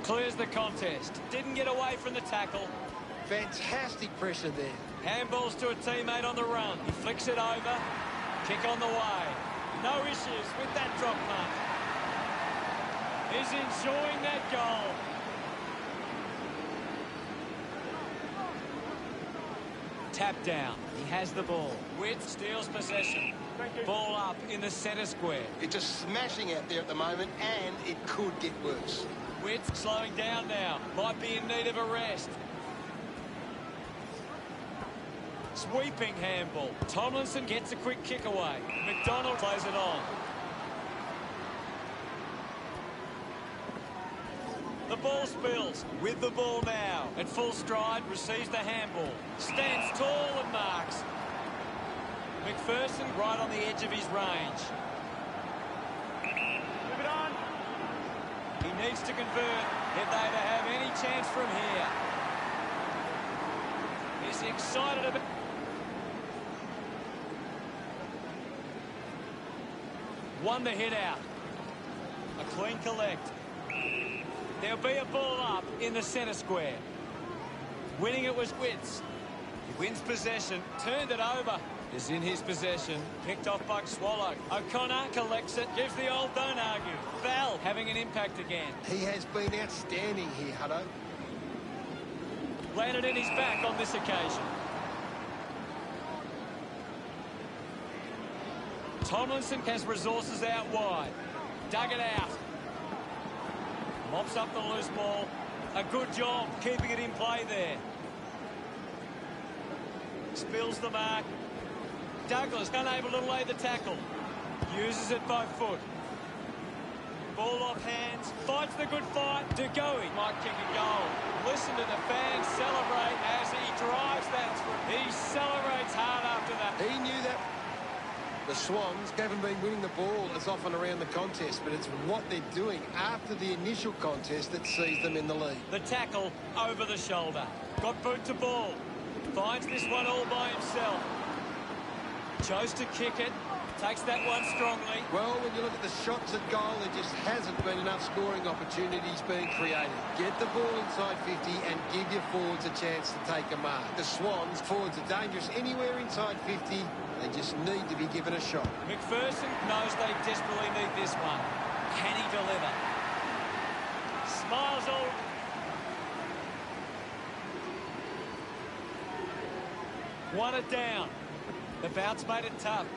Clears the contest. Didn't get away from the tackle. Fantastic pressure there. Handballs to a teammate on the run. He flicks it over. Kick on the way. No issues with that drop punt. He's enjoying that goal. Tap down. He has the ball. Witts steals possession. Ball up in the centre square. It's just smashing out there at the moment, and it could get worse. Witts slowing down now. Might be in need of a rest. Sweeping handball. Tomlinson gets a quick kick away. McDonald plays it on. The ball spills. With the ball now. At full stride, receives the handball. Stands tall and marks. McPherson right on the edge of his range. Needs to convert if they to have any chance from here. He's excited about... Won the hit out. A clean collect. There'll be a ball up in the centre square. Winning it was Witts. He wins possession, turned it over. Is in his possession, picked off by Swallow. O'Connor collects it, gives the old don't argue. Val having an impact again. He has been outstanding here, Hutto. Landed in his back on this occasion. Tomlinson has resources out wide. Dug it out. Mops up the loose ball. A good job keeping it in play there. Spills the mark. Douglas unable to lay the tackle. Uses it by foot. Ball off hands. Fights the good fight. DeGoey might kick a goal. Listen to the fans celebrate as he drives that through. He celebrates hard after that. He knew that. The Swans haven't been winning the ball as often around the contest, but it's what they're doing after the initial contest that sees them in the lead. The tackle over the shoulder. Got boot to ball. Finds this one all by himself. Chose to kick it. Takes that one strongly. Well, when you look at the shots at goal, there just hasn't been enough scoring opportunities being created. Get the ball inside 50 and give your forwards a chance to take a mark. The Swans forwards are dangerous anywhere inside 50. They just need to be given a shot. McPherson knows they desperately need this one. Can he deliver? Smiles all. Won it down. The bounce made it tough.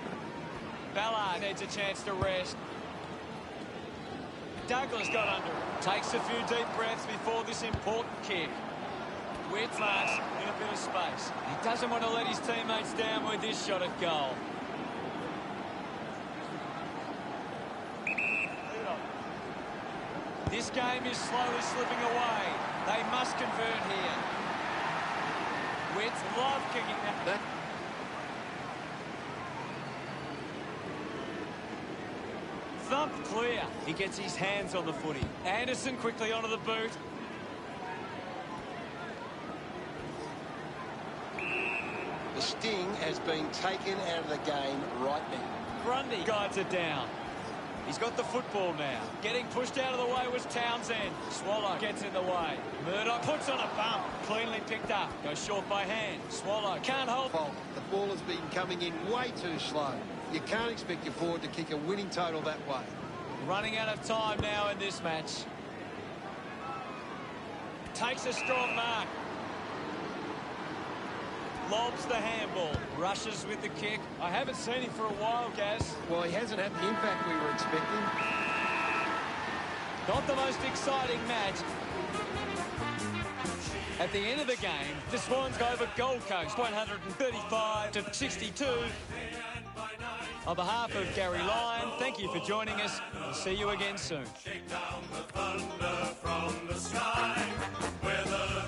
Ballard needs a chance to rest. Douglas got under it. Takes a few deep breaths before this important kick. Witts marks in a bit of space. He doesn't want to let his teammates down with this shot at goal. This game is slowly slipping away. They must convert here. Witts love kicking that. Thump clear. He gets his hands on the footy. Anderson quickly onto the boot. The sting has been taken out of the game right now. Grundy guides it down. He's got the football now. Getting pushed out of the way was Townsend. Swallow gets in the way. Murdoch puts on a bump. Cleanly picked up. Goes short by hand. Swallow can't hold. The ball has been coming in way too slow. You can't expect your forward to kick a winning total that way. Running out of time now in this match. Takes a strong mark. Lobs the handball. Rushes with the kick. I haven't seen him for a while, Gaz. Well, he hasn't had the impact we were expecting. Not the most exciting match. At the end of the game, the Swans go over Gold Coast 135-62. On behalf of Gary Lyon, thank you for joining us. We'll see you again soon. Shake down the thunder from the sky, whether the